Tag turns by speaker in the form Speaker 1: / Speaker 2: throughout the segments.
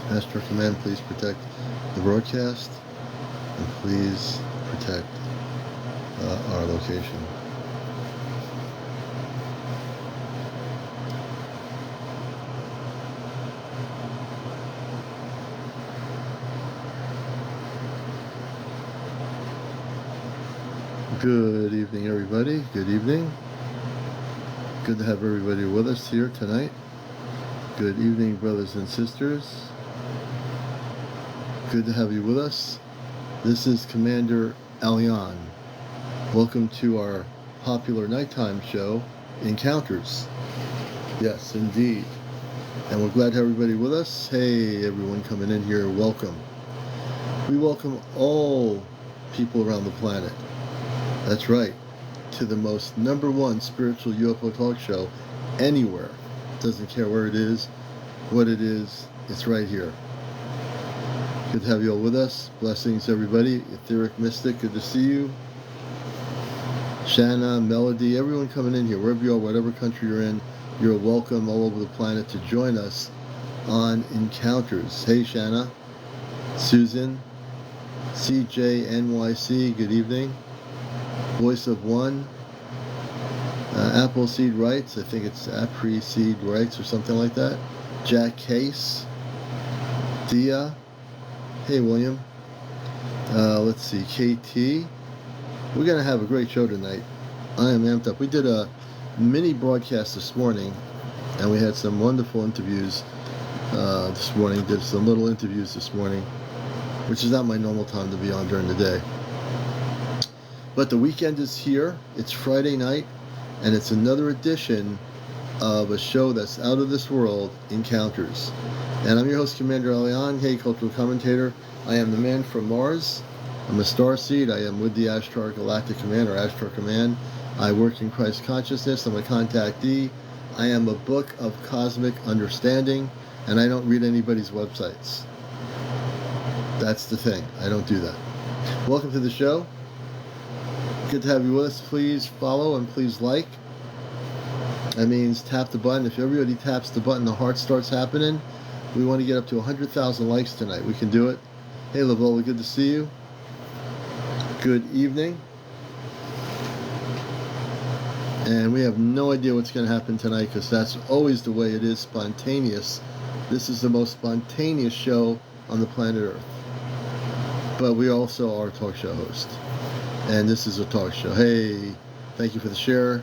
Speaker 1: Astro Command, please protect the broadcast, and please protect our location. Good evening, everybody. Good evening. Good to have everybody with us here tonight. Good evening, brothers and sisters. Good to have you with us. This is CmdrAleon. Welcome to our popular nighttime show, Encounters. Yes, indeed. And we're glad to have everybody with us. Hey, everyone coming in here, welcome. We welcome all people around the planet. That's right, to the most #1 spiritual UFO talk show anywhere. Doesn't care where it is, what it is, it's right here. Good to have you all with us. Blessings, everybody. Etheric Mystic, good to see you. Shanna, Melody, everyone coming in here, wherever you are, whatever country you're in, you're welcome all over the planet to join us on Encounters. Hey, Shanna. Susan, CJNYC, good evening. Voice of One, Appleseed Rights, I think it's Appleseed Rights or something like that. Jack Case, Dia, hey William, let's see, KT. We're going to have a great show tonight. I am amped up. We did a mini broadcast this morning, and we had some wonderful interviews this morning. Did some little interviews this morning, which is not my normal time to be on during the day. But the weekend is here. It's Friday night, and it's another edition of a show that's out of this world, Encounters. And I'm your host, CmdrAleon. Hey, cultural commentator. I am the man from Mars. I'm a starseed. I am with the Ashtar Galactic Command, or Ashtar Command. I work in Christ consciousness. I'm a contactee. I am a book of cosmic understanding, and I don't read anybody's websites. That's the thing. I don't do that. Welcome to the show. Good to have you with us. Please follow and please like. That means tap the button. If everybody taps the button, the heart starts happening. We want to get up to 100,000 likes tonight. We can do it. Hey, Lavola, good to see you. Good evening. And we have no idea what's going to happen tonight, because that's always the way it is, spontaneous. This is the most spontaneous show on the planet Earth. But we also are a talk show host. And this is a talk show. Hey, thank you for the share.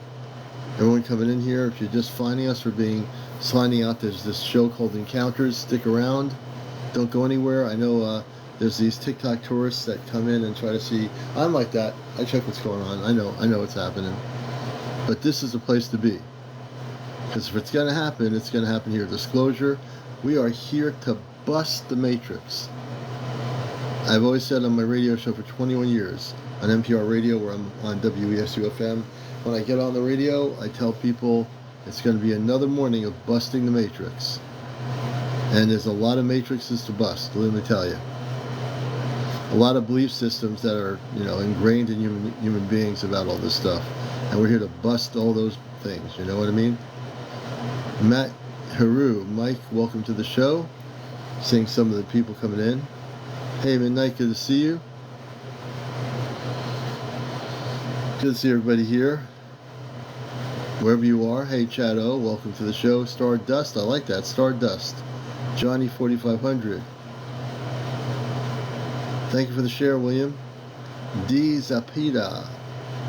Speaker 1: Everyone coming in here, if you're just finding us, we're signing out. There's this show called Encounters. Stick around. Don't go anywhere. I know there's these TikTok tourists that come in and try to see. I'm like that. I check what's going on. I know what's happening. But this is the place to be. Because if it's going to happen, it's going to happen here. Disclosure, we are here to bust the matrix. I've always said on my radio show for 21 years, on NPR radio, where I'm on WESU-FM, when I get on the radio, I tell people it's going to be another morning of busting the matrix. And there's a lot of matrices to bust, let me tell you. A lot of belief systems that are, ingrained in human beings about all this stuff. And we're here to bust all those things, you know what I mean? Matt Haru, Mike, welcome to the show. Seeing some of the people coming in. Hey, Midnight, good to see you. Good to see everybody here. Wherever you are. Hey, Chad O, welcome to the show. Stardust, I like that. Stardust. Johnny 4500. Thank you for the share, William. D. Zapita.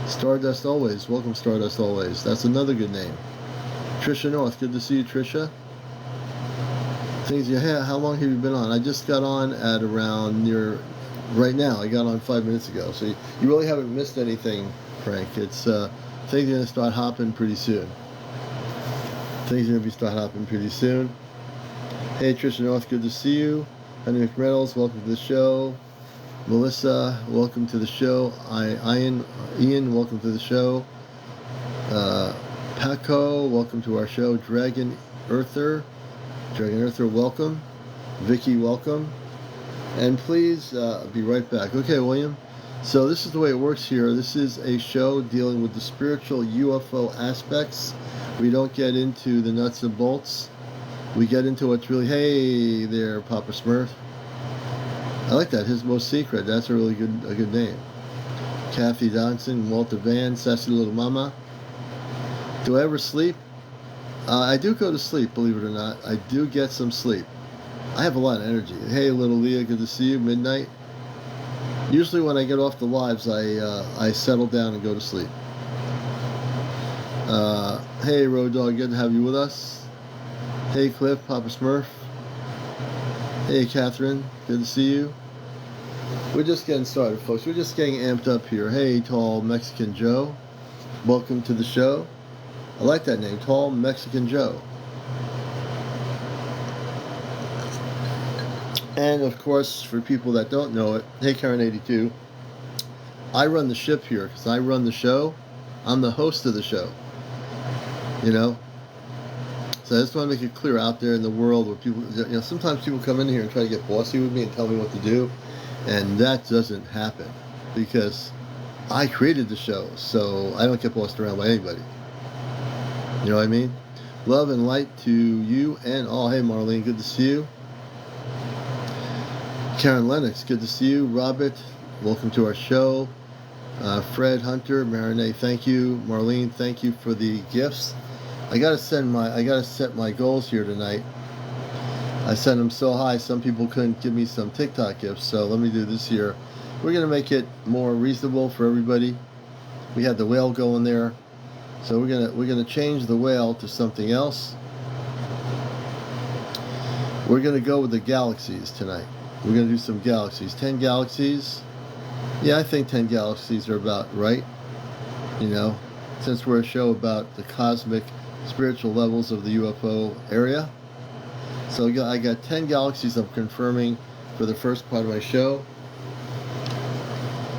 Speaker 1: Stardust Always. Welcome, Stardust Always. That's another good name. Trisha North. Good to see you, Trisha. How long have you been on? I just got on at around right now. I got on 5 minutes ago. So you really haven't missed anything, Frank. It's things are going to start hopping pretty soon. Things are going to start hopping pretty soon. Hey, Trisha North, good to see you. Henry McReynolds, welcome to the show. Melissa, welcome to the show. Ian, welcome to the show. Paco, welcome to our show. Dragon Earther, welcome. Vicky, welcome. And please be right back. Okay, William. So this is the way it works here. This is a show dealing with the spiritual UFO aspects. We don't get into the nuts and bolts we get into what's really, hey there, Papa Smurf. I like that, His Most Secret. That's a really good name. Kathy Johnson, Walter Van, Sassy Little Mama. Do I ever sleep? I do go to sleep, believe it or not. I do get some sleep. I have a lot of energy. Hey, little Leah, good to see you. Midnight. Usually when I get off the lives, I settle down and go to sleep. Hey, Road Dog, good to have you with us. Hey, Cliff, Papa Smurf. Hey, Catherine, good to see you. We're just getting started, folks. We're just getting amped up here. Hey, Tall Mexican Joe, welcome to the show. I like that name, Tall Mexican Joe. And of course, for people that don't know it, hey, Karen82, I run the ship here because I run the show. I'm the host of the show. You know, so I just want to make it clear out there in the world where people, you know, sometimes people come in here and try to get bossy with me and tell me what to do, and that doesn't happen because I created the show, so I don't get bossed around by anybody. You know what I mean? Love and light to you and all. Hey, Marlene, good to see you. Karen Lennox, good to see you. Robert, welcome to our show. Fred Hunter, Marinette, thank you. Marlene, thank you for the gifts. I gotta set my goals here tonight. I set them so high, some people couldn't give me some TikTok gifts, so let me do this here. We're gonna make it more reasonable for everybody. We had the whale going there, so we're gonna change the whale to something else. We're gonna go with the galaxies tonight. We're gonna do some galaxies. 10 galaxies. Yeah, I think 10 galaxies are about right. You know, since we're a show about the cosmic spiritual levels of the UFO area. So I got 10 galaxies I'm confirming for the first part of my show.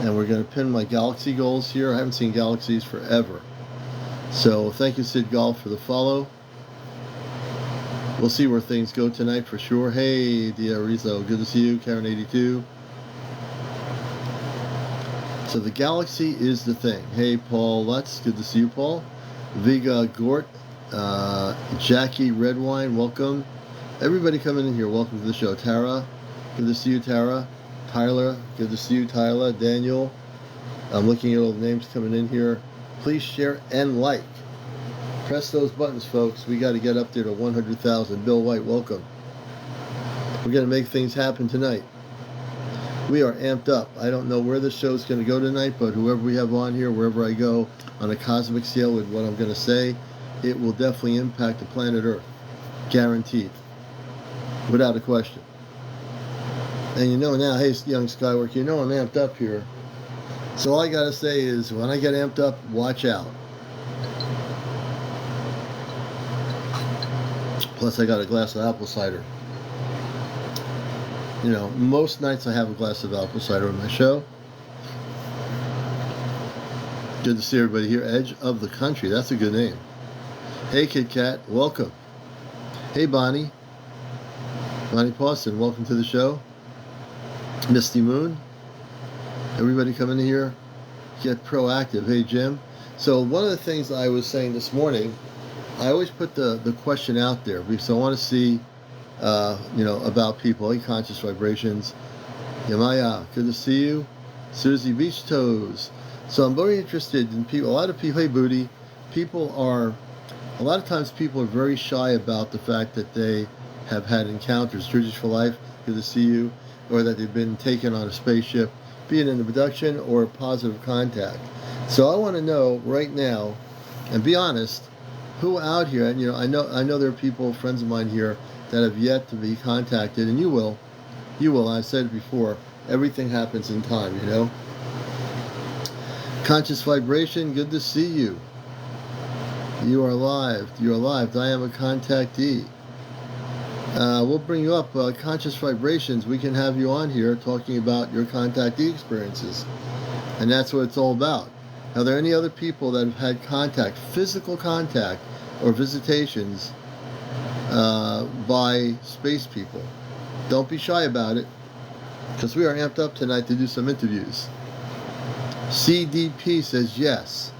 Speaker 1: And we're going to pin my galaxy goals here. I haven't seen galaxies forever. So thank you, Sid Golf, for the follow. We'll see where things go tonight for sure. Hey, Dia Rizzo, good to see you. Karen82. So the galaxy is the thing. Hey, Paul Lutz, good to see you, Paul. Viga Gort, Jackie Redwine, welcome. Everybody coming in here, welcome to the show. Tara, good to see you, Tara. Tyler, good to see you, Tyler. Daniel, I'm looking at all the names coming in here. Please share and like. Press those buttons, folks. We got to get up there to 100,000. Bill White, welcome. We're going to make things happen tonight. We are amped up. I don't know where the show's going to go tonight, but whoever we have on here, wherever I go on a cosmic scale with what I'm going to say, it will definitely impact the planet Earth. Guaranteed. Without a question. And you know now, hey, young Skywork, you know I'm amped up here. So all I got to say is, when I get amped up, watch out. Plus, I got a glass of apple cider. You know, most nights I have a glass of apple cider on my show. Good to see everybody here. Edge of the Country, that's a good name. Hey, Kit Kat, welcome. Hey, Bonnie. Bonnie Pawson, welcome to the show. Misty Moon. Everybody coming in here, get proactive. Hey, Jim. So one of the things I was saying this morning, I always put the question out there because I want to see, you know, about people. Hey, Conscious Vibrations. Yamaya, good to see you. Susie Beach Toes. So I'm very interested in people. A lot of people, hey, Booty, a lot of times people are very shy about the fact that they have had encounters. Tradition for Life, good to see you. Or that they've been taken on a spaceship, be it an abduction or positive contact. So I want to know right now, and be honest, who out here, and you know, I know there are people, friends of mine here, that have yet to be contacted, and you will, I've said it before, everything happens in time, you know. Conscious Vibration, good to see you. You are live. I am a contactee. We'll bring you up. Conscious Vibrations, we can have you on here talking about your contactee experiences. And that's what it's all about. Are there any other people that have had contact, physical contact, or visitations by space people? Don't be shy about it, because we are amped up tonight to do some interviews. CDP says yes.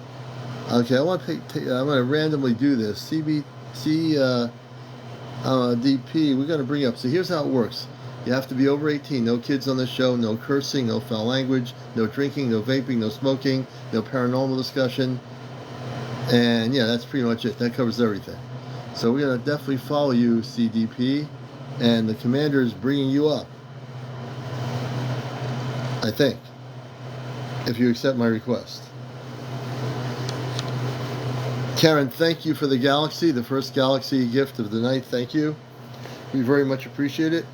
Speaker 1: Okay, I'm going to randomly do this. DP, we're going to bring up. So here's how it works. You have to be over 18. No kids on the show. No cursing. No foul language. No drinking. No vaping. No smoking. No paranormal discussion. And yeah, that's pretty much it. That covers everything. So we're going to definitely follow you, CDP. And the commander is bringing you up, I think, if you accept my request. Karen, thank you for the galaxy, the first galaxy gift of the night. Thank you. We very much appreciate it.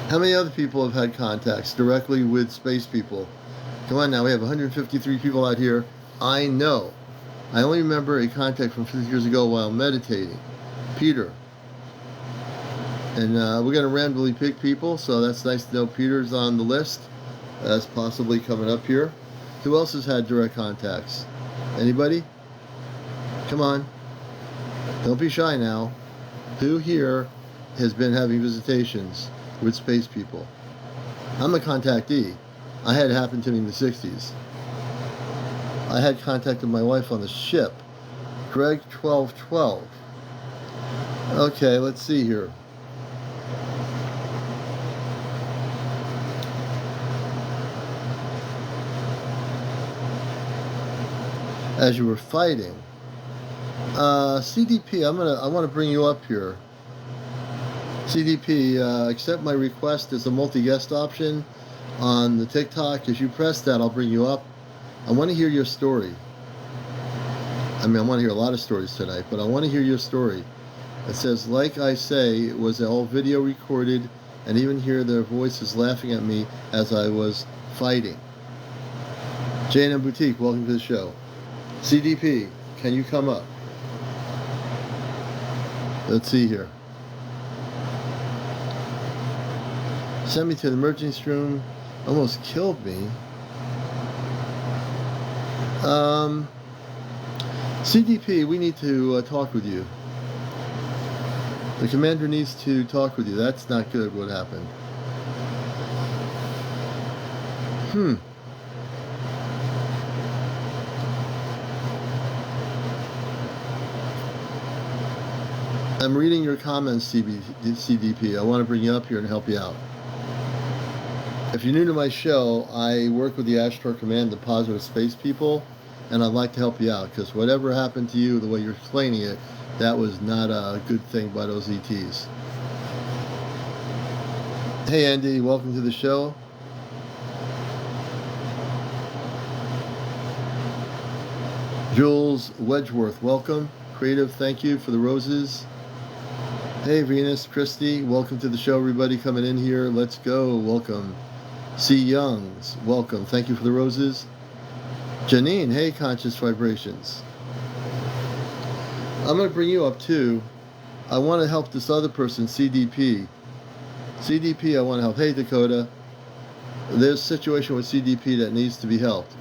Speaker 1: How many other people have had contacts directly with space people? Come on now, we have 153 people out here. I know. I only remember a contact from 50 years ago while meditating. Peter. And we're going to randomly pick people, so that's nice to know Peter's on the list. That's possibly coming up here. Who else has had direct contacts? Anybody? Come on. Don't be shy now. Who here has been having visitations with space people? I'm a contactee. I had it happen to me in the 60s. I had contact with my wife on the ship. Greg 1212. Okay, let's see here. As you were fighting, CDP, I want to bring you up here. CDP, accept my request. There's a multi-guest option on the TikTok. As you press that, I'll bring you up. I want to hear your story. I mean, I want to hear a lot of stories tonight, but I want to hear your story. It says, like I say, it was all video recorded, and even hear their voices laughing at me as I was fighting. J&M Boutique, welcome to the show. CDP, can you come up? Let's see here. Sent me to the emergency room. Almost killed me. CDP, we need to talk with you. The commander needs to talk with you. That's not good, what happened. I'm reading your comments, CDP. I want to bring you up here and help you out. If you're new to my show, I work with the Ashtar Command, the Positive Space People, and I'd like to help you out, because whatever happened to you, the way you're explaining it, that was not a good thing by those ETs. Hey Andy, welcome to the show. Jules Wedgeworth, welcome. Creative, thank you for the roses. Hey Venus, Christy, welcome to the show, everybody coming in here. Let's go, welcome. C. Youngs, welcome. Thank you for the roses. Janine, hey Conscious Vibrations. I'm going to bring you up too. I want to help this other person, CDP. CDP, I want to help. Hey Dakota, there's a situation with CDP that needs to be helped.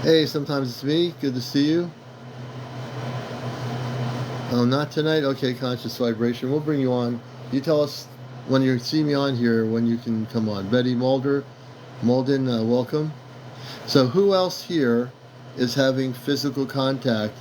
Speaker 1: Hey, sometimes it's me. Good to see you. Oh, not tonight? Okay, Conscious Vibration. We'll bring you on. You tell us when you see me on here when you can come on. Betty Malden, welcome. So who else here is having physical contact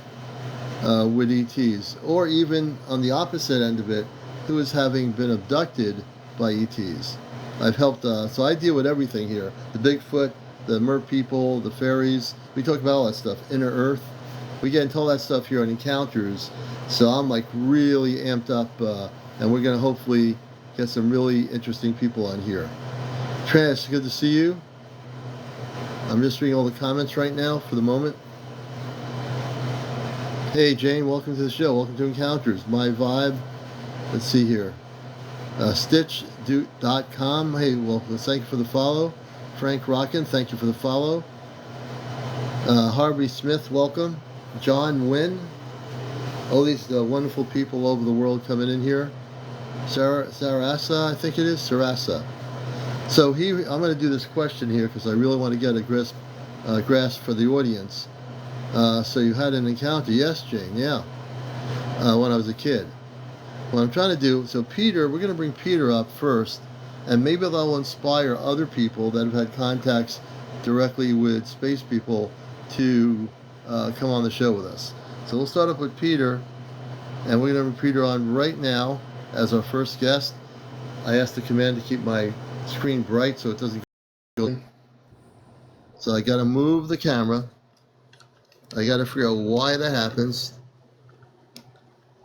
Speaker 1: with ETs? Or even on the opposite end of it, who is having been abducted by ETs? I've helped, so I deal with everything here. The Bigfoot, the mer people, the fairies. We talk about all that stuff. Inner Earth. We get into all that stuff here on Encounters. So I'm like really amped up, and we're going to hopefully get some really interesting people on here. Trash, good to see you. I'm just reading all the comments right now for the moment. Hey Jane, welcome to the show. Welcome to Encounters. My vibe. Let's see here. Stitch.com. Hey, well, thank you for the follow. Frank Rockin, thank you for the follow. Harvey Smith, welcome. John Wynn. All these wonderful people all over the world coming in here. Sarasa, I think it is. Sarasa. So I'm going to do this question here because I really want to get a grasp for the audience. So you had an encounter. Yes, Jane, yeah. When I was a kid. What I'm trying to do, so Peter, we're going to bring Peter up first, and maybe that'll inspire other people that have had contacts directly with space people to come on the show with us. So we'll start up with Peter, and we're going to have Peter on right now as our first guest. I asked the command to keep my screen bright so it doesn't go. So I got to move the camera. I got to figure out why that happens.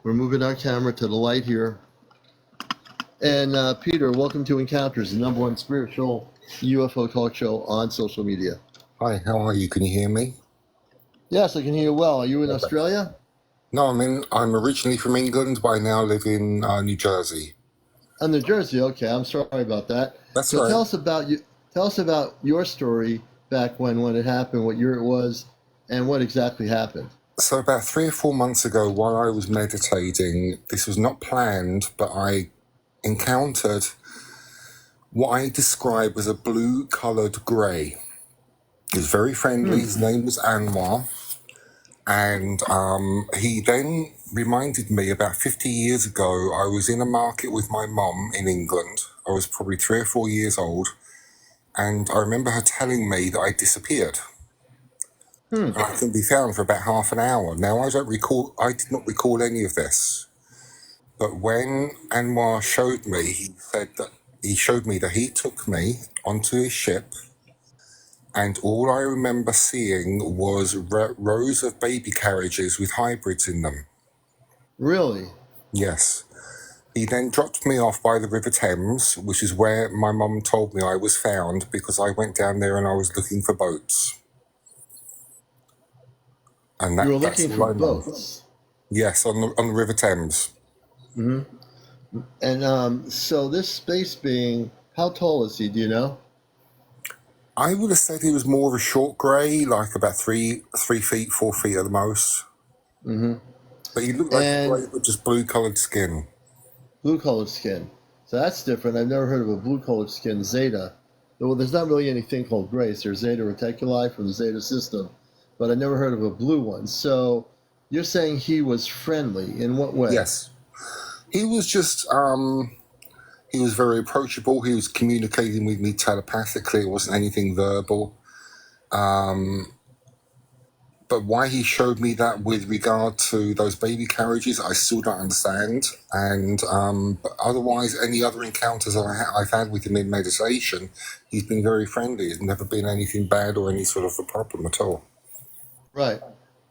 Speaker 1: We're moving our camera to the light here. And Peter, welcome to Encounters, the #1 spiritual UFO talk show on social media.
Speaker 2: Hi, how are you? Can you hear me?
Speaker 1: Yes, I can hear you well. Are you in
Speaker 2: Perfect.
Speaker 1: Australia?
Speaker 2: No, I'm originally from England, but I now live in New Jersey.
Speaker 1: I'm New Jersey. Okay, I'm sorry about that.
Speaker 2: That's
Speaker 1: So
Speaker 2: right.
Speaker 1: tell us about you. Tell us about your story back when it happened, what year it was, and what exactly happened.
Speaker 2: So about 3 or 4 months ago, while I was meditating, this was not planned, but I encountered what I describe as a blue-coloured grey. He was very friendly. His name was Anwar. And he then reminded me about 50 years ago, I was in a market with my mum in England. I was probably 3 or 4 years old. And I remember her telling me that I disappeared. And I couldn't be found for about half an hour. Now, I did not recall any of this. But when Anwar showed me, he showed me that he took me onto his ship. And all I remember seeing was rows of baby carriages with hybrids in them.
Speaker 1: Really?
Speaker 2: Yes. He then dropped me off by the River Thames, which is where my mum told me I was found because I went down there and I was looking for boats. And
Speaker 1: You were
Speaker 2: that's
Speaker 1: looking
Speaker 2: all
Speaker 1: for
Speaker 2: I know.
Speaker 1: boats.
Speaker 2: Yes, on the River Thames.
Speaker 1: And so this space being, how tall is he? Do you know?
Speaker 2: I would have said he was more of a short grey, like about 3 feet, 4 feet at the most. But he looked like a grey
Speaker 1: And
Speaker 2: with just blue-coloured skin.
Speaker 1: blue-colored skin. So that's different. I've never heard of a blue-colored skin Zeta. Well, there's not really anything called grays. There's Zeta Reticuli from the Zeta system, but I never heard of a blue one. So you're saying he was friendly. In what way?
Speaker 2: Yes. He was just, he was very approachable. He was communicating with me telepathically. It wasn't anything verbal. But why he showed me that with regard to those baby carriages, I still don't understand. And but otherwise, any other encounters I've had with him in meditation, he's been very friendly. There's never been anything bad or any sort of a problem at all.
Speaker 1: Right.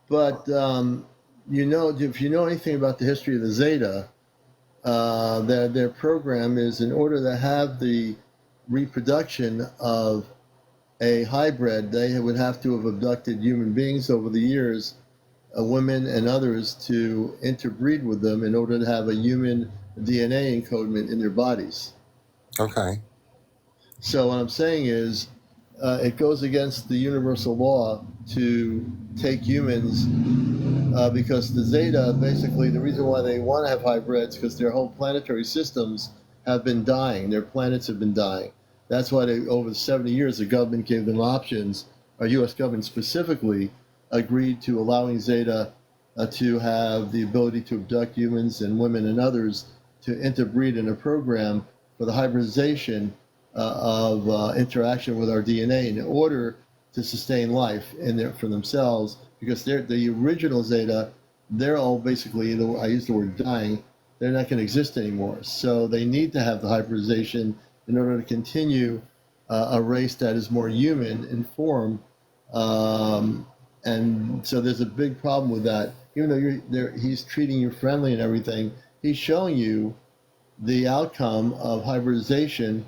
Speaker 1: But if you know anything about the history of the Zeta, their program is in order to have the reproduction of a hybrid, they would have to have abducted human beings over the years, women and others, to interbreed with them in order to have a human DNA encodement in their bodies.
Speaker 2: Okay.
Speaker 1: So what I'm saying is, it goes against the universal law to take humans because the Zeta, basically, the reason why they want to have hybrids because their whole planetary systems have been dying. Their planets have been dying. That's why over 70 years, the government gave them options. Our U.S. government specifically agreed to allowing Zeta to have the ability to abduct humans and women and others to interbreed in a program for the hybridization of interaction with our DNA in order to sustain life in there for themselves, because the original Zeta, they're all basically, I use the word dying, they're not going to exist anymore. So they need to have the hybridization in order to continue a race that is more human in form. And so there's a big problem with that. Even though he's treating you friendly and everything, he's showing you the outcome of hybridization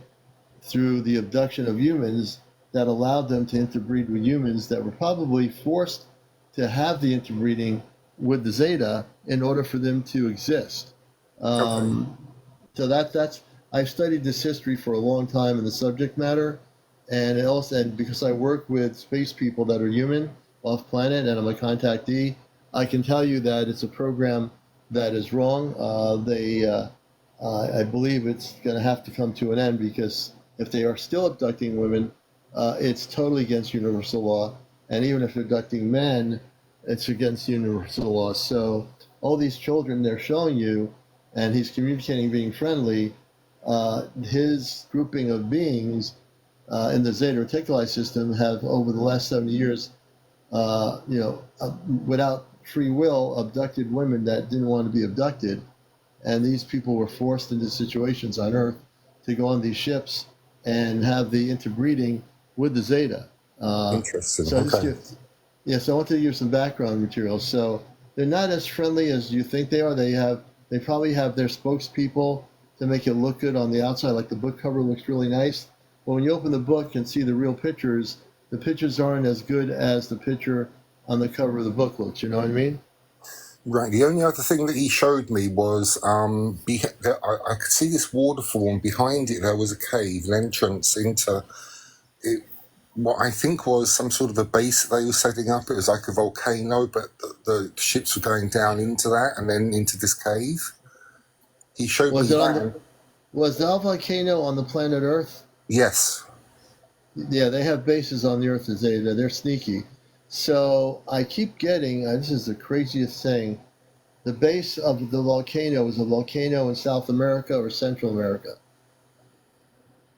Speaker 1: through the abduction of humans that allowed them to interbreed with humans that were probably forced to have the interbreeding with the Zeta in order for them to exist.
Speaker 2: Okay.
Speaker 1: So that's I've studied this history for a long time in the subject matter, and because I work with space people that are human off planet and I'm a contactee, I can tell you that it's a program that is wrong. I believe it's going to have to come to an end because if they are still abducting women, it's totally against universal law. And even if they're abducting men, it's against universal law. So all these children they're showing you, and he's communicating being friendly, his grouping of beings in the Zeta Reticuli system have, over the last 70 years, without free will, abducted women that didn't want to be abducted. And these people were forced into situations on Earth to go on these ships and have the interbreeding with the Zeta.
Speaker 2: Interesting.
Speaker 1: So I just
Speaker 2: Okay.
Speaker 1: give, yeah. So I want to give some background material. So they're not as friendly as you think they are. They probably have their spokespeople to make it look good on the outside, like the book cover looks really nice. But when you open the book and see the real pictures, the pictures aren't as good as the picture on the cover of the book looks. You know what I mean?
Speaker 2: Right. The only other thing that he showed me was I could see this waterfall, and behind it there was a cave, an entrance into it, what I think was some sort of a base that they were setting up. It was like a volcano, but the ships were going down into that and then into this cave. He showed me
Speaker 1: Was it on
Speaker 2: that.
Speaker 1: the Was the volcano on the planet Earth?
Speaker 2: Yes.
Speaker 1: Yeah, they have bases on the Earth as they're sneaky. So I keep getting, this is the craziest thing. The base of the volcano is a volcano in South America or Central America.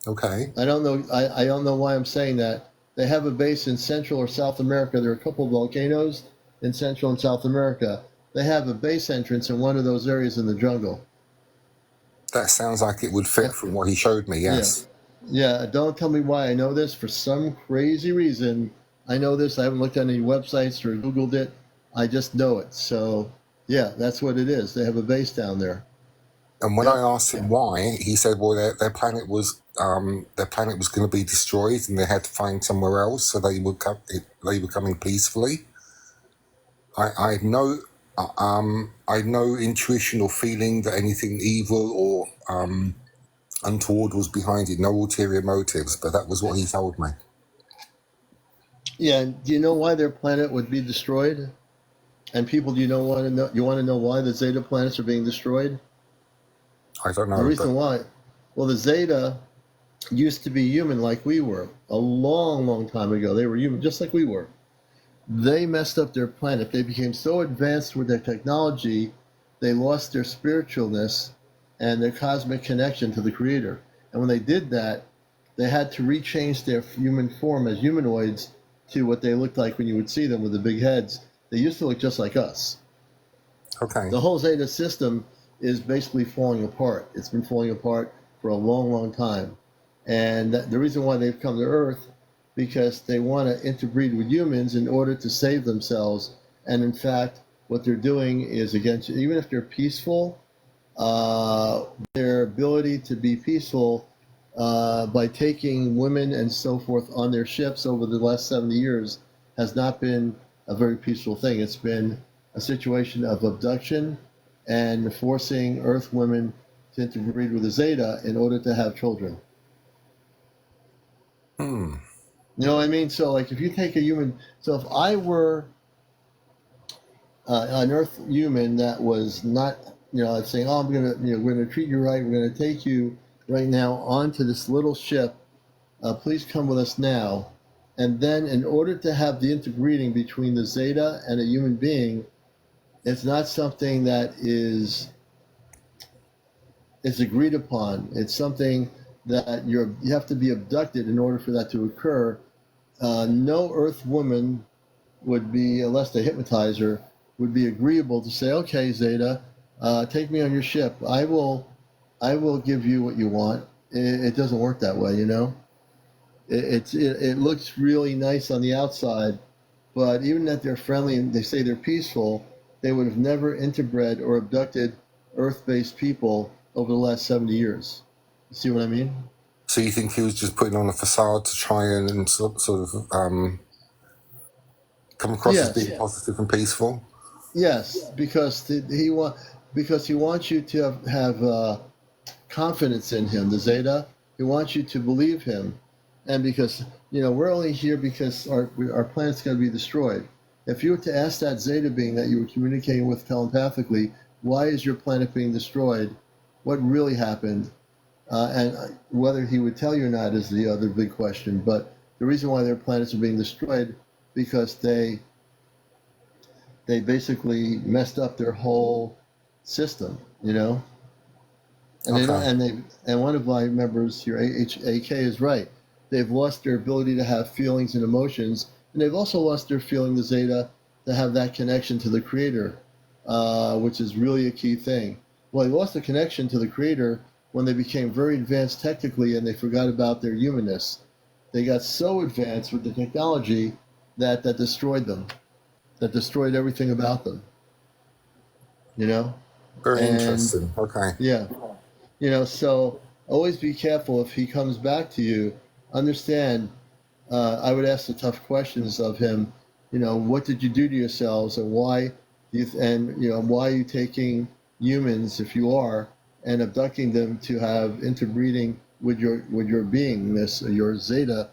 Speaker 2: Okay.
Speaker 1: I don't know. I don't know why I'm saying that. They have a base in Central or South America. There are a couple of volcanoes in Central and South America. They have a base entrance in one of those areas in the jungle.
Speaker 2: That sounds like it would fit from what he showed me.
Speaker 1: Yeah.
Speaker 2: Yes.
Speaker 1: Yeah, don't tell me why I know this. For some crazy reason, I know this. I haven't looked at any websites or Googled it. I just know it. So, yeah, that's what it is. They have a base down there.
Speaker 2: And when
Speaker 1: Yep.
Speaker 2: I asked him why, he said, "Well, their planet was going to be destroyed, and they had to find somewhere else, so they were coming peacefully." I had no intuition or feeling that anything evil or untoward was behind it. No ulterior motives, but that was what he told me.
Speaker 1: Yeah, and do you know why their planet would be destroyed? And people, do you want to know why the Zeta planets are being destroyed?
Speaker 2: I don't
Speaker 1: The
Speaker 2: know, but
Speaker 1: reason why, well, the Zeta used to be human like we were a long, long time ago. They were human just like we were. They messed up their planet. They became so advanced with their technology, they lost their spiritualness and their cosmic connection to the Creator. And when they did that, they had to rechange their human form as humanoids to what they looked like when you would see them with the big heads. They used to look just like us.
Speaker 2: okay.
Speaker 1: The whole Zeta system is basically falling apart. It's been falling apart for a long, long time. And the reason why they've come to Earth, because they want to interbreed with humans in order to save themselves. And in fact, what they're doing is against, even if they're peaceful, their ability to be peaceful by taking women and so forth on their ships over the last 70 years has not been a very peaceful thing. It's been a situation of abduction and forcing Earth women to interbreed with the Zeta in order to have children. You know what I mean? So, like, if you take a human, so if I were an Earth human that was not, saying, "Oh, we're gonna treat you right. We're gonna take you right now onto this little ship. Please come with us now." And then, in order to have the interbreeding between the Zeta and a human being, it's not something that is agreed upon. It's something that you have to be abducted in order for that to occur. No Earth woman would be, unless they hypnotize her, would be agreeable to say, "Okay, Zeta, take me on your ship. I will give you what you want." It doesn't work that way, you know. It looks really nice on the outside, but even that they're friendly and they say they're peaceful, they would have never interbred or abducted Earth-based people over the last 70 years. You see what I mean?
Speaker 2: So you think he was just putting on a facade to try and sort of come across as being positive and peaceful?
Speaker 1: Yes, because he wants you to have confidence in him, the Zeta. He wants you to believe him, and because we're only here because our planet's going to be destroyed. If you were to ask that Zeta being that you were communicating with telepathically, why is your planet being destroyed? What really happened? And whether he would tell you or not is the other big question. But the reason why their planets are being destroyed because they basically messed up their whole system, And
Speaker 2: Okay.
Speaker 1: and one of my members here, AK, is right. they've lost their ability to have feelings and emotions, and they've also lost their feeling, the Zeta, to have that connection to the Creator, which is really a key thing. Well, they lost the connection to the Creator when they became very advanced technically and they forgot about their humanness. They got so advanced with the technology that destroyed them, that destroyed everything about them, you know?
Speaker 2: Very
Speaker 1: And
Speaker 2: interesting. Okay.
Speaker 1: yeah, so always be careful if he comes back to you. Understand, I would ask the tough questions of him. What did you do to yourselves, and why? Why are you taking humans, if you are, and abducting them to have interbreeding with your beingness, your Zeta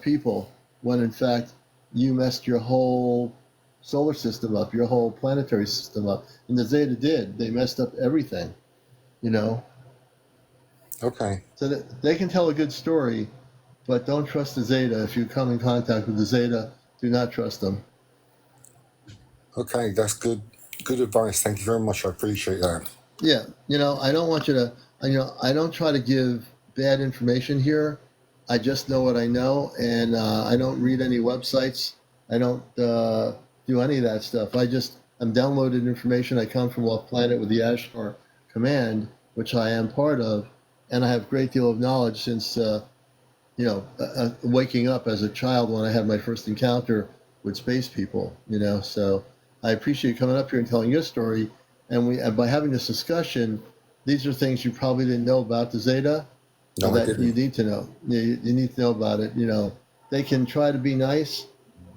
Speaker 1: people, when in fact you messed your whole solar system up, your whole planetary system up, and the Zeta did. They messed up everything. You know,
Speaker 2: Okay.
Speaker 1: so that they can tell a good story, but don't trust the Zeta. If you come in contact with the Zeta, do not trust them.
Speaker 2: Okay, that's good. Good advice. Thank you very much. I appreciate that.
Speaker 1: Yeah, I don't want you to, I don't try to give bad information here. I just know what I know, and I don't read any websites. I don't do any of that stuff. I'm downloaded information. I come from off planet with the Ashtar Command, which I am part of, and I have a great deal of knowledge since waking up as a child when I had my first encounter with space people. So I appreciate you coming up here and telling your story. And by having this discussion, these are things you probably didn't know about the Zeta,
Speaker 2: No, I
Speaker 1: that you
Speaker 2: didn't.
Speaker 1: need to know. You need to know about it. They can try to be nice,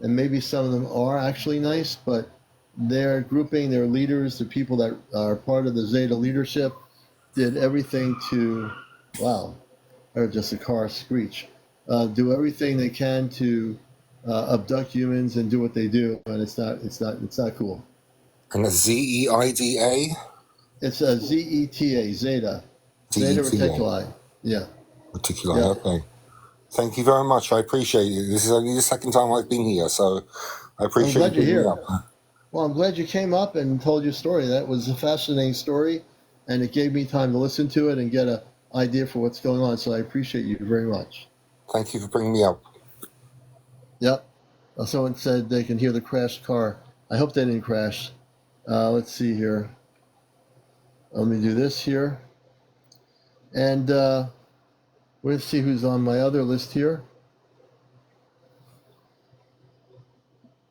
Speaker 1: and maybe some of them are actually nice, but their grouping, their leaders, the people that are part of the Zeta leadership, did everything to, wow, or just a car screech, do everything they can to abduct humans and do what they do, and it's not cool.
Speaker 2: And that's ZEIDA?
Speaker 1: It's a Zeta, Zeta
Speaker 2: DETA.
Speaker 1: Reticuli. Yeah,
Speaker 2: Particular.
Speaker 1: yeah.
Speaker 2: Okay. Thank you very much. I appreciate it. This is only the second time I've been here, so I
Speaker 1: I'm
Speaker 2: appreciate you
Speaker 1: glad you're
Speaker 2: bringing me
Speaker 1: here.
Speaker 2: up.
Speaker 1: Well, I'm glad you came up and told your story. That was a fascinating story, and it gave me time to listen to it and get an idea for what's going on. So I appreciate you very much.
Speaker 2: Thank you for bringing me up.
Speaker 1: Yep. Someone said they can hear the crashed car. I hope they didn't crash. Let's see here. Let me do this here. And let's see who's on my other list here.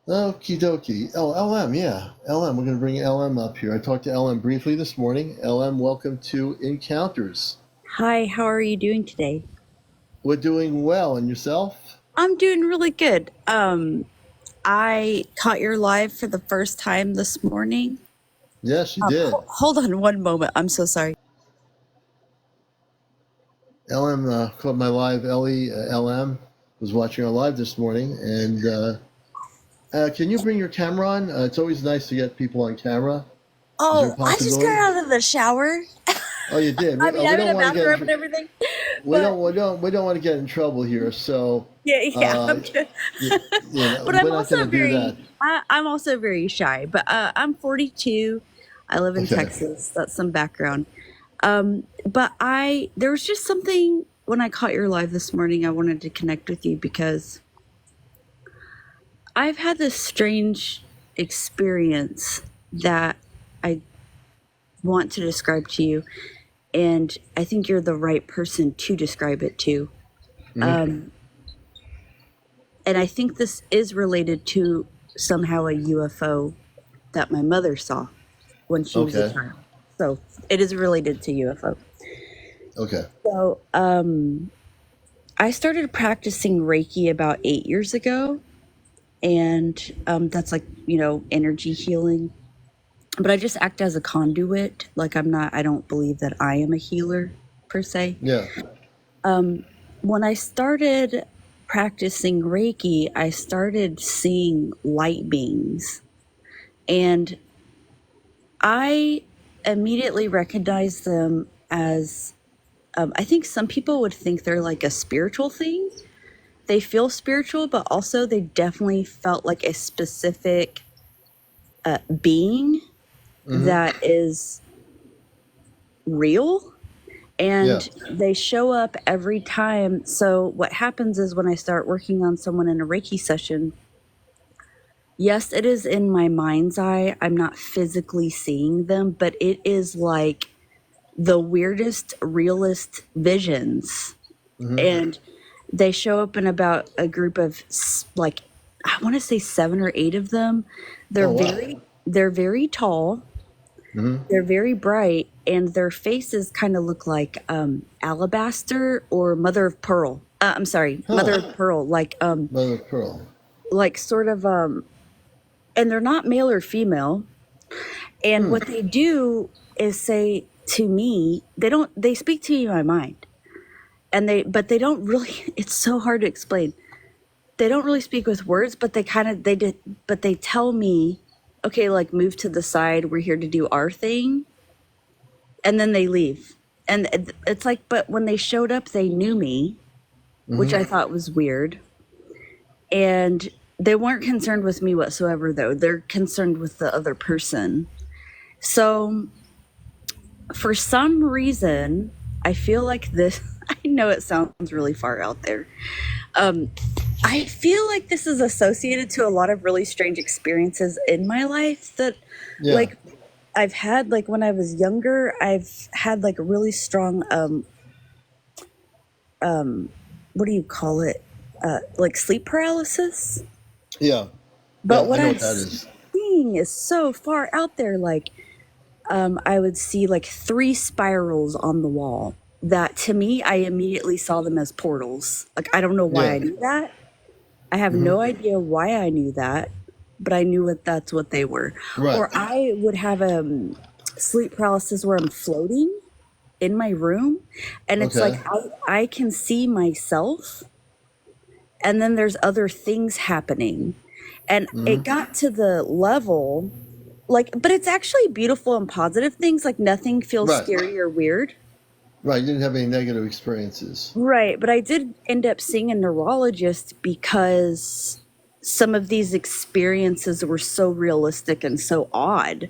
Speaker 1: Okie dokie. Oh, LM, yeah. LM, we're going to bring LM up here. I talked to LM briefly this morning. LM, welcome to Encounters.
Speaker 3: Hi, how are you doing today?
Speaker 1: We're doing well. And yourself?
Speaker 3: I'm doing really good. I caught your live for the first time this morning.
Speaker 1: Yes, you did.
Speaker 3: Hold on one moment. I'm so sorry.
Speaker 1: LM caught my live. LM was watching our live this morning. And can you bring your camera on? It's always nice to get people on camera. Is there a
Speaker 3: Oh, I just got
Speaker 1: possibility?
Speaker 3: out of the shower.
Speaker 1: Oh, you did.
Speaker 3: I mean,
Speaker 1: We
Speaker 3: I'm in
Speaker 1: don't
Speaker 3: a
Speaker 1: want to
Speaker 3: bathroom
Speaker 1: get
Speaker 3: and everything.
Speaker 1: we
Speaker 3: But
Speaker 1: don't want to get in trouble here. So
Speaker 3: yeah,
Speaker 1: uh,
Speaker 3: I'm good. But
Speaker 1: we're
Speaker 3: I'm
Speaker 1: not going
Speaker 3: also
Speaker 1: to do that.
Speaker 3: I'm also very shy. But I'm 42. I live in
Speaker 1: Okay.
Speaker 3: Texas. That's some background. But there was just something when I caught your live this morning. I wanted to connect with you because I've had this strange experience that I want to describe to you, and I think you're the right person to describe it to.
Speaker 1: Mhm.
Speaker 3: And I think this is related to somehow a UFO that my mother saw when she was a
Speaker 1: Okay.
Speaker 3: child. So it is related to UFO.
Speaker 1: Okay.
Speaker 3: So I started practicing Reiki about 8 years ago, and that's like, energy healing. But I just act as a conduit. Like I don't believe that I am a healer per se.
Speaker 1: Yeah.
Speaker 3: When I started practicing Reiki, I started seeing light beings. And I immediately recognized them as, I think some people would think they're like a spiritual thing. They feel spiritual, but also they definitely felt like a specific being
Speaker 1: Hmm.
Speaker 3: that is real.
Speaker 1: Yeah.
Speaker 3: and they show up every time. So what happens is when I start working on someone in a Reiki session, yes, it is in my mind's eye. I'm not physically seeing them, but it is like the weirdest, realist visions.
Speaker 1: Mm-hmm.
Speaker 3: And they show up in about a group of like, I want to say 7 or 8 of them.
Speaker 1: Oh, wow.
Speaker 3: They're very tall.
Speaker 1: Mm-hmm.
Speaker 3: They're very bright, and their faces kind of look like alabaster or mother of pearl. I'm sorry, mother
Speaker 1: Huh.
Speaker 3: of pearl,
Speaker 1: Mother of pearl.
Speaker 3: like sort of and they're not male or female. And
Speaker 1: Hmm.
Speaker 3: what they do is say to me, they speak to me in my mind. And but they don't really, it's so hard to explain. They don't really speak with words, but but they tell me, okay, like move to the side. We're here to do our thing. And then they leave. And it's like, but when they showed up, they knew me, which I thought was weird. And they weren't concerned with me whatsoever, though. They're concerned with the other person. So for some reason, I feel like this, I know it sounds really far out there. I feel like this is associated to a lot of really strange experiences in my life that,
Speaker 1: Yeah.
Speaker 3: like, I've had, like, when I was younger, I've had, like, really strong, what do you call it? Like sleep paralysis.
Speaker 1: Yeah.
Speaker 3: But
Speaker 1: Yeah.
Speaker 3: what
Speaker 1: I know
Speaker 3: I'm
Speaker 1: what that is.
Speaker 3: seeing is so far out there. Like, I would see like 3 spirals on the wall that to me, I immediately saw them as portals. Like, I don't know why
Speaker 1: Yeah.
Speaker 3: I knew that. I have
Speaker 1: Mm-hmm.
Speaker 3: no idea why I knew that, but I knew that's what they were.
Speaker 1: Right.
Speaker 3: Or I would have sleep paralysis where I'm floating in my room, and it's like
Speaker 1: Okay.
Speaker 3: I can see myself, and then there's other things happening. And it got to the level, like, but it's actually beautiful and positive things. Like, nothing feels
Speaker 1: Right.
Speaker 3: scary or weird.
Speaker 1: Right. You didn't have any negative experiences.
Speaker 3: Right. But I did end up seeing a neurologist because some of these experiences were so realistic and so odd.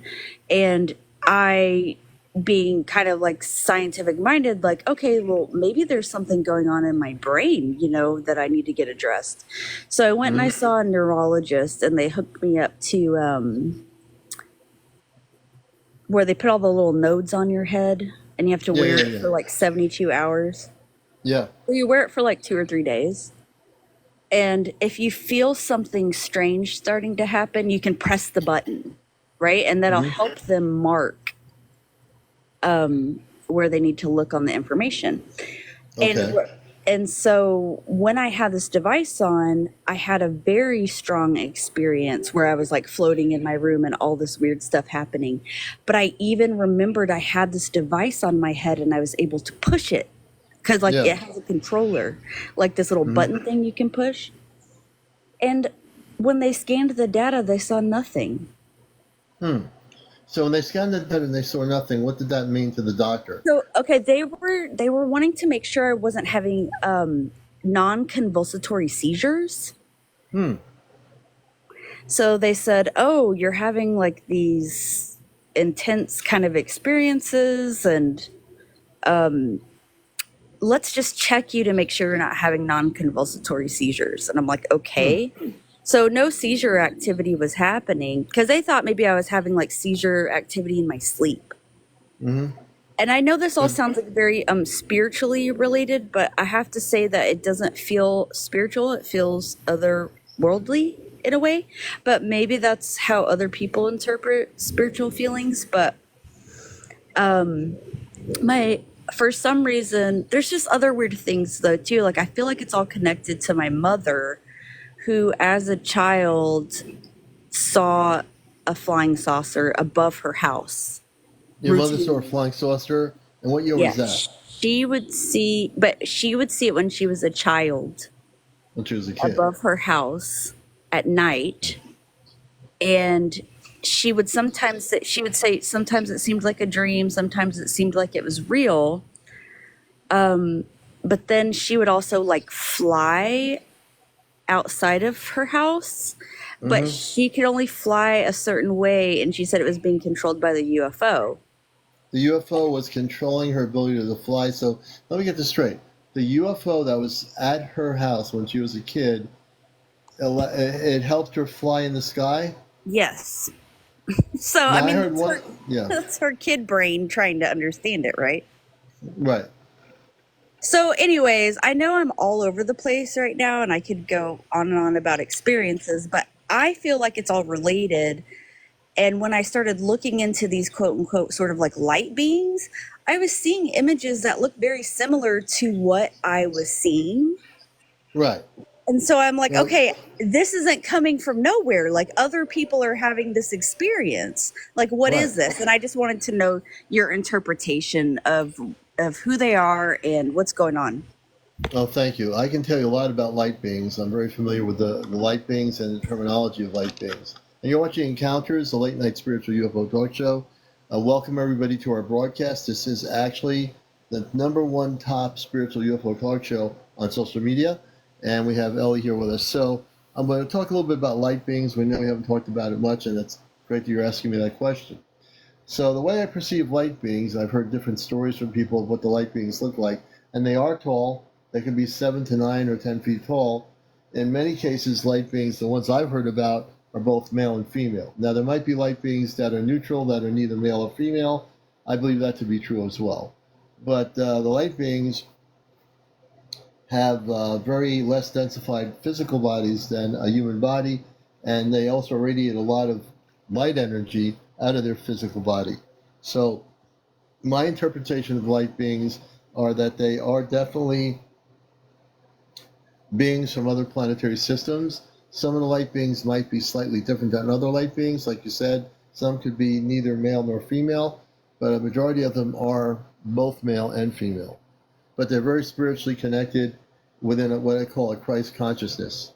Speaker 3: And I, being kind of like scientific minded, like, okay, well, maybe there's something going on in my brain, that I need to get addressed. So I went and I saw a neurologist, and they hooked me up to where they put all the little nodes on your head, and you have to
Speaker 1: Yeah.
Speaker 3: wear
Speaker 1: Yeah.
Speaker 3: it
Speaker 1: Yeah.
Speaker 3: for like 72 hours.
Speaker 1: Yeah.
Speaker 3: So you wear it for like 2 or 3 days. And if you feel something strange starting to happen, you can press the button, right? And that'll help them mark where they need to look on the information.
Speaker 1: Okay.
Speaker 3: And so when I had this device on, I had a very strong experience where I was like floating in my room and all this weird stuff happening. But I even remembered I had this device on my head, and I was able to push it because like
Speaker 1: Yeah.
Speaker 3: it has a controller, like this little button thing you can push. And when they scanned the data, they saw nothing.
Speaker 1: So when they scanned the bed and they saw nothing, what did that mean to the doctor?
Speaker 3: So okay, they were wanting to make sure I wasn't having non-convulsatory seizures. So they said, "Oh, you're having like these intense kind of experiences, and let's just check you to make sure you're not having non-convulsatory seizures." And I'm like, okay. So no seizure activity was happening because they thought maybe I was having like seizure activity in my sleep. And I know this all sounds like very spiritually related, but I have to say that it doesn't feel spiritual. It feels otherworldly in a way. But maybe that's how other people interpret spiritual feelings. But for some reason, there's just other weird things though too. Like, I feel like it's all connected to my mother, who as a child saw a flying saucer above her house.
Speaker 1: Your mother saw a flying saucer, and what year was that?
Speaker 3: She would see it when she was a child
Speaker 1: When she was a kid.
Speaker 3: above her house at night. And she would say sometimes it seemed like a dream, sometimes it seemed like it was real. But then she would also like fly outside of her house, but she could only fly a certain way, and she said it was being controlled by the UFO.
Speaker 1: The UFO was controlling her ability to fly. So let me get this straight. The UFO that was at her house when she was a kid, it helped her fly in the sky.
Speaker 3: Yes. So, I
Speaker 1: Now I
Speaker 3: mean,
Speaker 1: heard one. Yeah,
Speaker 3: that's her kid brain trying to understand it, right?
Speaker 1: right.
Speaker 3: So, anyways, I know I'm all over the place right now and I could go on and on about experiences, but I feel like it's all related. And when I started looking into these quote unquote sort of like light beings, I was seeing images that look very similar to what I was seeing.
Speaker 1: Right.
Speaker 3: And so I'm like,
Speaker 1: Well,
Speaker 3: okay, this isn't coming from nowhere. Like other people are having this experience. Like, what
Speaker 1: right.
Speaker 3: is this? And I just wanted to know your interpretation of who they are and what's going on.
Speaker 1: Well, thank you. I can tell you a lot about light beings. I'm very familiar with the light beings and the terminology of light beings. And you're watching Encounters, the late night spiritual UFO talk show. Welcome everybody to our broadcast. This is actually the #1 top spiritual UFO talk show on social media, and we have Ellie here with us. So I'm going to talk a little bit about light beings. We know we haven't talked about it much, and it's great that you're asking me that question. So the way I perceive light beings, I've heard different stories from people of what the light beings look like, and they are tall. They can be 7 to 9 or 10 feet tall. In many cases, light beings, the ones I've heard about, are both male and female. Now, there might be light beings that are neutral, that are neither male or female. I believe that to be true as well. But the light beings have very less densified physical bodies than a human body, and they also radiate a lot of light energy out of their physical body. So, my interpretation of light beings are that they are definitely beings from other planetary systems. Some of the light beings might be slightly different than other light beings. Like you said, some could be neither male nor female, but a majority of them are both male and female. But they're very spiritually connected within what I call a Christ consciousness.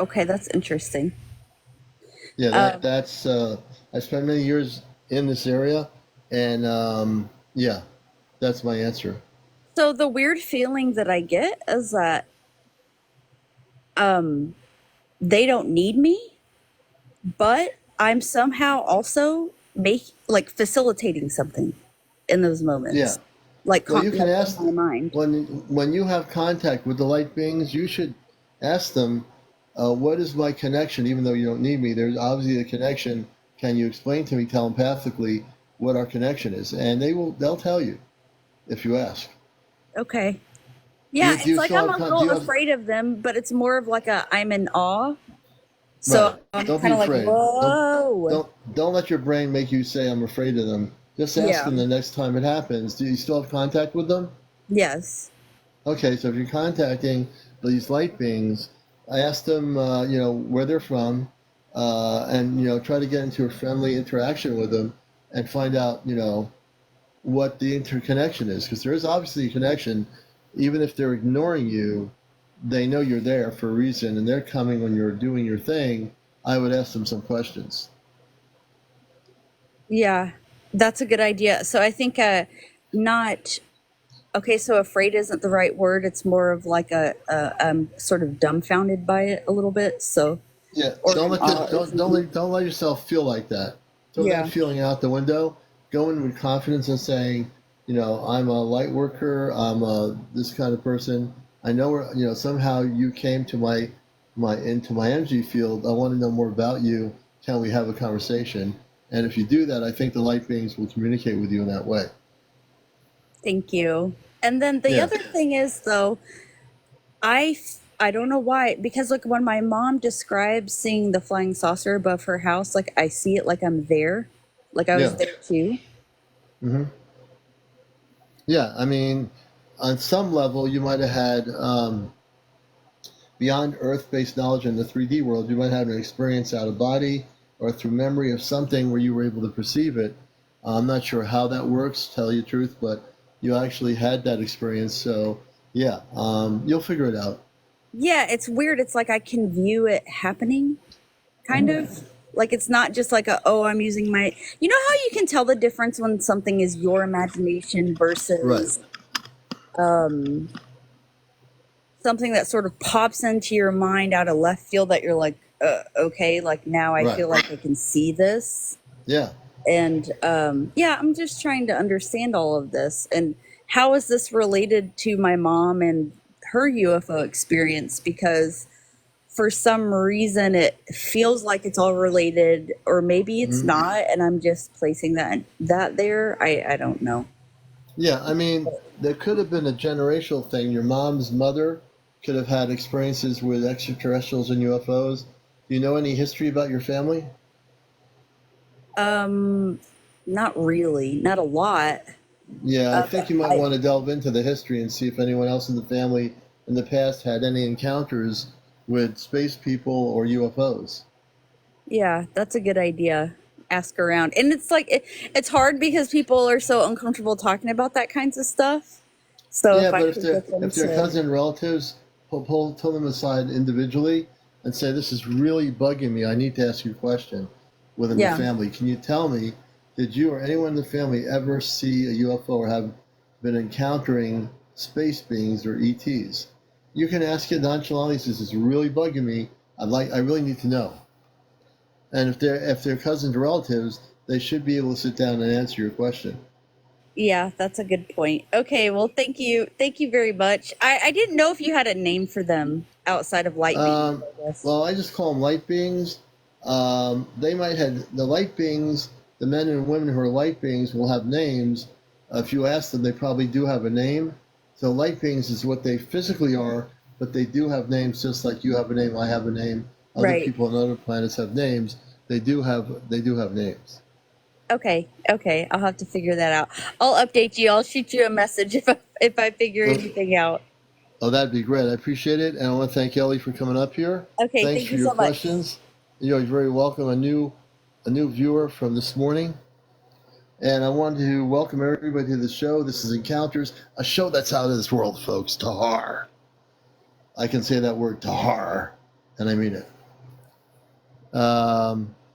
Speaker 3: Okay, that's interesting.
Speaker 1: Yeah,
Speaker 3: Um,
Speaker 1: that's. I spent many years in this area, and yeah, that's my answer.
Speaker 3: so the weird feeling that I get is that they don't need me, but I'm somehow also facilitating something in those
Speaker 1: Yeah.
Speaker 3: moments, like
Speaker 1: Well, you can
Speaker 3: like in
Speaker 1: ask
Speaker 3: my mind.
Speaker 1: when you have contact with the light beings. You should ask them, "What is my connection?" Even though you don't need me, there's obviously a connection. Can you explain to me telepathically what our connection is? And they'll tell you if you ask.
Speaker 3: Okay.
Speaker 1: Do
Speaker 3: Yeah,
Speaker 1: you do
Speaker 3: it's
Speaker 1: you
Speaker 3: like
Speaker 1: still
Speaker 3: I'm
Speaker 1: have
Speaker 3: a
Speaker 1: do
Speaker 3: little
Speaker 1: you have
Speaker 3: afraid of them, but it's more of like a I'm in awe.
Speaker 1: right?
Speaker 3: So I'm
Speaker 1: Don't
Speaker 3: kind
Speaker 1: be
Speaker 3: of like,
Speaker 1: afraid. Don't
Speaker 3: whoa.
Speaker 1: don't let your brain make you say I'm afraid of them. Just ask
Speaker 3: Yeah.
Speaker 1: them the next time it happens. Do you still have contact with them?
Speaker 3: Yes.
Speaker 1: Okay, so if you're contacting these light beings, I ask them, where they're from, and try to get into a friendly interaction with them, and find out, what the interconnection is, because there is obviously a connection. Even if they're ignoring you, they know you're there for a reason, and they're coming when you're doing your thing. I would ask them some questions.
Speaker 3: Yeah. That's a good idea. So I think not okay, so afraid isn't the right word. It's more of like I'm sort of dumbfounded by it a little bit. So
Speaker 1: Yeah,
Speaker 3: or
Speaker 1: don't
Speaker 3: in
Speaker 1: let the,
Speaker 3: awe or something.
Speaker 1: don't let yourself feel like that. Throw that
Speaker 3: Yeah.
Speaker 1: feeling out the window. Go in with confidence and saying, I'm a light worker. I'm this kind of person. I know somehow you came to my into my energy field. I want to know more about you. Can we have a conversation? And if you do that, I think the light beings will communicate with you in that way.
Speaker 3: Thank you. And then the
Speaker 1: Yeah.
Speaker 3: other thing is though, I don't know why, because like when my mom describes seeing the flying saucer above her house, like I see it like I'm there, like I was
Speaker 1: Yeah.
Speaker 3: there too.
Speaker 1: hmm Yeah. I mean, on some level, you might have had. Beyond Earth-based knowledge in the 3D world, you might have an experience out of body or through memory of something where you were able to perceive it. I'm not sure how that works, tell you the truth, but you actually had that experience. So, yeah, you'll figure it out.
Speaker 3: Yeah, it's weird. It's like I can view it happening, kind of. Like it's not just like I'm using my. You know how you can tell the difference when something is your imagination
Speaker 1: Right.
Speaker 3: versus something that sort of pops into your mind out of left field that you're like, okay, like now I
Speaker 1: Right.
Speaker 3: feel like I can see this.
Speaker 1: Yeah.
Speaker 3: And yeah, I'm just trying to understand all of this. And how is this related to my mom and her UFO experience? Because for some reason it feels like it's all related, or maybe it's
Speaker 1: Mhm.
Speaker 3: not, and I'm just placing that there. I don't know.
Speaker 1: Yeah, I mean, there could have been a generational thing. Your mom's mother could have had experiences with extraterrestrials and UFOs. Do you know any history about your family?
Speaker 3: Um, Not really, not a lot.
Speaker 1: Yeah, I think
Speaker 3: But
Speaker 1: you might want to delve into the history and see if anyone else in the family in the past had any encounters with space people or UFOs.
Speaker 3: yeah, that's a good idea. Ask around, and it's like it's hard because people are so uncomfortable talking about that kinds of stuff. So
Speaker 1: Yeah,
Speaker 3: if I
Speaker 1: but
Speaker 3: could get them
Speaker 1: if they're
Speaker 3: to,
Speaker 1: cousin relatives, pull them aside individually and say, "This is really bugging me. I need to ask you a question." Within the
Speaker 3: yeah,
Speaker 1: family, can you tell me, did you or anyone in the family ever see a UFO or have been encountering space beings or ETs? You can ask it nonchalantly. Says, "It's really bugging me. I really need to know." And if they're cousins or relatives, they should be able to sit down and answer your question.
Speaker 3: yeah, that's a good point. Okay, well, thank you very much. I didn't know if you had a name for them outside of light beams,
Speaker 1: Um,
Speaker 3: I guess.
Speaker 1: well, I just call them light beings. They might have the light beings. The men and women who are light beings will have names. If you ask them, they probably do have a name. So light beings is what they physically are, but they do have names, just like you have a name, I have a name. Other
Speaker 3: Right.
Speaker 1: people on other planets have names. They do have names.
Speaker 3: Okay. Okay. I'll have to figure that out. I'll update you. I'll shoot you a message if I figure
Speaker 1: Oh,
Speaker 3: anything out.
Speaker 1: oh, that'd be great. I appreciate it, and I want to thank Ellie for coming up here.
Speaker 3: Okay.
Speaker 1: Thanks
Speaker 3: Thank
Speaker 1: for
Speaker 3: you
Speaker 1: your
Speaker 3: so much.
Speaker 1: questions. You're very welcome. A new viewer from this morning. And I wanted to welcome everybody to the show. This is Encounters, a show that's out of this world, folks. Tahar. I can say that word, Tahar, and I mean it.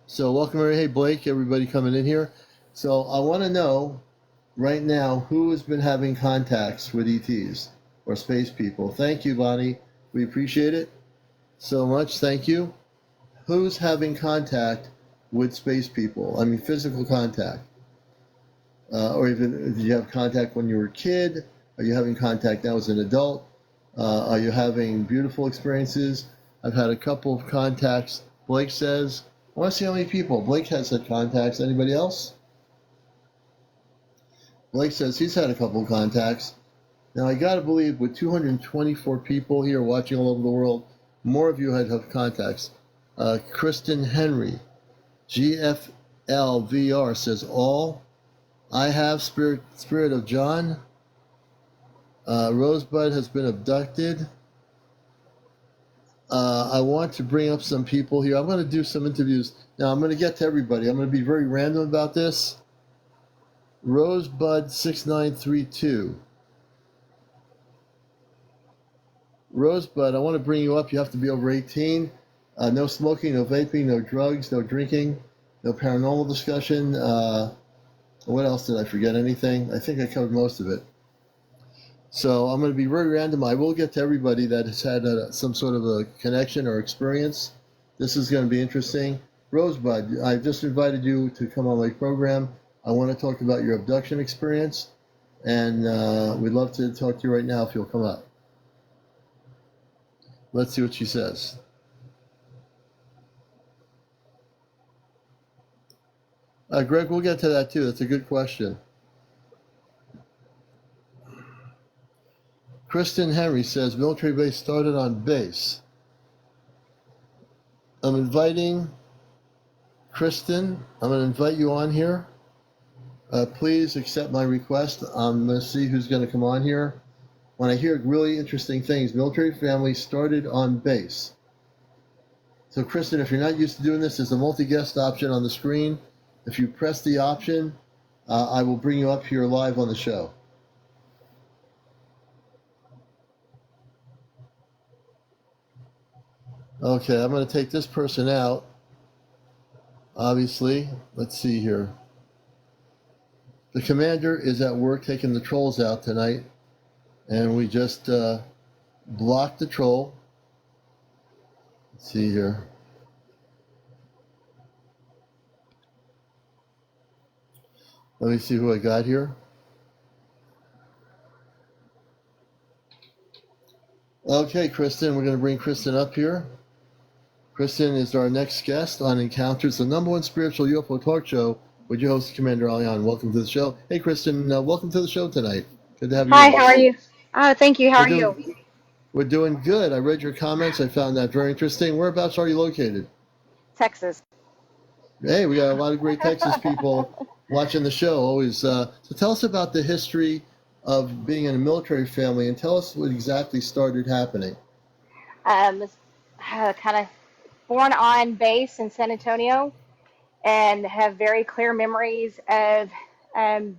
Speaker 1: So, welcome, everybody. Hey, Blake, everybody coming in here. So, I want to know right now who has been having contacts with ETs or space people. Thank you, Bonnie. We appreciate it so much. Thank you. Who's having contact with space people? I mean, physical contact. Or even if you have contact when you were a kid, are you having contact now as an adult? Are you having beautiful experiences? I've had a couple of contacts. Blake says, I want to see how many people. Blake has had contacts. Anybody else? Blake says he's had a couple of contacts. Now, I got to believe with 224 people here watching all over the world, more of you have contacts. Kristen Henry, GFLVR says all. I have Spirit of John. Rosebud has been abducted. I want to bring up some people here. I'm going to do some interviews. Now, I'm going to get to everybody. I'm going to be very random about this. Rosebud6932. Rosebud, I want to bring you up. You have to be over 18. No smoking, no vaping, no drugs, no drinking, no paranormal discussion. What else did I forget? Anything? I think I covered most of it. So I'm going to be very random. I will get to everybody that has had some sort of a connection or experience. This is going to be interesting. Rosebud, I just invited you to come on my program. I want to talk about your abduction experience, and we'd love to talk to you right now if you'll come up. Let's see what she says. Greg, we'll get to that too. That's a good question. Kristen Henry says military base started on base. I'm inviting Kristen. I'm going to invite you on here. Please accept my request. I'm going to see who's going to come on here. When I hear really interesting things, military family started on base. So, Kristen, if you're not used to doing this, there's a multi-guest option on the screen. If you press the option, I will bring you up here live on the show. Okay, I'm going to take this person out. Obviously, let's see here. The commander is at work taking the trolls out tonight, and we just blocked the troll. Let's see here. Let me see who I got here. Okay, Kristen, we're going to bring Kristen up here. Kristen is our next guest on Encounters, the #1 spiritual UFO talk show with your host, CmdrAleon. Welcome to the show. Hey, Kristen, welcome to the show tonight. Good to have you
Speaker 4: Hi,
Speaker 1: with
Speaker 4: how are
Speaker 1: us.
Speaker 4: you? Oh, thank you. How
Speaker 1: We're
Speaker 4: are you?
Speaker 1: doing good. I read your comments. I found that very interesting. Whereabouts are you located?
Speaker 4: Texas.
Speaker 1: Hey, we got a lot of great Texas people watching the show always. So tell us about the history of being in a military family and tell us what exactly started happening.
Speaker 4: Was kind of born on base in San Antonio and have very clear memories of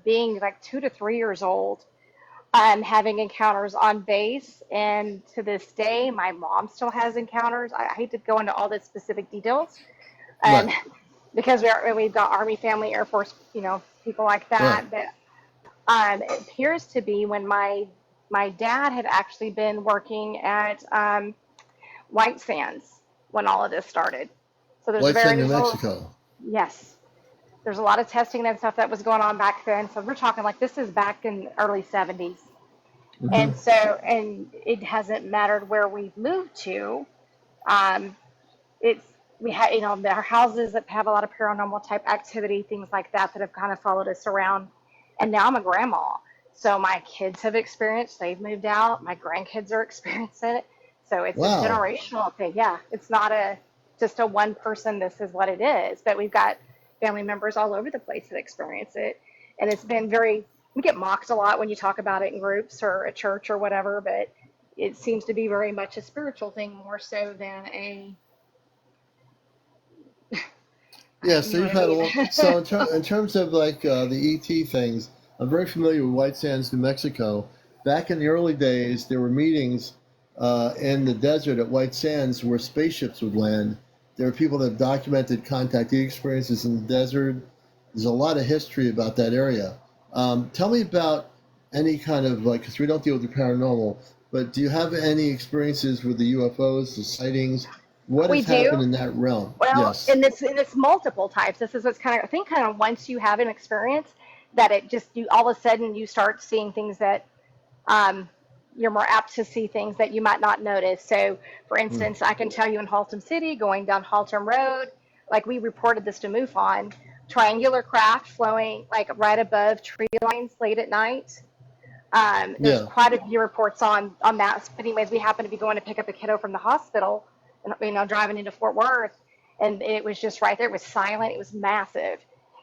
Speaker 4: being like 2 to 3 years old, having encounters on base. And to this day, my mom still has encounters. I hate to go into all the specific details, um,
Speaker 1: Right,
Speaker 4: because we've got Army family, Air Force, people like
Speaker 1: right.
Speaker 4: that. But it appears to be when my dad had actually been working at White Sands when all of this started. So
Speaker 1: White Sand, New
Speaker 4: there's a
Speaker 1: Mexico.
Speaker 4: yes, there's a lot of testing and stuff that was going on back then. So we're talking like this is back in the early 70s.
Speaker 1: Hmm.
Speaker 4: And it hasn't mattered where we've moved to. Um, it's we had there are houses that have a lot of paranormal type activity, things like that that have kind of followed us around. And now I'm a grandma, so my kids have experienced. They've moved out. My grandkids are experiencing it. So it's a
Speaker 1: Wow.
Speaker 4: generational thing. Yeah, it's not just a one person. This is what it is. But we've got family members all over the place that experience it, and it's been very. We get mocked a lot when you talk about it in groups or at church or whatever, but it seems to be very much a spiritual thing more so than a
Speaker 1: Yeah,
Speaker 4: you
Speaker 1: so
Speaker 4: know
Speaker 1: you've
Speaker 4: what I
Speaker 1: had a
Speaker 4: mean?
Speaker 1: lot. So in terms of like the ET things, I'm very familiar with White Sands, New Mexico. Back in the early days, there were meetings in the desert at White Sands where spaceships would land. There were people that documented contactee experiences in the desert. There's a lot of history about that area. Tell me about any kind of like, because we don't deal with the paranormal, but do you have any experiences with the UFOs, the sightings? What
Speaker 4: We
Speaker 1: has happened
Speaker 4: do.
Speaker 1: in that realm?
Speaker 4: Well,
Speaker 1: Yes.
Speaker 4: in this multiple types. This is what's kind of I think kind of once you have an experience that it just you all of a sudden you start seeing things that um, you're more apt to see things that you might not notice. So, for
Speaker 1: Hmm.
Speaker 4: instance, I can tell you in Haltom City, going down Haltom Road, like we reported this to MUFON, triangular craft flowing like right above tree lines late at night. There's
Speaker 1: Yeah.
Speaker 4: quite a few reports on that. But anyways, we happened to be going to pick up a kiddo from the hospital, and driving into Fort Worth, and it was just right there. It was silent. It was massive,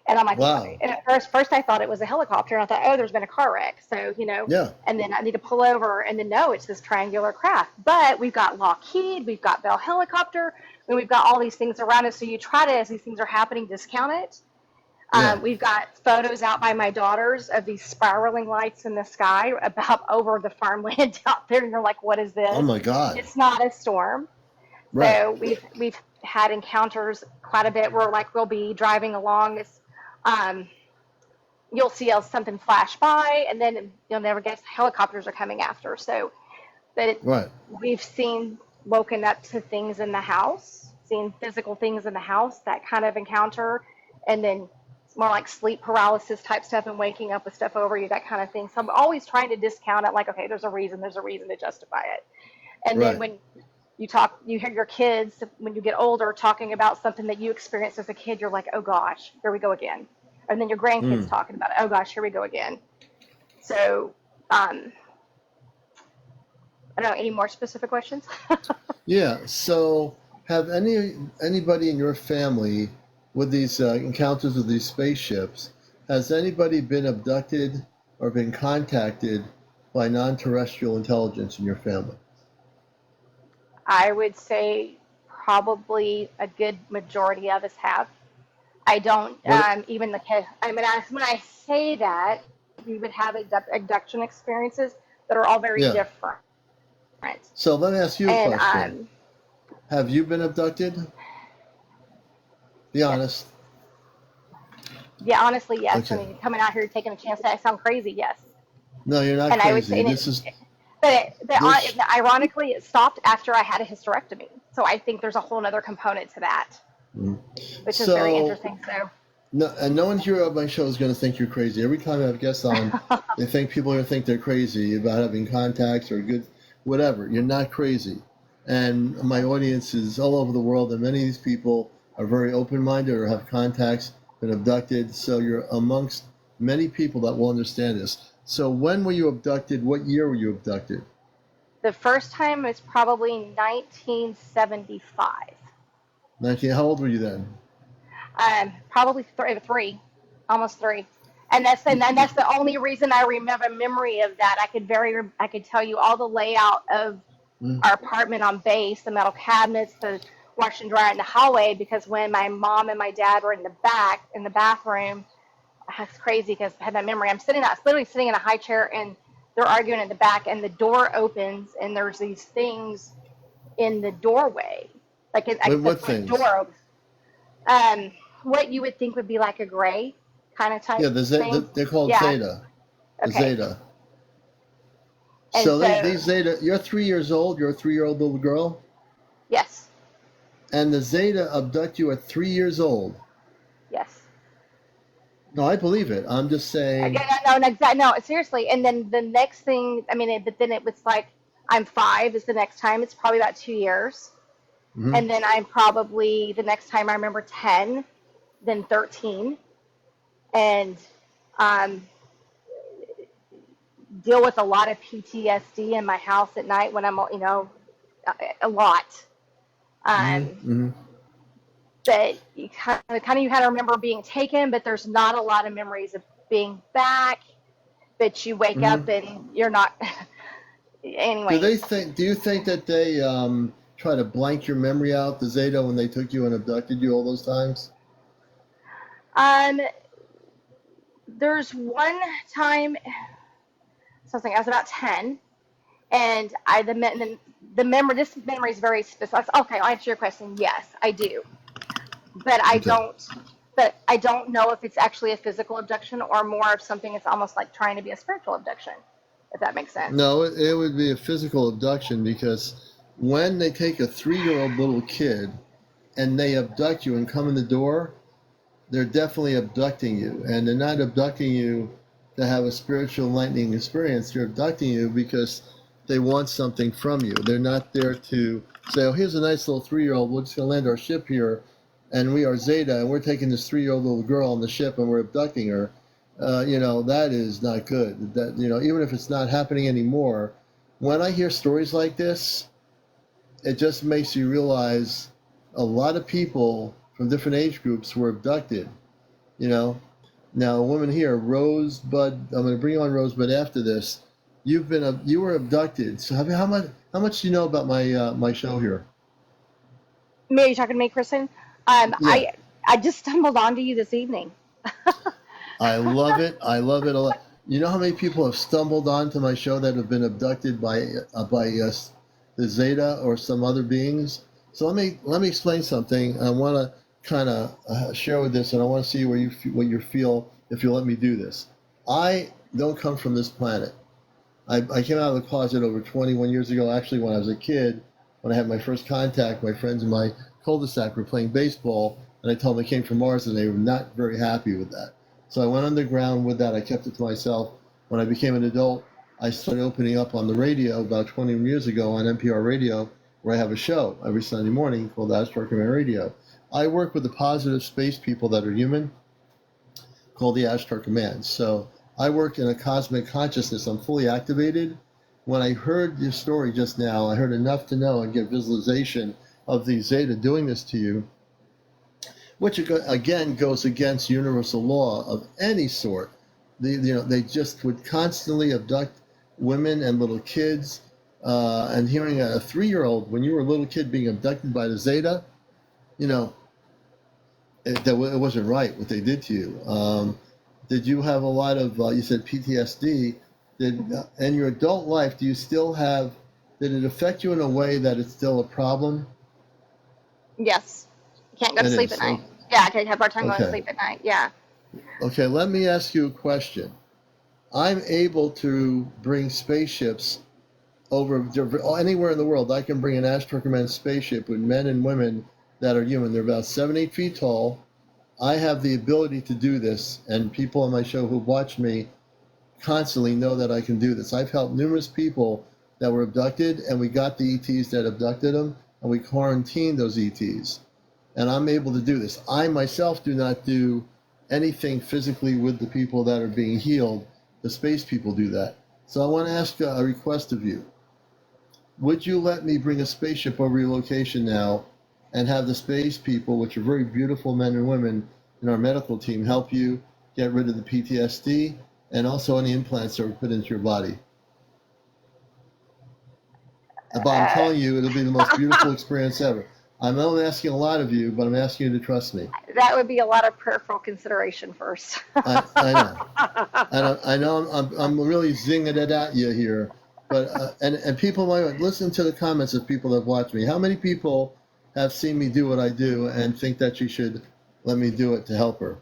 Speaker 4: and I'm like,
Speaker 1: Wow.
Speaker 4: and at first I thought it was a helicopter, and I thought, oh, there's been a car wreck, so
Speaker 1: Yeah.
Speaker 4: and then I need to pull over, and then no, it's this triangular craft. But we've got Lockheed, we've got Bell Helicopter, and we've got all these things around us. So you try to, as these things are happening, discount it.
Speaker 1: Yeah.
Speaker 4: We've got photos out by my daughters of these spiraling lights in the sky about over the farmland out there, and you're like, "What is
Speaker 1: Oh
Speaker 4: this?"
Speaker 1: my God.
Speaker 4: It's not a storm.
Speaker 1: Right.
Speaker 4: So we've had encounters quite a bit where like we'll be driving along this, um, you'll see something flash by, and then you'll never guess helicopters are coming after. So that
Speaker 1: Right.
Speaker 4: we've seen woken up to things in the house, seen physical things in the house, that kind of encounter, and then it's more like sleep paralysis type stuff and waking up with stuff over you, that kind of thing. So I'm always trying to discount it, like, okay, there's a reason to justify it. And then
Speaker 1: Right.
Speaker 4: when you hear your kids when you get older talking about something that you experienced as a kid, you're like, oh gosh, here we go again. And then your grandkids
Speaker 1: Mm.
Speaker 4: talking about it, oh gosh, here we go again. So I don't know, any more specific questions?
Speaker 1: Yeah. So, have anybody in your family with these encounters with these spaceships? Has anybody been abducted or been contacted by non-terrestrial intelligence in your family?
Speaker 4: I would say probably a good majority of us have. I don't
Speaker 1: What?
Speaker 4: even the I mean, when I say that, we would have abduction experiences that are all very
Speaker 1: Yeah.
Speaker 4: different.
Speaker 1: So let me ask you a
Speaker 4: And
Speaker 1: question. Have you been abducted? Be
Speaker 4: yes,
Speaker 1: honest.
Speaker 4: yeah, honestly, yes. I
Speaker 1: Okay.
Speaker 4: mean, coming out here taking a chance to sound crazy, yes.
Speaker 1: No, you're not
Speaker 4: And I would say,
Speaker 1: crazy. This is this.
Speaker 4: ironically, it stopped after I had a hysterectomy. So I think there's a whole other component to that,
Speaker 1: Mm.
Speaker 4: which is very
Speaker 1: So
Speaker 4: interesting. So.
Speaker 1: No, and no one here on my show is going to think you're crazy. Every time I have guests on, they think people are going to think they're crazy about having contacts or good, whatever. You're not crazy. And my audience is all over the world, and many of these people are very open-minded or have contacts, been abducted. So you're amongst many people that will understand this. So when were you abducted? What year were you abducted?
Speaker 4: The first time was probably 1975.
Speaker 1: 19. How old were you then?
Speaker 4: Probably three, almost three. And that's the only reason I remember memory of that. I could tell you all the layout of
Speaker 1: Mm.
Speaker 4: our apartment on base, the metal cabinets, the wash and dryer in the hallway, because when my mom and my dad were in the back in the bathroom, it's crazy because I had that memory. I was literally sitting in a high chair and they're arguing in the back, and the door opens and there's these things in the doorway, the
Speaker 1: What
Speaker 4: front
Speaker 1: things?
Speaker 4: door. Um, what you would think would be like a gray kind of type
Speaker 1: Yeah,
Speaker 4: thing.
Speaker 1: they're called
Speaker 4: Yeah.
Speaker 1: Zeta. The
Speaker 4: Okay.
Speaker 1: Zeta.
Speaker 4: And
Speaker 1: So
Speaker 4: so,
Speaker 1: these Zeta, you're 3 years old. You're a 3-year-old little girl,
Speaker 4: yes,
Speaker 1: and the Zeta abduct you at 3 years old.
Speaker 4: yes.
Speaker 1: No, I believe it. I'm just saying.
Speaker 4: No, seriously. And then the next thing, but then it was like, I'm 5 is the next time. It's probably about 2 years.
Speaker 1: Mhm.
Speaker 4: And then I'm probably, the next time I remember 10, then 13. And um, deal with a lot of PTSD in my house at night when I'm, a lot.
Speaker 1: Mhm.
Speaker 4: Um,
Speaker 1: Mhm.
Speaker 4: that you you had to remember being taken, but there's not a lot of memories of being back. But you wake up
Speaker 1: Mhm.
Speaker 4: and you're not. Anyways,
Speaker 1: Do you think that they try to blank your memory out, the Zeta, when they took you and abducted you all those times?
Speaker 4: um, there's one time, something I was about 10, and the memory. This memory is very specific. Okay, I'll answer your question. Yes, I do, but I
Speaker 1: Okay.
Speaker 4: don't. But I don't know if it's actually a physical abduction or more of something that's almost like trying to be a spiritual abduction, if that makes sense.
Speaker 1: No, it would be a physical abduction because when they take a 3-year-old little kid and they abduct you and come in the door, they're definitely abducting you. And they're not abducting you to have a spiritual enlightening experience. They're abducting you because they want something from you. They're not there to say, oh, here's a nice little 3-year-old. We're just going to land our ship here. And we are Zeta, and we're taking this 3-year-old little girl on the ship and we're abducting her. That is not good. Even if it's not happening anymore, when I hear stories like this, it just makes you realize a lot of people from different age groups were abducted. You know, now a woman here, Rosebud. I'm going to bring you on Rosebud after this. You were abducted. So how much do you know about my show here?
Speaker 4: Me, are you talking to me, Kristen?
Speaker 1: Yeah,
Speaker 4: I just stumbled onto you this evening.
Speaker 1: I love it. I love it a lot. You know how many people have stumbled onto my show that have been abducted by the Zeta or some other beings? So let me explain something. I want to kind of share with this, and I want to see what you feel if you let me do this. I don't come from this planet. I came out of the closet over 21 years ago. Actually, when I was a kid, when I had my first contact, my friends in my cul-de-sac were playing baseball, and I told them I came from Mars, and they were not very happy with that. So I went underground with that. I kept it to myself. When I became an adult, I started opening up on the radio about 20 years ago on NPR radio, where I have a show every Sunday morning called Ashtar Command Radio. I work with the positive space people that are human, called the Ashtar Command. So I work in a cosmic consciousness. I'm fully activated. When I heard your story just now, I heard enough to know and get visualization of the Zeta doing this to you, which again goes against universal law of any sort. They just would constantly abduct women and little kids. And hearing a 3-year-old, when you were a little kid, being abducted by the Zeta, you know, it wasn't right what they did to you. Did you have a lot of, you said PTSD? In your adult life, do you still have? Did it affect you in a way that it's still a problem?
Speaker 4: Yes. You can't go to
Speaker 1: It
Speaker 4: sleep at
Speaker 1: is.
Speaker 4: night. Yeah, I could have a hard time going to
Speaker 1: Okay.
Speaker 4: sleep at night. Yeah.
Speaker 1: Okay. Let me ask you a question. I'm able to bring spaceships over anywhere in the world. I can bring an Astro Command spaceship with men and women that are human. They're about 7, 8 feet tall. I have the ability to do this, and people on my show who watch me constantly know that I can do this. I've helped numerous people that were abducted, and we got the ETs that abducted them, and we quarantined those ETs. And I'm able to do this. I myself do not do anything physically with the people that are being healed. The space people do that. So I want to ask a request of you. Would you let me bring a spaceship over your location now and have the space people, which are very beautiful men and women in our medical team, help you get rid of the PTSD and also any implants that were put into your body? But I'm
Speaker 4: Uh,
Speaker 1: telling you, it'll be the most beautiful experience ever. I'm only asking a lot of you, but I'm asking you to trust me.
Speaker 4: that would be a lot of prayerful consideration first.
Speaker 1: I know. I know I'm really zinging it at you here, but and people might listen to the comments of people that have watched me. How many people have seen me do what I do and think that you should let me do it to help her?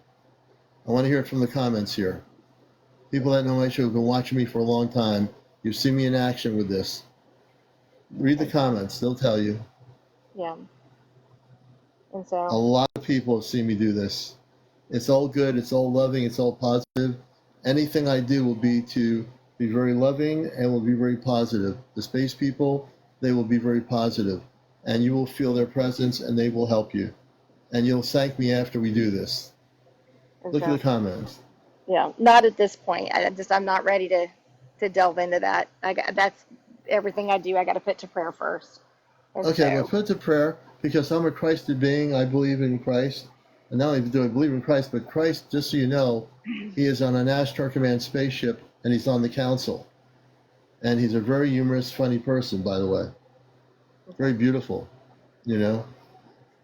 Speaker 1: I want to hear it from the comments here. People that know my show have been watching me for a long time. You've seen me in action with this. Read the comments; they'll tell you.
Speaker 4: Yeah. And
Speaker 1: A
Speaker 4: so,
Speaker 1: lot of people have seen me do this. It's all good. It's all loving. It's all positive. Anything I do will be to be very loving and will be very positive. The space people, they will be very positive, and you will feel their presence, and they will help you. And you'll thank me after we do this.
Speaker 4: and
Speaker 1: Look at the
Speaker 4: so,
Speaker 1: comments.
Speaker 4: yeah, not at this point. I'm not ready to delve into that. That's everything I do. I got to put to prayer first. And
Speaker 1: Okay, well,
Speaker 4: so,
Speaker 1: put it to prayer because I'm a Christed being. I believe in Christ. And not only do I believe in Christ, but Christ, just so you know, he is on an Ashtar Command spaceship and he's on the council. And he's a very humorous, funny person, by the way. Very beautiful, you know.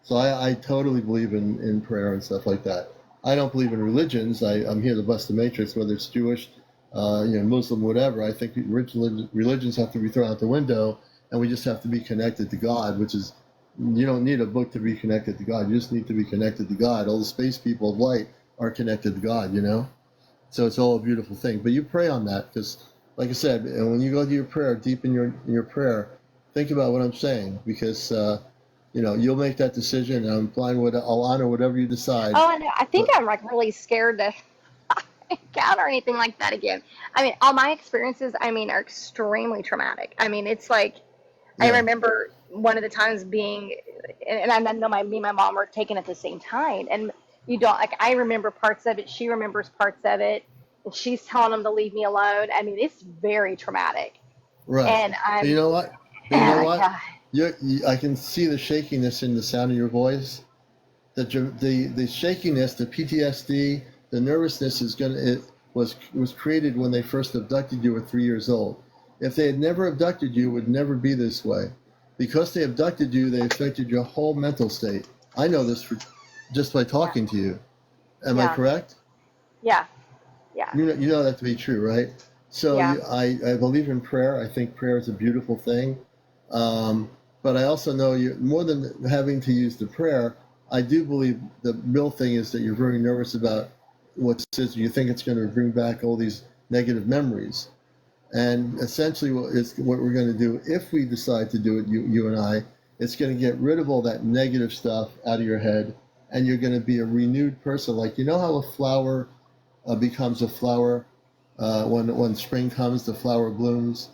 Speaker 1: So I totally believe in prayer and stuff like that. I don't believe in religions. I'm here to bust the matrix, whether it's Jewish, Muslim, whatever. I think religions have to be thrown out the window, and we just have to be connected to God, which is, you don't need a book to be connected to God. You just need to be connected to God. All the space people of light are connected to God, you know? So it's all a beautiful thing. But you pray on that because, like I said, and when you go to your prayer, deep in your prayer, think about what I'm saying because, you'll make that decision, and I'm fine with it. I'll honor whatever you decide.
Speaker 4: oh, and I think
Speaker 1: But
Speaker 4: I'm like really scared to encounter anything like that again. I mean, all my experiences, I mean, are extremely traumatic. I mean, it's like I
Speaker 1: yeah,
Speaker 4: remember one of the times being, and I know me and my mom were taken at the same time, and you don't like. I remember parts of it. She remembers parts of it, and she's telling them to leave me alone. I mean, it's very traumatic,
Speaker 1: right.
Speaker 4: and
Speaker 1: But you
Speaker 4: I'm,
Speaker 1: know what? But you know what?
Speaker 4: God,
Speaker 1: I can see the shakiness in the sound of your voice. The shakiness, the PTSD, the nervousness was created when they first abducted you at 3 years old. If they had never abducted you, it would never be this way. Because they abducted you, they affected your whole mental state. I know this just by
Speaker 4: yeah,
Speaker 1: talking to you. Am I
Speaker 4: yeah,
Speaker 1: correct?
Speaker 4: yeah, yeah,
Speaker 1: You know that to be true, right? So
Speaker 4: yeah,
Speaker 1: I believe in prayer. I think prayer is a beautiful thing. Um, but I also know you more than having to use the prayer. I do believe the real thing is that you're very nervous about what it is. You think it's going to bring back all these negative memories. And essentially, what we're going to do if we decide to do it, you and I, it's going to get rid of all that negative stuff out of your head, and you're going to be a renewed person. Like you know how a flower becomes a flower when spring comes, the flower blooms.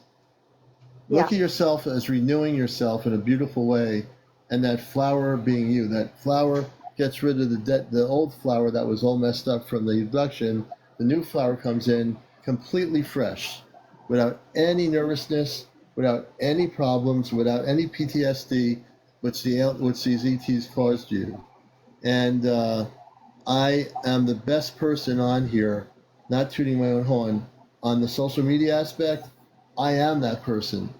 Speaker 1: Look
Speaker 4: yeah,
Speaker 1: at yourself as renewing yourself in a beautiful way, and that flower being you. That flower gets rid of the old flower that was all messed up from the abduction. The new flower comes in completely fresh, without any nervousness, without any problems, without any PTSD, which these ETs caused you. And I am the best person on here, not tooting my own horn, on the social media aspect. I am that person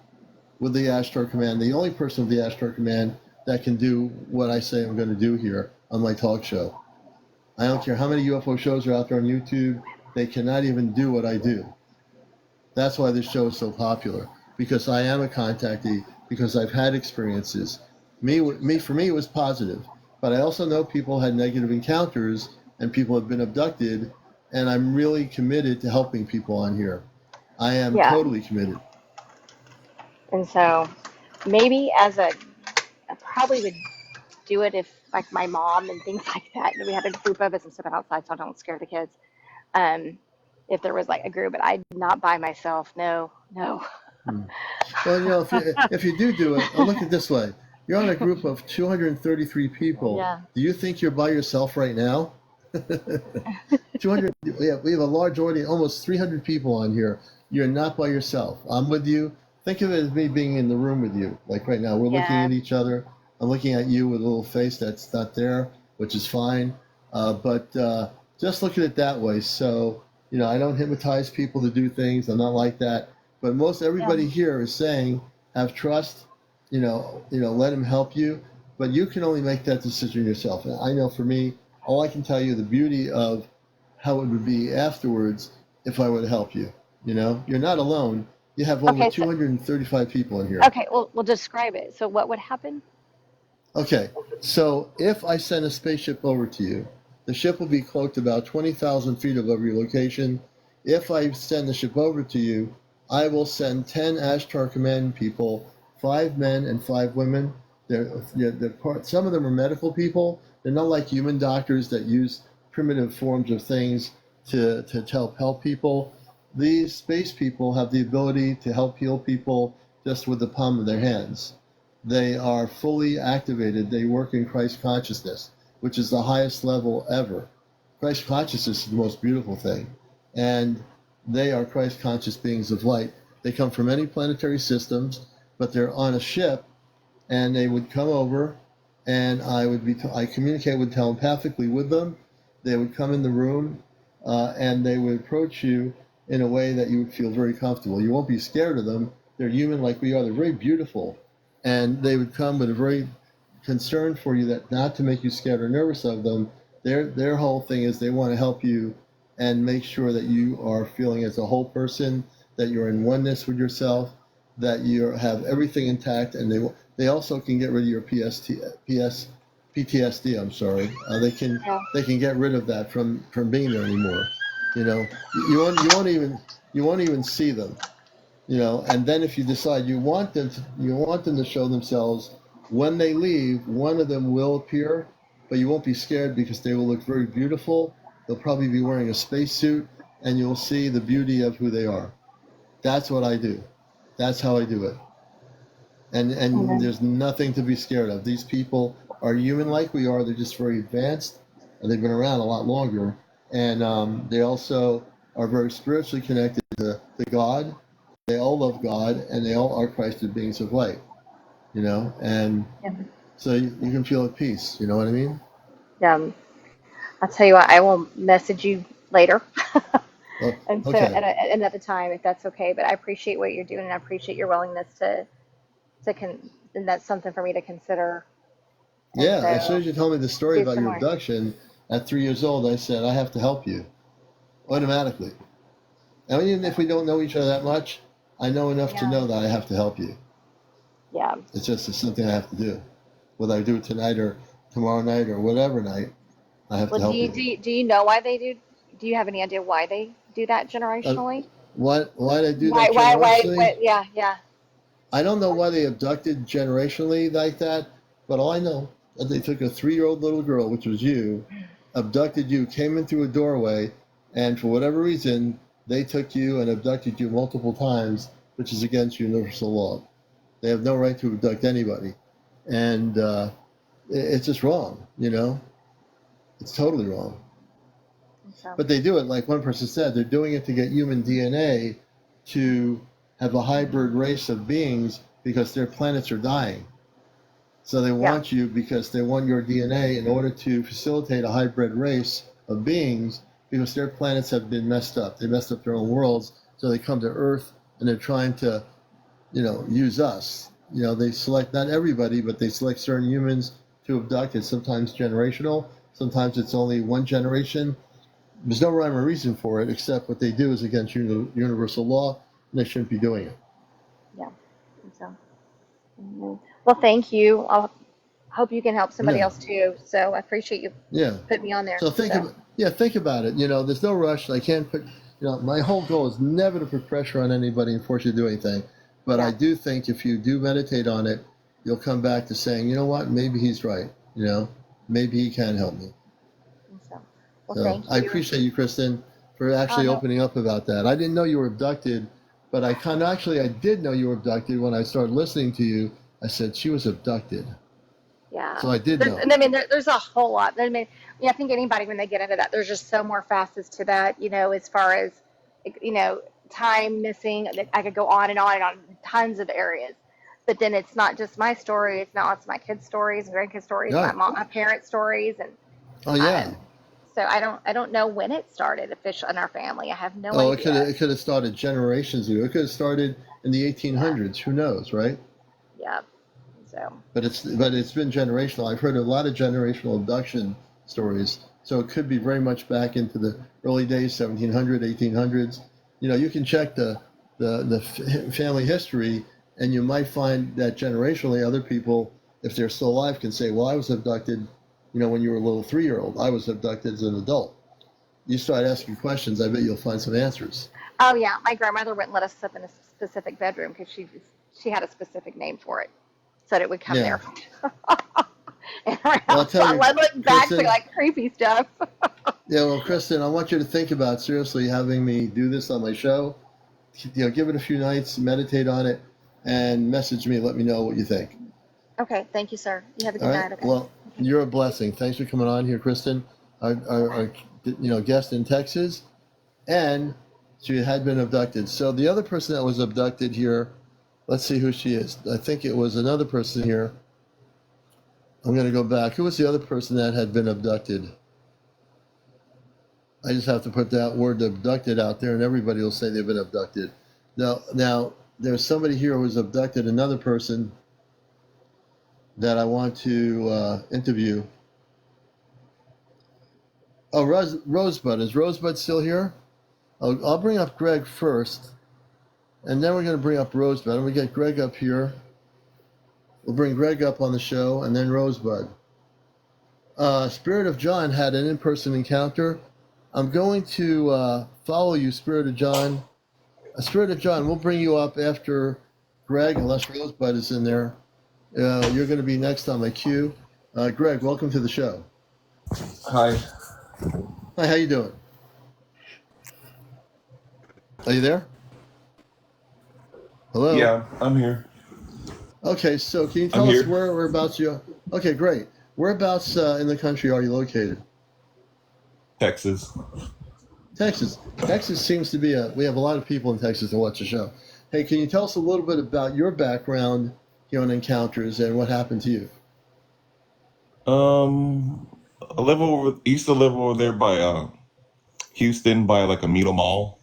Speaker 1: with the Ashtar Command, the only person with the Ashtar Command that can do what I say I'm going to do here on my talk show. I don't care how many UFO shows are out there on YouTube, they cannot even do what I do. That's why this show is so popular, because I am a contactee, because I've had experiences. For me, it was positive, but I also know people had negative encounters and people have been abducted, and I'm really committed to helping people on here. I am
Speaker 4: yeah.
Speaker 1: totally committed.
Speaker 4: And so maybe as a, I probably would do it if like my mom and things like that. We had a group of us and stuff outside, so I don't scare the kids. Um, if there was like a group, but I did not by myself. No, no.
Speaker 1: Hmm. Well, if you do it, look at it this way. You're on a group of 233 people.
Speaker 4: Yeah.
Speaker 1: Do you think you're by yourself right now? 200. Yeah, we have a large audience, almost 300 people on here. You're not by yourself. I'm with you. Think of it as me being in the room with you. Like right now, we're looking
Speaker 4: Yeah.
Speaker 1: at each other. I'm looking at you with a little face that's not there, which is fine. But just look at it that way. So, I don't hypnotize people to do things. I'm not like that. But most
Speaker 4: Yeah.
Speaker 1: everybody here is saying, have trust, let him help you. But you can only make that decision yourself. And I know for me, all I can tell you the beauty of how it would be afterwards if I would help you. You're not alone. You have over
Speaker 4: Okay. So,
Speaker 1: 235 people in here.
Speaker 4: okay. Well, we'll describe it. So, what would happen?
Speaker 1: Okay, so if I send a spaceship over to you, the ship will be cloaked about 20,000 feet above your location. If I send the ship over to you, I will send 10 Ashtar Command people, 5 men and 5 women. Some of them are medical people. They're not like human doctors that use primitive forms of things to help people. These space people have the ability to help heal people just with the palm of their hands. They are fully activated. They work in Christ consciousness, which is the highest level ever. Christ consciousness is the most beautiful thing. And they are Christ conscious beings of light. They come from many planetary systems, but they're on a ship, and they would come over, and I communicate with telepathically with them. They would come in the room, and they would approach you in a way that you would feel very comfortable. You won't be scared of them. They're human like we are. They're very beautiful. And they would come with a very concern for you, that not to make you scared or nervous of them. Their whole thing is they want to help you and make sure that you are feeling as a whole person, that you're in oneness with yourself, that you have everything intact, and they also can get rid of your PTSD. I'm sorry,
Speaker 4: Yeah.
Speaker 1: they can get rid of that from being there anymore. You won't even see them. And then if you decide you want them to show themselves when they leave, one of them will appear, but you won't be scared because they will look very beautiful. They'll probably be wearing a spacesuit, and you'll see the beauty of who they are. That's what I do. That's how I do it. And
Speaker 4: Mhm.
Speaker 1: there's nothing to be scared of. These people are human like we are. They're just very advanced, and they've been around a lot longer. And they also are very spiritually connected to God. They all love God, and they all are Christed beings of light, and
Speaker 4: Yeah.
Speaker 1: so you can feel at peace. You know what I mean?
Speaker 4: Yeah. I'll tell you what. I will message you later,
Speaker 1: Oh,
Speaker 4: and so
Speaker 1: okay.
Speaker 4: at another time, if that's okay. But I appreciate what you're doing, and I appreciate your willingness and that's something for me to consider. And
Speaker 1: Yeah, as soon
Speaker 4: so
Speaker 1: as you told me the story
Speaker 4: do
Speaker 1: about
Speaker 4: some
Speaker 1: your
Speaker 4: more.
Speaker 1: abduction at 3 years old, I said, I have to help you automatically. And even if we don't know each other that much, I know enough to
Speaker 4: Yeah.
Speaker 1: know that I have to help you.
Speaker 4: Yeah.
Speaker 1: It's something I have to do. Whether I do it tonight or tomorrow night or whatever night, I have to
Speaker 4: Well,
Speaker 1: help you.
Speaker 4: do you know why they do? Do you have any idea why they do that
Speaker 1: Uh,
Speaker 4: generationally?
Speaker 1: why they do that generationally?
Speaker 4: Yeah, yeah,
Speaker 1: I don't know why they abducted generationally like that, but all I know is they took a 3-year-old little girl, which was you, abducted you, came in through a doorway, and for whatever reason, they took you and abducted you multiple times, which is against universal law. They have no right to abduct anybody. And it's just wrong. It's totally wrong.
Speaker 4: so
Speaker 1: But they do it, like one person said, they're doing it to get human DNA to have a hybrid race of beings because their planets are dying. So they
Speaker 4: yeah,
Speaker 1: want you because they want your DNA in order to facilitate a hybrid race of beings because their planets have been messed up. They messed up their own worlds. So they come to Earth and they're trying to, use us. They select not everybody, but they select certain humans to abduct. It's sometimes generational. Sometimes it's only one generation. There's no rhyme or reason for it, except what they do is against universal law, and they shouldn't be doing it.
Speaker 4: yeah. So, well, thank you. I hope you can help somebody
Speaker 1: Yeah,
Speaker 4: else too. So I appreciate you
Speaker 1: yeah.
Speaker 4: putting me on there.
Speaker 1: So
Speaker 4: So
Speaker 1: think about it. There's no rush. I can't put, my whole goal is never to put pressure on anybody and force you to do anything. But I
Speaker 4: yeah,
Speaker 1: do think if you do meditate on it, you'll come back to saying, you know what, maybe he's right. You know, maybe he can help me.
Speaker 4: And so, well,
Speaker 1: So
Speaker 4: thank
Speaker 1: I
Speaker 4: you.
Speaker 1: appreciate you, Kristen, for
Speaker 4: Oh,
Speaker 1: actually
Speaker 4: no.
Speaker 1: opening up about that. I didn't know you were abducted, but I did know you were abducted when I started listening to you. I said she was abducted,
Speaker 4: Yeah.
Speaker 1: so I did
Speaker 4: There's,
Speaker 1: know.
Speaker 4: and I mean, there's a whole lot. I mean, I think anybody, when they get into that, there's just so more facets to that, as far as, you know, time missing. I could go on and on and on, tons of areas. But then it's not just my story. It's not just my kids' stories, grandkids' stories,
Speaker 1: Right.
Speaker 4: my parents' stories.
Speaker 1: Oh yeah.
Speaker 4: And so I don't know when it started officially in our family. I have no
Speaker 1: Oh,
Speaker 4: idea.
Speaker 1: it could have started generations ago. It could have started in the
Speaker 4: Yeah.
Speaker 1: 1800s. Who knows, right?
Speaker 4: Yeah. So,
Speaker 1: But it's been generational. I've heard a lot of generational abduction stories. So it could be very much back into the early days, 1700, 1800s. You know, you can check the family history, and you might find that generationally, other people, if they're still alive, can say, "Well, I was abducted, when you were a little 3-year-old. I was abducted as an adult." You start asking questions, I bet you'll find some answers.
Speaker 4: oh yeah, my grandmother wouldn't let us sleep in a specific bedroom because she had a specific name for it, said it would come
Speaker 1: Yeah.
Speaker 4: there. In our
Speaker 1: Well, I'll
Speaker 4: house, so
Speaker 1: tell
Speaker 4: I
Speaker 1: you,
Speaker 4: look back to
Speaker 1: Kristen.
Speaker 4: like creepy stuff.
Speaker 1: Yeah, well, Kristen, I want you to think about seriously having me do this on my show. Give it a few nights, meditate on it, and message me. Let me know what you think.
Speaker 4: Okay, thank you, sir. You have a
Speaker 1: All
Speaker 4: good
Speaker 1: right.
Speaker 4: night. Okay.
Speaker 1: Well, you're a blessing. Thanks for coming on here, Kristen, our guest in Texas, and she had been abducted. So the other person that was abducted here, let's see who she is. I think it was another person here. I'm going to go back. Who was the other person that had been abducted? I just have to put that word abducted out there, and everybody will say they've been abducted. Now there's somebody here who was abducted, another person that I want to interview. Oh, Rosebud. Is Rosebud still here? I'll bring up Greg first, and then we're going to bring up Rosebud. And we get Greg up here. We'll bring Greg up on the show, and then Rosebud. Spirit of John had an in-person encounter. I'm going to follow you, Spirit of John. Spirit of John, we'll bring you up after Greg, unless Rosebud is in there. You're going to be next on my queue. Greg, welcome to the show.
Speaker 5: Hi.
Speaker 1: Hi, how you doing? Are you there? Hello?
Speaker 5: Yeah, I'm here.
Speaker 1: Okay, so can you
Speaker 5: I'm
Speaker 1: tell us
Speaker 5: here.
Speaker 1: whereabouts you... Okay, great. Whereabouts in the country are you located?
Speaker 5: Texas.
Speaker 1: Texas. Texas seems to be we have a lot of people in Texas that watch the show. Hey, can you tell us a little bit about your background here on Encounters and what happened to you?
Speaker 5: Used to live over there by Houston by like a Mila Mall.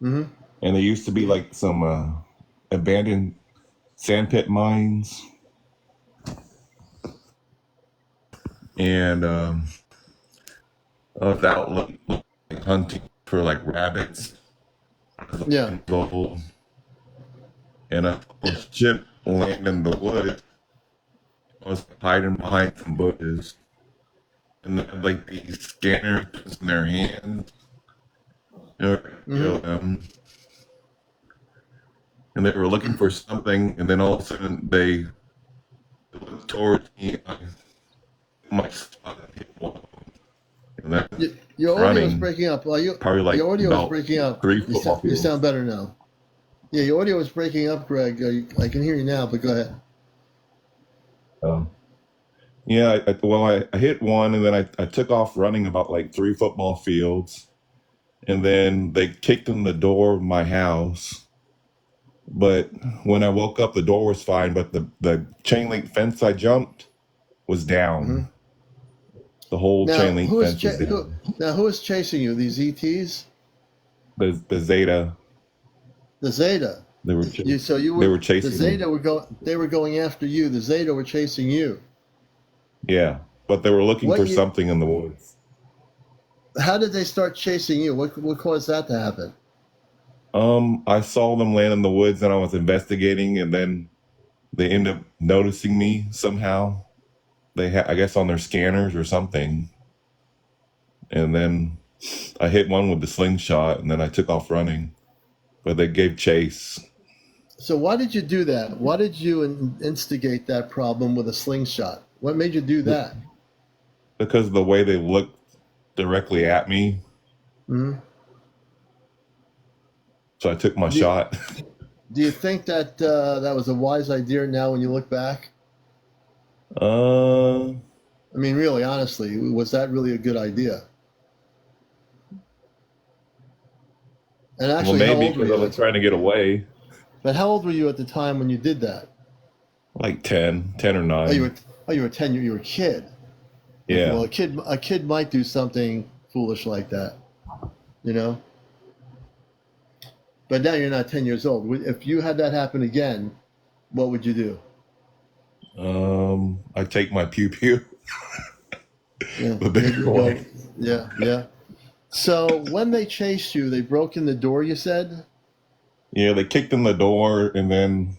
Speaker 1: Mm-hmm.
Speaker 5: And there used to be like some abandoned sandpit mines. And I was out like hunting for like rabbits.
Speaker 1: Yeah.
Speaker 5: And a ship landed in the woods. I was hiding behind some bushes. And they had like these scanners in their hands.
Speaker 1: Mm-hmm.
Speaker 5: And they were looking for something, and then all of a sudden they looked towards me. My spot hit one, and then
Speaker 1: Your audio is
Speaker 5: running
Speaker 1: breaking up.
Speaker 5: probably like
Speaker 1: Your audio is
Speaker 5: about
Speaker 1: breaking up.
Speaker 5: 3 football
Speaker 1: You
Speaker 5: fields.
Speaker 1: sound better now. Yeah, your audio is breaking up, Greg. I can hear you now, but go ahead.
Speaker 5: Yeah, I hit one, and then I took off running about like 3 football fields, and then they kicked in the door of my house. But when I woke up, the door was fine, but the chain link fence I jumped was down.
Speaker 1: Mm-hmm.
Speaker 5: The whole chain link fence was down.
Speaker 1: Who is chasing you? These ETs?
Speaker 5: The Zeta.
Speaker 1: The Zeta.
Speaker 5: They were
Speaker 1: The
Speaker 5: chasing
Speaker 1: Zeta
Speaker 5: me.
Speaker 1: they were going after you. The Zeta were chasing you.
Speaker 5: Yeah, but they were looking
Speaker 1: What
Speaker 5: for
Speaker 1: you?
Speaker 5: something in the woods.
Speaker 1: How did they start chasing you? What caused that to happen?
Speaker 5: I saw them land in the woods, and I was investigating, and then they ended up noticing me somehow. I guess on their scanners or something, and then I hit one with the slingshot, and then I took off running, but they gave chase.
Speaker 1: So why did you do that? Why did you instigate that problem with a slingshot? What made you do that?
Speaker 5: Because of the way they looked directly at me.
Speaker 1: Hmm.
Speaker 5: So I took my
Speaker 1: Do you,
Speaker 5: shot.
Speaker 1: do you think that that was a wise idea now when you look back?
Speaker 5: uh,
Speaker 1: I mean, really, honestly, was that really a good idea? And
Speaker 5: well,
Speaker 1: actually, how
Speaker 5: maybe
Speaker 1: old were
Speaker 5: because I
Speaker 1: you?
Speaker 5: was trying to get away.
Speaker 1: But how old were you at the time when you did that?
Speaker 5: Like 10 or
Speaker 1: Oh,
Speaker 5: 9.
Speaker 1: you were 10. You were a kid. Okay, well,
Speaker 5: Yeah.
Speaker 1: a kid might do something foolish like that, you know. But now you're not 10 years old. If you had that happen again, what would you do?
Speaker 5: I take my pew pew,
Speaker 1: Yeah,
Speaker 5: the
Speaker 1: maybe
Speaker 5: bigger
Speaker 1: you
Speaker 5: one.
Speaker 1: go. Yeah, yeah. So when they chased you, they broke in the door. You said.
Speaker 5: Yeah, they kicked in the door, and then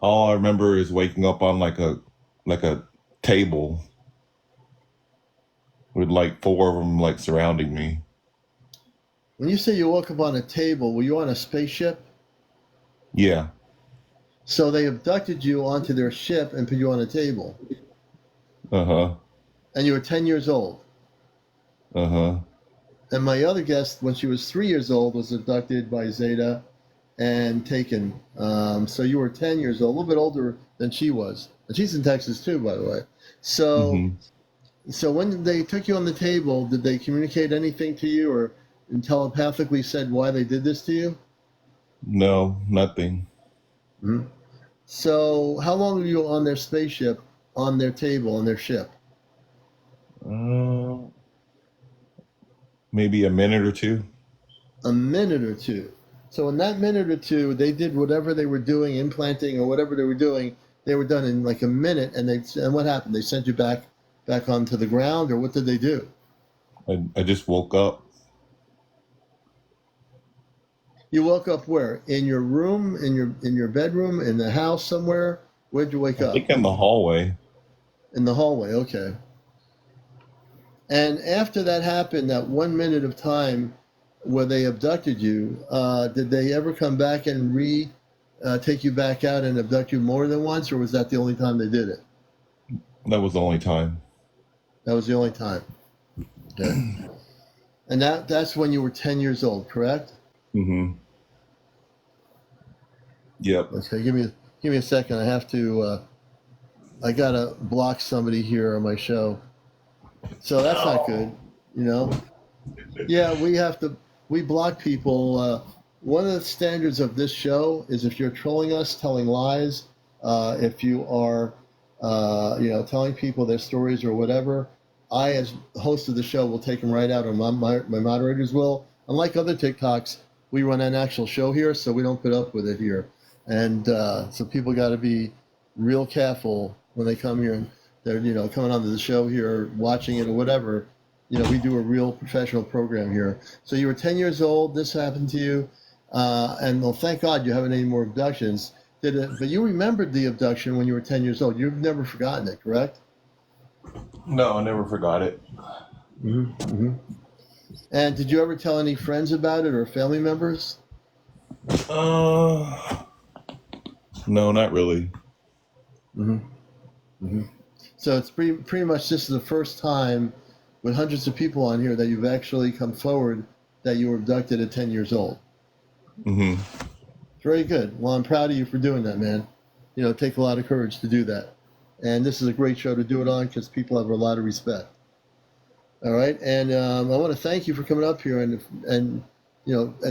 Speaker 5: all I remember is waking up on like a table with like 4 of them like surrounding me.
Speaker 1: When you say you woke up on a table, were you on a spaceship?
Speaker 5: Yeah.
Speaker 1: So they abducted you onto their ship and put you on a table,
Speaker 5: Uh huh.
Speaker 1: and you were 10 years old.
Speaker 5: Uh huh.
Speaker 1: And my other guest, when she was 3 years old, was abducted by Zeta and taken. So you were 10 years old, a little bit older than she was. And she's in Texas too, by the way. So,
Speaker 5: Mm-hmm.
Speaker 1: so when they took you on the table, did they communicate anything to you or telepathically said why they did this to you?
Speaker 5: No, nothing.
Speaker 1: Mm-hmm. So how long were you on their spaceship, on their table, on their ship?
Speaker 5: Uh, Maybe a minute or two.
Speaker 1: A minute or two. So in that minute or two, they did whatever they were doing, implanting or whatever they were doing. They were done in like a minute, and what happened? They sent you back onto the ground, or what did they do?
Speaker 5: I just woke up.
Speaker 1: You woke up where? In your room, in your bedroom, in the house somewhere? Where'd you wake
Speaker 5: I
Speaker 1: up?
Speaker 5: think in the hallway.
Speaker 1: In the hallway. Okay. And after that happened, that 1 minute of time where they abducted you, did they ever come back and take you back out and abduct you more than once, or was that the only time they did it?
Speaker 5: That was the only time.
Speaker 1: That was the only time. Okay. And that's when you were 10 years old, correct?
Speaker 5: Mm-hmm. Yep.
Speaker 1: Okay, give me a second. I have to I gotta block somebody here on my show. So that's not good, you know? Yeah, we block people. One of the standards of this show is if you're trolling us, telling lies, if you are, telling people their stories or whatever, I, as host of the show, will take them right out, or my moderators will. Unlike other TikToks, we run an actual show here, so we don't put up with it here. And so people got to be real careful when they come here and they're, coming onto the show here, watching it or whatever. We do a real professional program here. So you were 10 years old. This happened to you, and well, thank God you haven't any more abductions. But you remembered the abduction when you were 10 years old. You've never forgotten it, correct?
Speaker 5: No, I never forgot it.
Speaker 1: Mm-hmm. Mm-hmm. And did you ever tell any friends about it or family members?
Speaker 5: Uh, no, not really.
Speaker 1: Mm-hmm. Mm-hmm. So it's pretty much this is the first time with hundreds of people on here that you've actually come forward that you were abducted at 10 years old.
Speaker 5: Mm-hmm.
Speaker 1: Very good. Well, I'm proud of you for doing that, man. It takes a lot of courage to do that. And this is a great show to do it on because people have a lot of respect. All right. And I want to thank you for coming up here and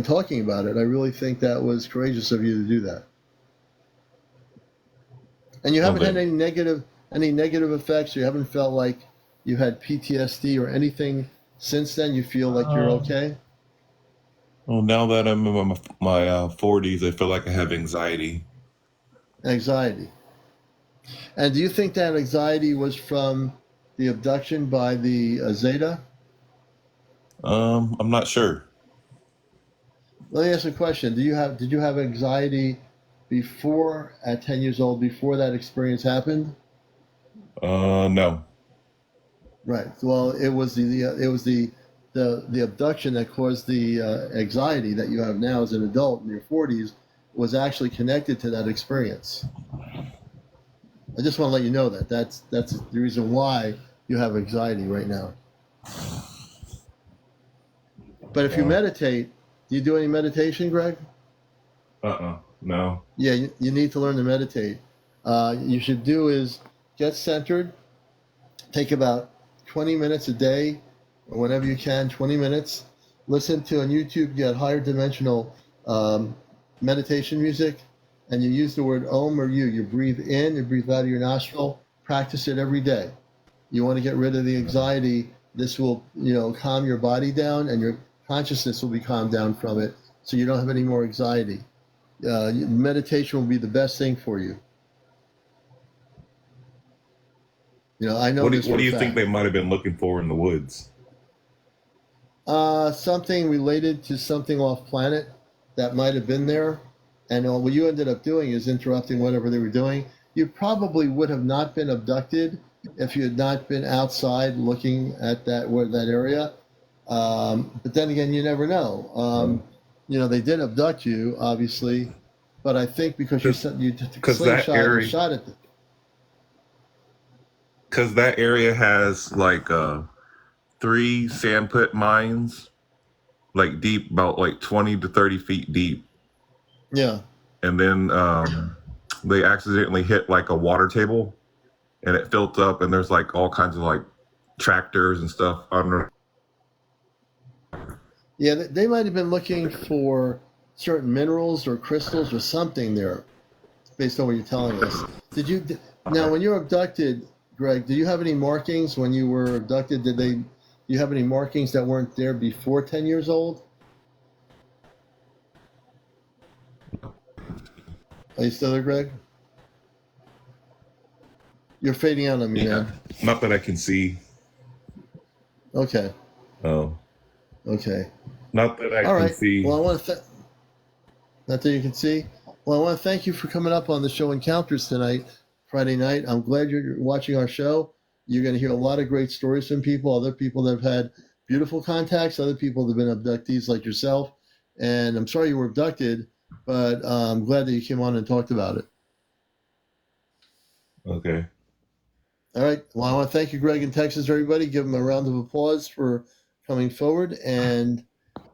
Speaker 1: talking about it. I really think that was courageous of you to do that. And you
Speaker 5: Well,
Speaker 1: haven't had any negative effects. You haven't felt like you had PTSD or anything since then. You feel like you're okay.
Speaker 5: well, now that I'm in my 40s, I feel like I have anxiety.
Speaker 1: Anxiety. And do you think that anxiety was from the abduction by the Zeta?
Speaker 5: I'm not sure.
Speaker 1: Let me ask a question. Did you have anxiety before, at 10 years old, before that experience happened?
Speaker 5: No.
Speaker 1: Right. Well, it was the abduction that caused the anxiety that you have now as an adult in your 40s was actually connected to that experience. I just want to let you know that that's the reason why you have anxiety right now. But if you meditate, do you do any meditation, Greg?
Speaker 5: No.
Speaker 1: Yeah, you need to learn to meditate. You should do is get centered, take about 20 minutes a day, or whenever you can, 20 minutes. Listen to on YouTube, get higher dimensional meditation music, and you use the word Om or you. You breathe in, you breathe out of your nostril. Practice it every day. You want to get rid of the anxiety. This will, calm your body down, and your consciousness will be calmed down from it, so you don't have any more anxiety. Meditation will be the best thing for you. I know
Speaker 5: What
Speaker 1: this
Speaker 5: do
Speaker 1: for a
Speaker 5: you
Speaker 1: fact.
Speaker 5: think they might have been looking for in the woods?
Speaker 1: Something related to something off planet that might have been there. And what you ended up doing is interrupting whatever they were doing. You probably would have not been abducted if you had not been outside looking at that area. But then again, you never know. They did abduct you, obviously, but I think because you took a slingshot and shot at them.
Speaker 5: Because that area has like 3 sand pit mines, like deep, about like 20 to 30 feet deep.
Speaker 1: Yeah.
Speaker 5: And then they accidentally hit like a water table, and it filled up, and there's like all kinds of like tractors and stuff under.
Speaker 1: Yeah, they might have been looking for certain minerals or crystals or something there, based on what you're telling us. Now, when you were abducted, Greg, do you have any markings when you were abducted? Do you have any markings that weren't there before 10 years old? Are you still there, Greg? You're fading out on me, man.
Speaker 5: Not that I can see.
Speaker 1: Okay.
Speaker 5: Oh.
Speaker 1: Okay.
Speaker 5: Not that I
Speaker 1: All
Speaker 5: can
Speaker 1: right.
Speaker 5: see.
Speaker 1: Well, not that you can see. Well, I want to thank you for coming up on the show Encounters tonight, Friday night. I'm glad you're watching our show. You're going to hear a lot of great stories from people, other people that have had beautiful contacts, other people that have been abductees like yourself. And I'm sorry you were abducted, but I'm glad that you came on and talked about it.
Speaker 5: Okay.
Speaker 1: All right. Well, I want to thank you, Greg, in Texas, everybody. Give them a round of applause for coming forward. And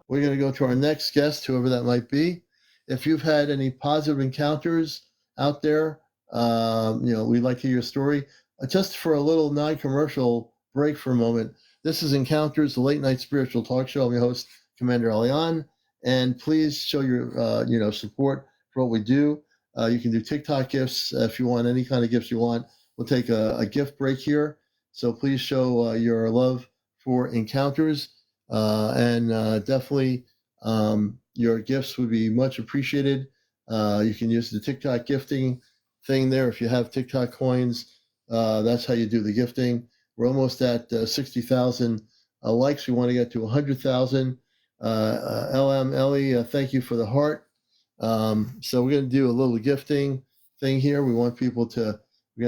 Speaker 1: we're going to go to our next guest, whoever that might be. If you've had any positive encounters out there, we'd like to hear your story. Just for a little non-commercial break for a moment, this is Encounters, the late night spiritual talk show. I'm your host, CmdrAleon, and please show your support for what we do. You can do TikTok gifts if you want any kind of gifts you want. We'll take a gift break here, so please show your love for Encounters, and definitely your gifts would be much appreciated. You can use the TikTok gifting thing there if you have TikTok coins. That's how you do the gifting. We're almost at 60,000 likes. We want to get to 100,000. LM Ellie, thank you for the heart. So we're going to do a little gifting thing here. We're going to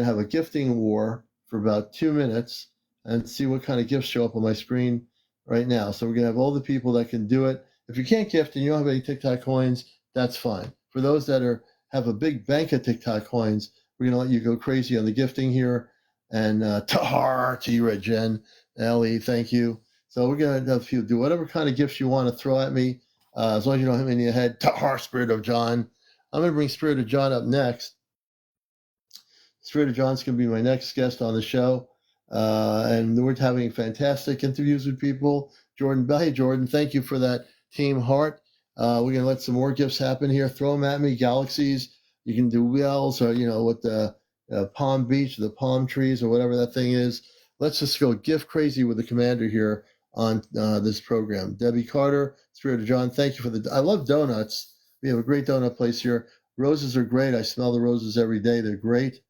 Speaker 1: have a gifting war for about 2 minutes and see what kind of gifts show up on my screen right now. So we're going to have all the people that can do it. If you can't gift and you don't have any TikTok coins, that's fine. For those that have a big bank of TikTok coins, we're going to let you go crazy on the gifting here. And Tahar to you, Red Jen, Ellie, thank you. So we're going to have you do whatever kind of gifts you want to throw at me, as long as you don't hit me in the head. Tahar, Spirit of John. I'm going to bring Spirit of John up next. Spirit of John's going to be my next guest on the show. And we're having fantastic interviews with people. Jordan Bell. Hey, Jordan, thank you for that team heart. We're going to let some more gifts happen here. Throw them at me, galaxies. You can do wheels or, with the Palm Beach, the palm trees or whatever that thing is. Let's just go gift crazy with the commander here on this program. Debbie Carter, Spirit of John, thank you for I love donuts. We have a great donut place here. Roses are great. I smell the roses every day. They're great.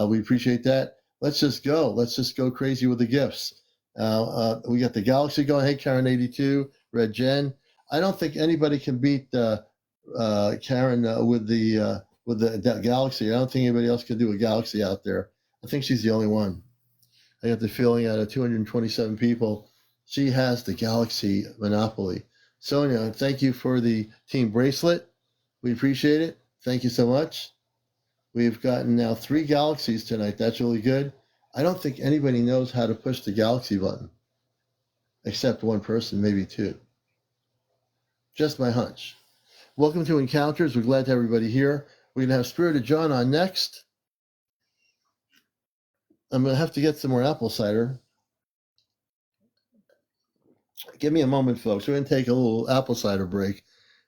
Speaker 1: We appreciate that. Let's just go. Let's just go crazy with the gifts. We got the Galaxy going. Hey, Karen 82, Red Jen. I don't think anybody can beat Karen with the Galaxy. I don't think anybody else can do a Galaxy out there. I think she's the only one. I got the feeling out of 227 people, she has the Galaxy monopoly. Sonia, thank you for the team bracelet. We appreciate it. Thank you so much. We've gotten now 3 galaxies tonight. That's really good. I don't think anybody knows how to push the galaxy button, except one person, maybe 2. Just my hunch. Welcome to Encounters. We're glad to have everybody here. We're going to have Spirit of John on next. I'm going to have to get some more apple cider. Give me a moment, folks. We're going to take a little apple cider break.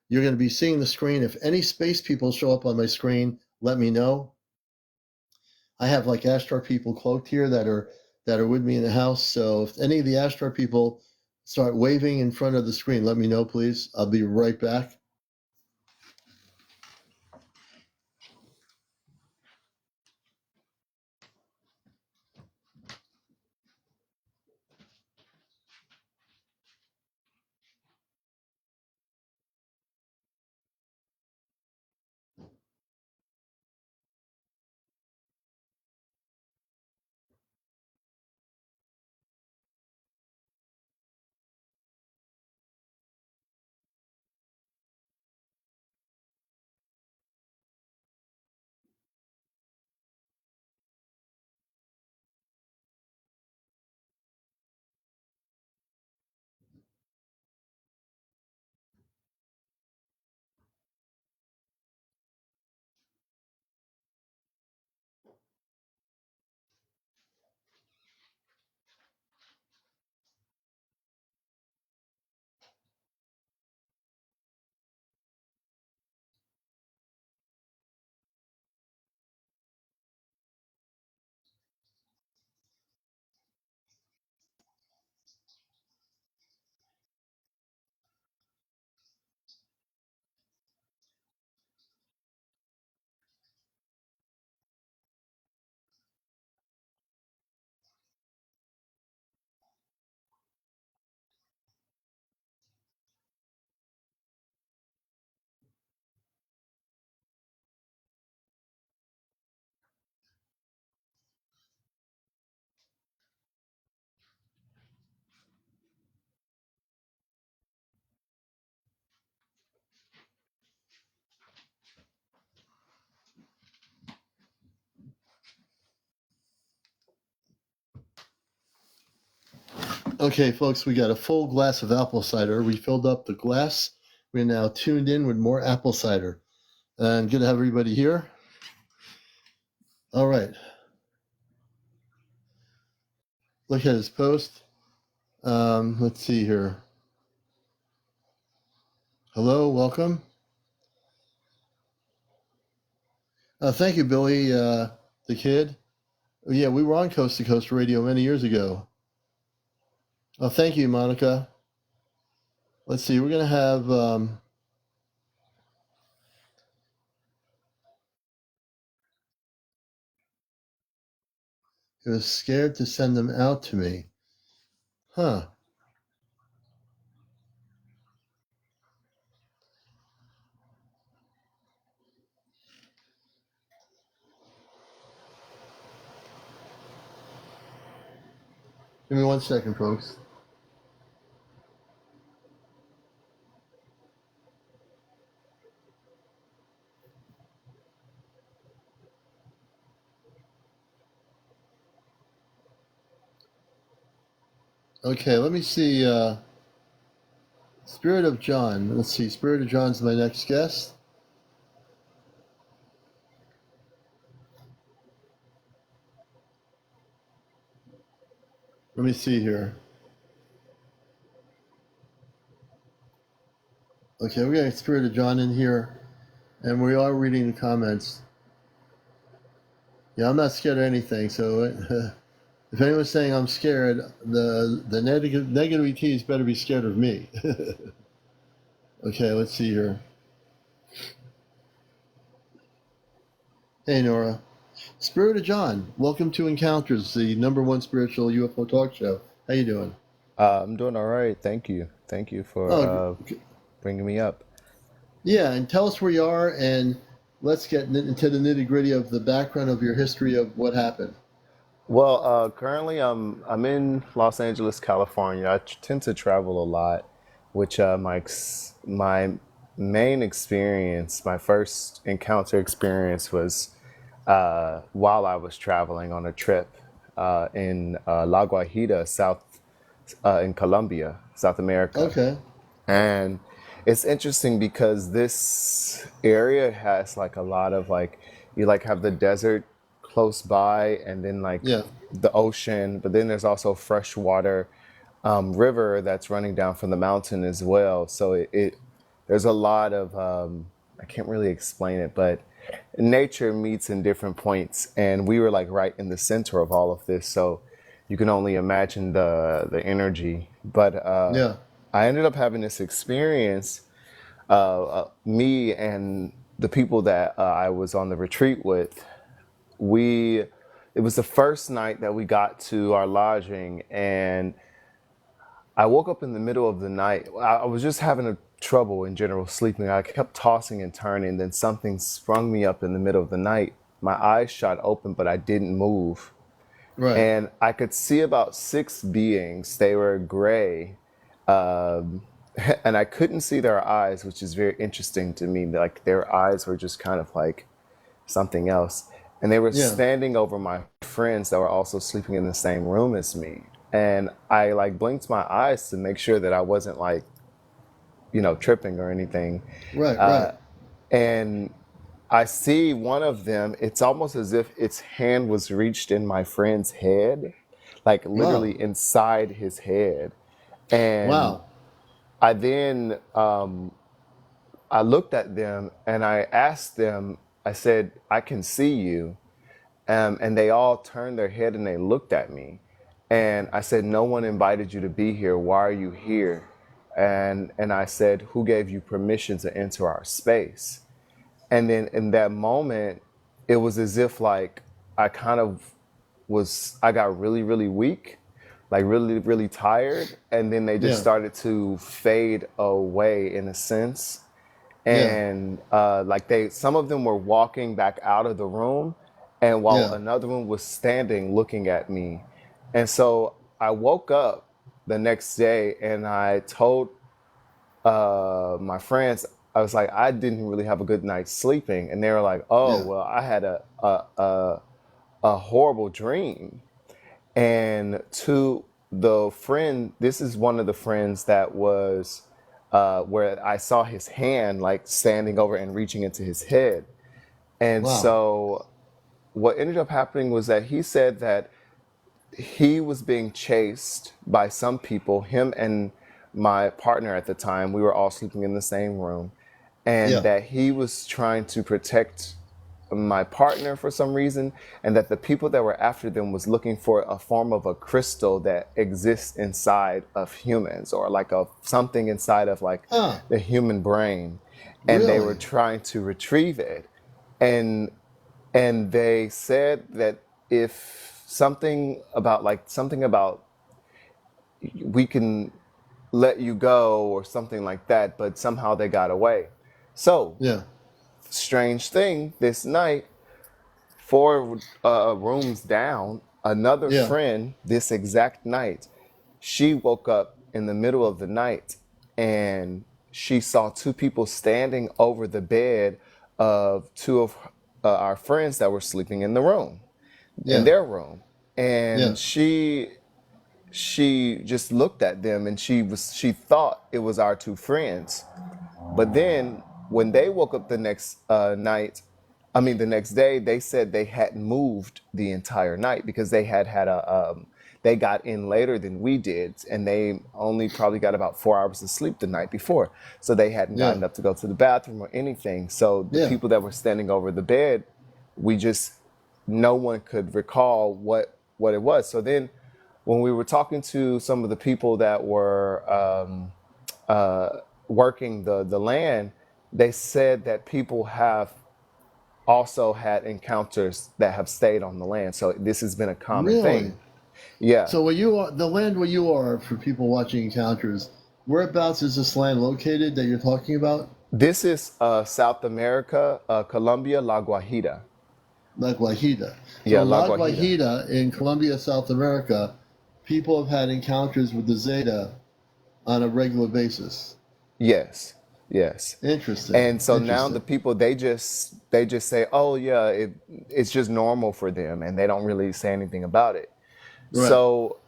Speaker 1: You're going to be seeing the screen. If any space people show up on my screen, let me know. I have like Ashtar people cloaked here that are with me in the house. So if any of the Ashtar people start waving in front of the screen, let me know, please. I'll be right back. Okay, folks, we got a full glass of apple cider. We filled up the glass. We're now tuned in with more apple cider. And good to have everybody here. All right. Look at his post. Let's see here. Hello, welcome. Thank you, Billy, the kid. Oh, yeah, we were on Coast to Coast Radio many years ago. Oh, thank you, Monica. Let's see. We're going to have he was scared to send them out to me. Huh. Give me 1 second, folks. Okay, let me see. Spirit of John. Let's see. Spirit of John's my next guest. Let me see here. Okay, we got Spirit of John in here, and we are reading the comments. Yeah, I'm not scared of anything, so if anyone's saying I'm scared, the negative ETs better be scared of me. Okay, let's see here. Hey, Nora. Spirit of John, welcome to Encounters, the #1 spiritual UFO talk show. How you doing?
Speaker 6: I'm doing all right. Thank you. Thank you for
Speaker 1: Oh,
Speaker 6: bringing me up.
Speaker 1: yeah, and tell us where you are, and let's get into the nitty-gritty of the background of your history of what happened.
Speaker 6: Well, currently I'm in Los Angeles, California. I tend to travel a lot, which my main experience, my first encounter experience was while I was traveling on a trip in La Guajira, in Colombia, South America.
Speaker 1: Okay.
Speaker 6: And it's interesting because this area has like a lot of like, you like have the desert close by, and then like
Speaker 1: Yeah.
Speaker 6: the ocean, but then there's also freshwater river that's running down from the mountain as well. So it there's a lot of I can't really explain it, but nature meets in different points, and we were like right in the center of all of this. So you can only imagine the energy. But
Speaker 1: Yeah.
Speaker 6: I ended up having this experience. Me and the people that I was on the retreat with, we it was the first night that we got to our lodging, and I woke up in the middle of the night. I was just having a trouble in general sleeping. I kept tossing and turning. Then something sprung me up in the middle of the night. My eyes shot open, but I didn't move.
Speaker 1: Right.
Speaker 6: And I could see about six beings. They were gray. Um, and I couldn't see their eyes, which is very interesting to me. Like their eyes were just kind of like something else. And they were
Speaker 1: Yeah.
Speaker 6: standing over my friends that were also sleeping in the same room as me. And I like blinked my eyes to make sure that I wasn't like, tripping or anything.
Speaker 1: Right. Right.
Speaker 6: Uh, and I see one of them, it's almost as if its hand was reached in my friend's head, like
Speaker 1: Wow.
Speaker 6: literally inside his head. And
Speaker 1: Wow.
Speaker 6: I then I looked at them and I asked them, I said, I can see you. And they all turned their head and they looked at me. And I said, no one invited you to be here. Why are you here? And I said, who gave you permission to enter our space? And then in that moment, it was as if like I kind of I got really, really weak, like really, really tired. And then they just
Speaker 1: Yeah.
Speaker 6: started to fade away in a sense.
Speaker 1: Yeah.
Speaker 6: And like some of them were walking back out of the room, and while
Speaker 1: Yeah.
Speaker 6: another one was standing looking at me. And so I woke up the next day and I told my friends, I was like, I didn't really have a good night's sleeping, and they were like, oh
Speaker 1: Yeah.
Speaker 6: well, I had a horrible dream. And to the friend, this is one of the friends that was where I saw his hand like standing over and reaching into his head. And
Speaker 1: Wow.
Speaker 6: so what ended up happening was that he said that he was being chased by some people, him and my partner at the time, we were all sleeping in the same room, and
Speaker 1: Yeah.
Speaker 6: that he was trying to protect my partner for some reason, and that the people that were after them was looking for a form of a crystal that exists inside of humans, or like a something inside of like
Speaker 1: Huh.
Speaker 6: the human brain, and they were
Speaker 1: Really?
Speaker 6: trying to retrieve it. And and they said that if something about we can let you go or something like that, but somehow they got away. So
Speaker 1: Yeah.
Speaker 6: strange thing, this night, four rooms down, another
Speaker 1: Yeah.
Speaker 6: friend this exact night, she woke up in the middle of the night and she saw two people standing over the bed of two of our friends that were sleeping in the room, in
Speaker 1: Yeah.
Speaker 6: their room.
Speaker 1: Yeah.
Speaker 6: And she just looked at them and she thought it was our two friends. But then when they woke up the next the next day, they said they hadn't moved the entire night because they had they got in later than we did, and they only probably got about 4 hours of sleep the night before. So they hadn't
Speaker 1: Yeah.
Speaker 6: gotten up to go to the bathroom or anything. So the
Speaker 1: Yeah.
Speaker 6: people that were standing over the bed, we just, no one could recall what it was. So then when we were talking to some of the people that were working the land, they said that people have also had encounters that have stayed on the land. So this has been a common
Speaker 1: Really?
Speaker 6: thing. Yeah.
Speaker 1: So where you are, the land where you are, for people watching encounters, whereabouts is this land located that you're talking about?
Speaker 6: This is South America, Colombia, La Guajira.
Speaker 1: La Guajira. So
Speaker 6: Yeah,
Speaker 1: in
Speaker 6: La
Speaker 1: La
Speaker 6: Guajira.
Speaker 1: Guajira in Colombia, South America, people have had encounters with the Zeta on a regular basis.
Speaker 6: Yes. Yes.
Speaker 1: Interesting.
Speaker 6: And so now the
Speaker 1: Interesting.
Speaker 6: people, they just say, oh yeah, it's just normal for them, and they don't really say anything about it.
Speaker 1: Right.
Speaker 6: So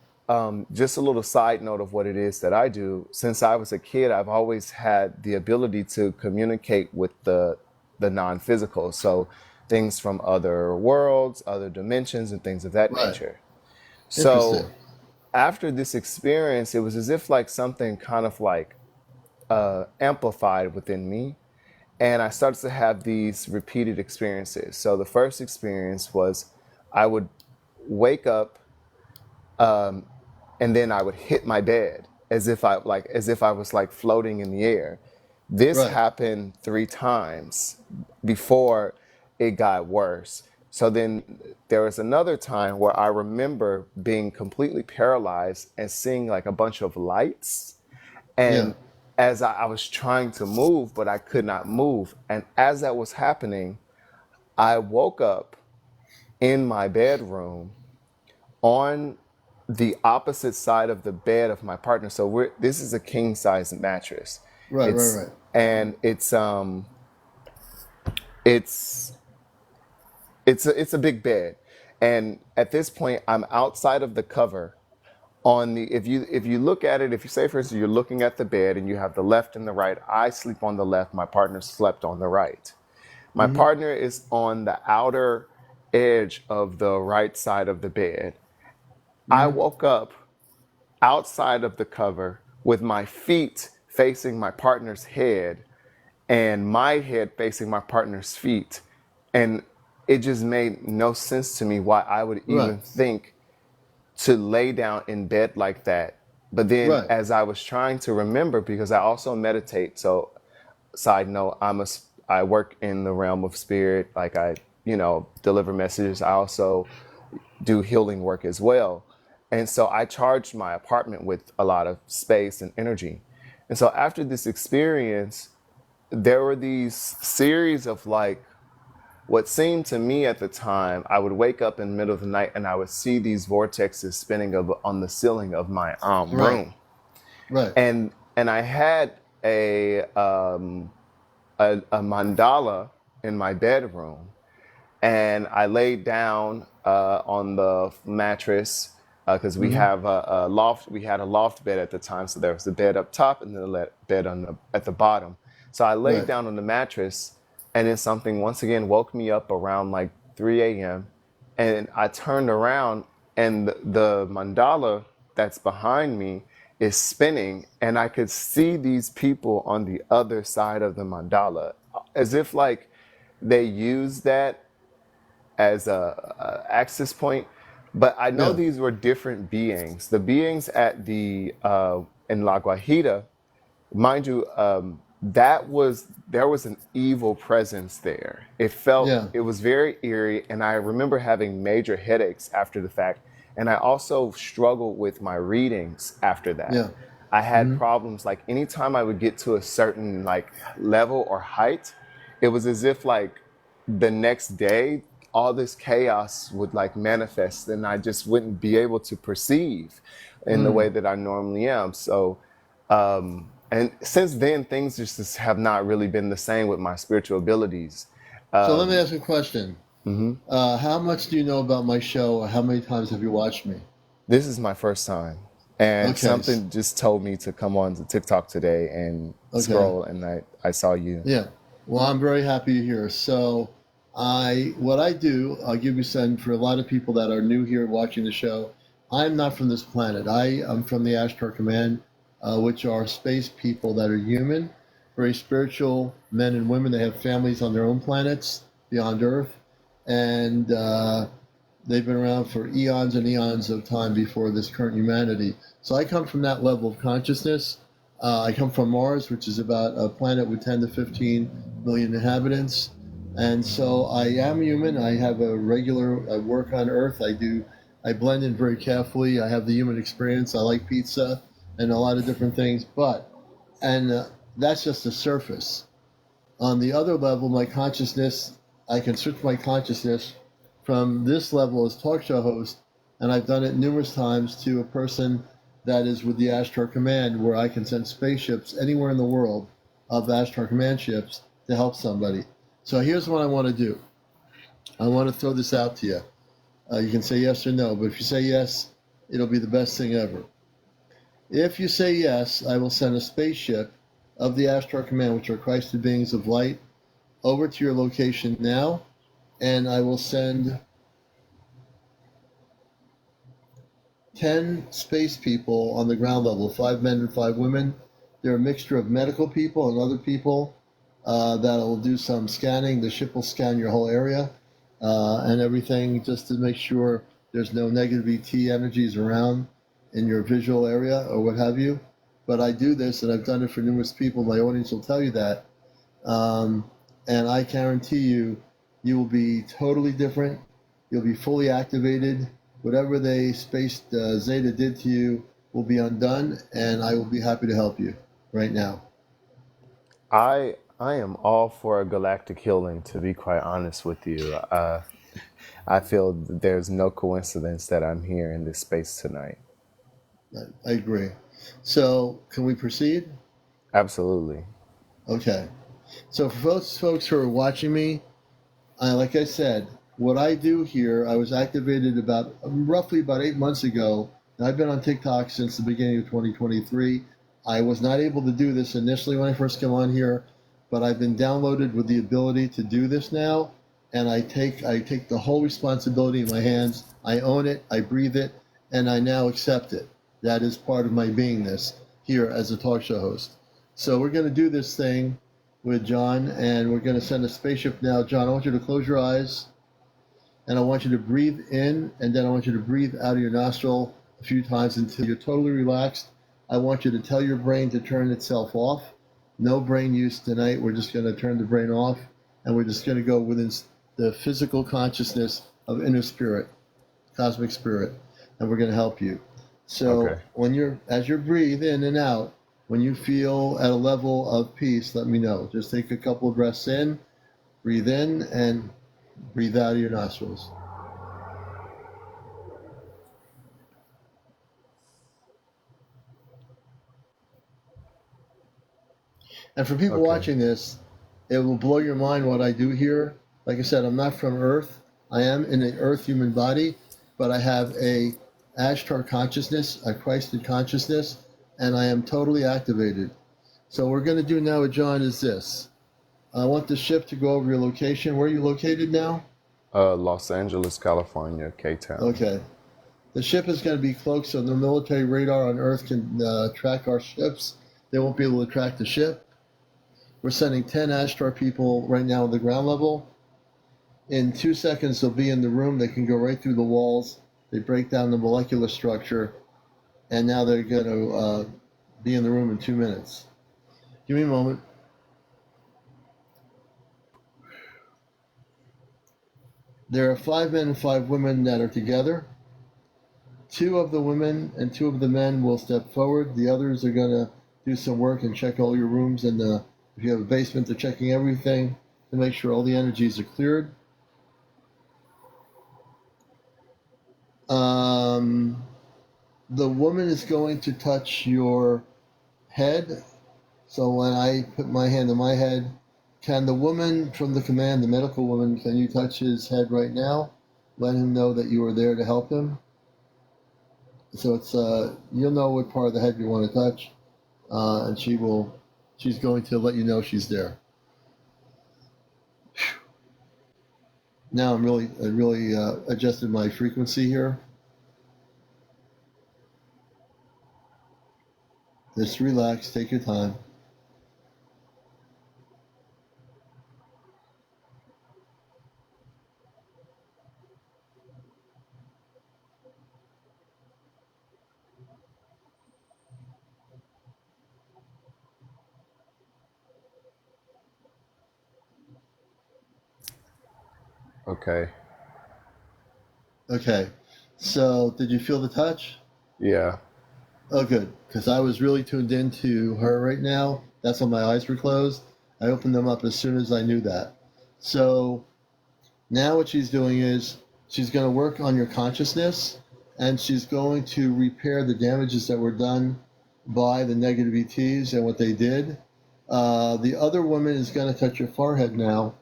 Speaker 6: just a little side note of what it is that I do. Since I was a kid, I've always had the ability to communicate with the non-physical. So things from other worlds, other dimensions, and things of that
Speaker 1: Right.
Speaker 6: nature. So
Speaker 1: Interesting.
Speaker 6: after this experience, it was as if like something kind of like amplified within me. And I started to have these repeated experiences. So the first experience was I would wake up, and then I would hit my bed as if I was like floating in the air. This
Speaker 1: Right.
Speaker 6: happened 3 times before it got worse. So then there was another time where I remember being completely paralyzed and seeing like a bunch of lights.
Speaker 1: Yeah.
Speaker 6: And as I was trying to move, but I could not move. And as that was happening, I woke up in my bedroom on the opposite side of the bed of my partner. So this is a king size mattress.
Speaker 1: Right.
Speaker 6: It's
Speaker 1: Right.
Speaker 6: and it's it's a big bed. And at this point I'm outside of the cover on the if you look at it, if you say for instance you're looking at the bed and you have the left and the right, I sleep on the left, my partner slept on the right. My
Speaker 1: Mm-hmm.
Speaker 6: partner is on the outer edge of the right side of the bed. I
Speaker 1: Mm-hmm.
Speaker 6: woke up outside of the cover with my feet facing my partner's head and my head facing my partner's feet. And it just made no sense to me why I would
Speaker 1: Right.
Speaker 6: even think to lay down in bed like that. But then
Speaker 1: Right.
Speaker 6: as I was trying to remember, because I also meditate, so side note, I work in the realm of spirit, like I, deliver messages. I also do healing work as well. And so I charged my apartment with a lot of space and energy. And so after this experience, there were these series of like what seemed to me at the time, I would wake up in the middle of the night and I would see these vortexes spinning on the ceiling of my
Speaker 1: Right.
Speaker 6: room.
Speaker 1: Right.
Speaker 6: And I had a mandala in my bedroom, and I laid down on the mattress because we
Speaker 1: Mm-hmm.
Speaker 6: have a loft. We had a loft bed at the time, so there was the bed up top and then the bed at the bottom. So I laid
Speaker 1: Right.
Speaker 6: down on the mattress, and then something once again woke me up around like 3 a.m. And I turned around, and the mandala that's behind me is spinning, and I could see these people on the other side of the mandala, as if like they use that as a access point. But I know
Speaker 1: Yeah.
Speaker 6: these were different beings. The beings at the in La Guajira, mind you, there was an evil presence there.
Speaker 1: Yeah.
Speaker 6: It was very eerie, and I remember having major headaches after the fact. And I also struggled with my readings after that.
Speaker 1: Yeah.
Speaker 6: I had
Speaker 1: Mm-hmm.
Speaker 6: problems like anytime I would get to a certain like level or height, it was as if like the next day all this chaos would like manifest and I just wouldn't be able to perceive in the way
Speaker 1: Mm.
Speaker 6: that I normally am. So and since then things just have not really been the same with my spiritual abilities.
Speaker 1: So let me ask you a question. How much do you know about my show? Or how many times have you watched me?
Speaker 6: This is my first time, and
Speaker 1: Okay.
Speaker 6: something just told me to come on to TikTok today and
Speaker 1: Okay.
Speaker 6: scroll, and I saw you.
Speaker 1: Yeah. Well, I'm very happy you're here. So, what I do, I'll give you some for a lot of people that are new here watching the show. I'm not from this planet. I am from the Ashtar Command, which are space people that are human, very spiritual men and women. They have families on their own planets beyond Earth, and they've been around for eons and eons of time before this current humanity. So I come from that level of consciousness. I come from Mars, which is about a planet with 10 to 15 million inhabitants. And so I am human. I have I work on Earth. I blend in very carefully. I have the human experience. I like pizza and a lot of different things. And that's just the surface. On the other level, my consciousness, I can switch my consciousness from this level as talk show host, and I've done it numerous times, to a person that is with the Ashtar Command, where I can send spaceships anywhere in the world of Ashtar command ships to help somebody. So here's what I want to do. I want to throw this out to you. You can say yes or no, but if you say yes, it'll be the best thing ever. If you say yes, I will send a spaceship of the Ashtar command, which are Christed beings of light, over to your location now, and I will send 10 space people on the ground level, 5 men and 5 women. They're a mixture of medical people and other people that will do some scanning. The ship will scan your whole area and everything, just to make sure there's no negative ET energies around in your visual area or what have you. But I do this, and I've done it for numerous people. My audience will tell you that. And I guarantee you, you will be totally different. You'll be fully activated. Whatever they spaced Zeta did to you will be undone, and I will be happy to help you right now.
Speaker 6: I am all for a galactic healing, to be quite honest with you. I feel there's no coincidence that I'm here in this space tonight.
Speaker 1: I agree. So, can we proceed?
Speaker 6: Absolutely.
Speaker 1: Okay. So, for those folks who are watching me, like I said, what I do here, I was activated roughly about 8 months ago. And I've been on TikTok since the beginning of 2023. I was not able to do this initially when I first came on here, but I've been downloaded with the ability to do this now, and I take the whole responsibility in my hands. I own it, I breathe it, and I now accept it. That is part of my beingness here as a talk show host. So we're going to do this thing with John, and we're going to send a spaceship now. John, I want you to close your eyes, and I want you to breathe in, and then I want you to breathe out of your nostril a few times until you're totally relaxed. I want you to tell your brain to turn itself off. No brain use tonight. We're just going to turn the brain off, and we're just going to go within the physical consciousness of inner spirit, cosmic spirit, and we're going to help you. So
Speaker 6: Okay.
Speaker 1: as you breathe in and out, when you feel at a level of peace, let me know. Just take a couple of breaths in, breathe in, and breathe out of your nostrils. And for people
Speaker 6: Okay.
Speaker 1: watching this, it will blow your mind what I do here. Like I said, I'm not from Earth. I am in an Earth human body, but I have a Ashtar consciousness, a Christed consciousness, and I am totally activated. So what we're going to do now with John is this. I want the ship to go over your location. Where are you located now?
Speaker 6: Los Angeles, California, K-Town.
Speaker 1: Okay. The ship is going to be cloaked so no military radar on Earth can track our ships. They won't be able to track the ship. We're sending 10 Ashtar people right now on the ground level. In 2 seconds, they'll be in the room. They can go right through the walls. They break down the molecular structure, and now they're going to be in the room in 2 minutes. Give me a moment. There are 5 men and 5 women that are together. 2 of the women and 2 of the men will step forward. The others are going to do some work and check all your rooms. And if you have a basement, they're checking everything to make sure all the energies are cleared. The woman is going to touch your head. So when I put my hand on my head, can the woman from the command, the medical woman, can you touch his head right now? Let him know that you are there to help him. So it's you'll know what part of the head you want to touch, and she's going to let you know she's there. Now I'm really adjusted my frequency here. Just relax, take your time.
Speaker 6: Okay.
Speaker 1: Okay. So did you feel the touch?
Speaker 6: Yeah.
Speaker 1: Oh, good, because I was really tuned into her right now. That's why my eyes were closed. I opened them up as soon as I knew that. So now what she's doing is she's going to work on your consciousness, and she's going to repair the damages that were done by the negative ETs and what they did. The other woman is going to touch your forehead now.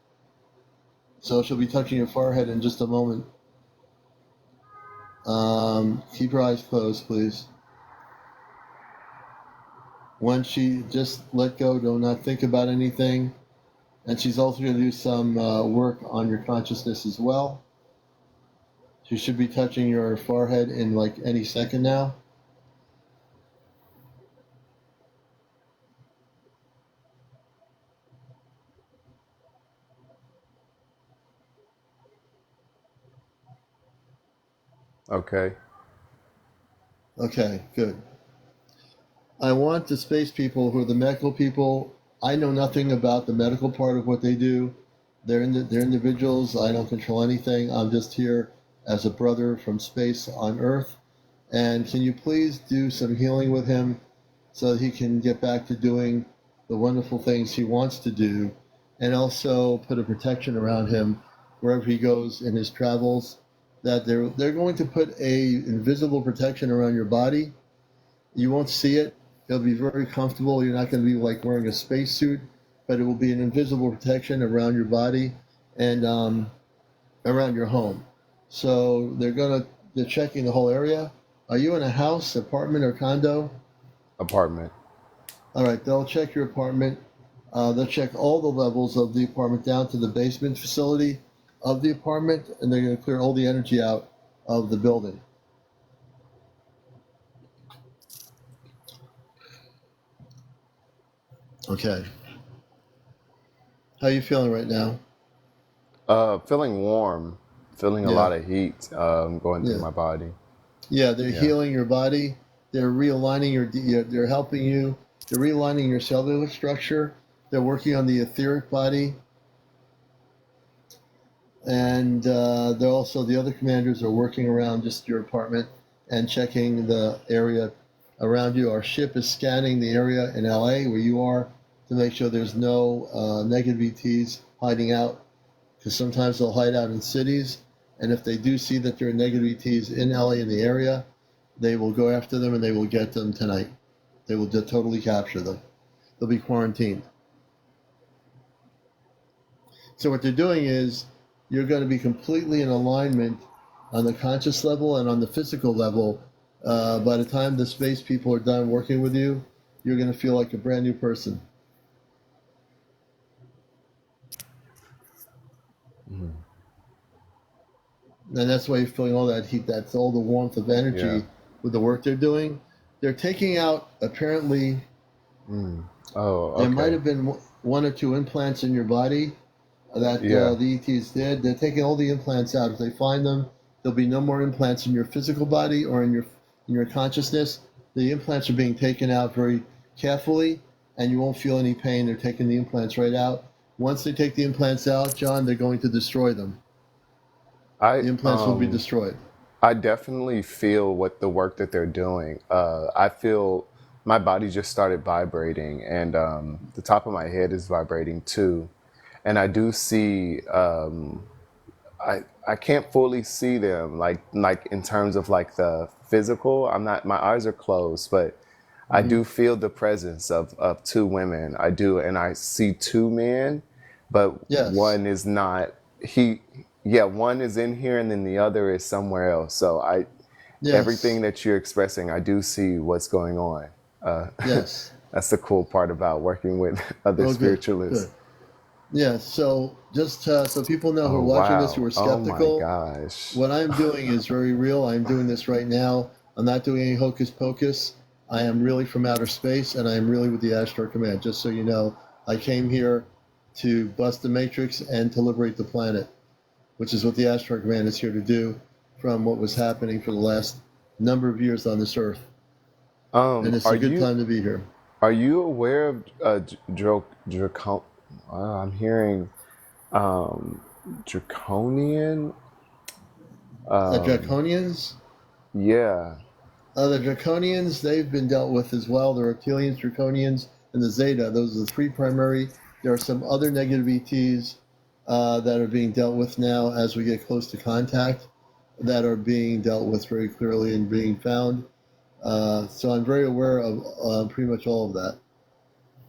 Speaker 1: So she'll be touching your forehead in just a moment. Keep your eyes closed, please. When she just let go, do not think about anything. And she's also going to do some work on your consciousness as well. She should be touching your forehead in like any second now.
Speaker 6: Okay.
Speaker 1: Okay, good. I want the space people who are the medical people. I know nothing about the medical part of what they do. They're individuals. I don't control anything. I'm just here as a brother from space on Earth. And can you please do some healing with him so that he can get back to doing the wonderful things he wants to do, and also put a protection around him wherever he goes in his travels. That they're going to put a invisible protection around your body. You won't see it. It'll be very comfortable. You're not going to be like wearing a spacesuit, but it will be an invisible protection around your body and around your home. So they're checking the whole area. Are you in a house, apartment, or condo?
Speaker 6: Apartment.
Speaker 1: All right, they'll check your apartment. They'll check all the levels of the apartment down to the basement facility of the apartment, and they're going to clear all the energy out of the building. Okay. How are you feeling right now?
Speaker 6: Feeling warm, feeling a
Speaker 1: Yeah.
Speaker 6: lot of heat going through
Speaker 1: Yeah.
Speaker 6: my body.
Speaker 1: Yeah, they're
Speaker 6: Yeah.
Speaker 1: healing your body. They're realigning they're helping you. They're realigning your cellular structure. They're working on the etheric body. And they're also, the other commanders are working around just your apartment and checking the area around you. Our ship is scanning the area in LA where you are to make sure there's no negative ETs hiding out, because sometimes they'll hide out in cities. And if they do see that there are negative ETs in LA in the area, they will go after them and they will get them tonight. They will totally capture them. They'll be quarantined. So what they're doing is you're going to be completely in alignment on the conscious level and on the physical level. By the time the space people are done working with you, you're going to feel like a brand new person.
Speaker 6: Mhm.
Speaker 1: And that's why you're feeling all that heat. That's all the warmth of energy
Speaker 6: Yeah.
Speaker 1: with the work they're doing. They're taking out, apparently,
Speaker 6: Mm. Oh,
Speaker 1: there might
Speaker 6: okay.
Speaker 1: have been one or two implants in your body that
Speaker 6: Yeah.
Speaker 1: the ETs did. They're taking all the implants out. If they find them, there'll be no more implants in your physical body or in your consciousness. The implants are being taken out very carefully, and you won't feel any pain. They're taking the implants right out. Once they take the implants out, John, they're going to destroy them.
Speaker 6: I
Speaker 1: The implants will be destroyed.
Speaker 6: I definitely feel what the work that they're doing. I feel my body just started vibrating, and the top of my head is vibrating too. And I do see. I can't fully see them like in terms of like the physical. I'm not. My eyes are closed, but I
Speaker 1: Hmm.
Speaker 6: do feel the presence of two women. I do, and I see two men, but
Speaker 1: Yes.
Speaker 6: one is not. Yeah, one is in here, and then the other is somewhere else. So everything
Speaker 1: Yes.
Speaker 6: that you're expressing, I do see what's going on. Uh,
Speaker 1: Yes.
Speaker 6: that's the cool part about working with other
Speaker 1: Oh, good.
Speaker 6: spiritualists.
Speaker 1: Good. Yeah. So just so people know who are
Speaker 6: Oh
Speaker 1: watching this who
Speaker 6: wow!
Speaker 1: are
Speaker 6: Oh my
Speaker 1: skeptical,
Speaker 6: gosh!
Speaker 1: what I'm doing is very real. I'm doing this right now. I'm not doing any hocus pocus. I am really from outer space, and I am really with the Astro Command. Just so you know, I came here to bust the matrix and to liberate the planet, which is what the Astro Command is here to do from what was happening for the last number of years on this earth. And it's
Speaker 6: Are
Speaker 1: a good
Speaker 6: you
Speaker 1: time to be here.
Speaker 6: aware of Dracon? I'm hearing um, draconian.
Speaker 1: The
Speaker 6: Um,
Speaker 1: Draconians,
Speaker 6: yeah,
Speaker 1: the Draconians, they've been dealt with as well. The Reptilians, Draconians, and the Zeta. Those are the three primary. There are some other negative ETs that are being dealt with now as we get close to contact, that are being dealt with very clearly and being found. So I'm very aware of pretty much all of that.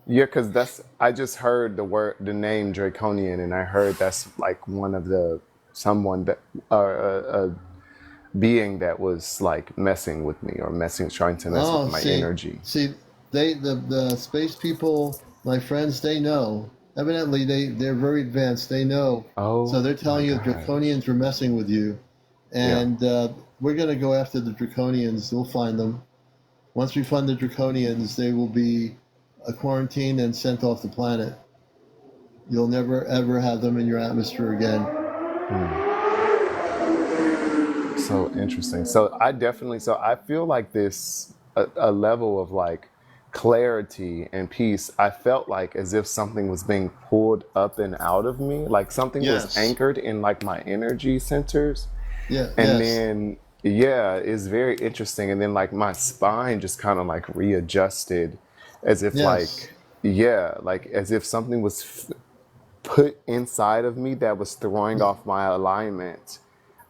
Speaker 6: Yeah, because I just heard the name Draconian, and I heard that's like one of someone that, a being that was like messing with me or trying to mess with
Speaker 1: Oh,
Speaker 6: my
Speaker 1: see,
Speaker 6: energy.
Speaker 1: see, the space people, my friends, they know. Evidently, they're very advanced. They know, so
Speaker 6: Oh
Speaker 1: they're
Speaker 6: my
Speaker 1: telling you the
Speaker 6: gosh.
Speaker 1: draconians are messing with you,
Speaker 6: Yeah.
Speaker 1: and we're gonna go after the draconians. We'll find them. Once we find the draconians, they will be quarantined and sent off the planet. You'll never ever have them in your atmosphere again.
Speaker 6: Hmm. So interesting. So I feel like a level of like clarity and peace. I felt like as if something was being pulled up and out of me, like something was
Speaker 1: Yes.
Speaker 6: anchored in like my energy centers.
Speaker 1: Yeah.
Speaker 6: And
Speaker 1: Yes.
Speaker 6: then, yeah, it's very interesting. And then, like, my spine just kind of like readjusted as if,
Speaker 1: Yes.
Speaker 6: like, yeah, like as if something was put inside of me that was throwing off my alignment,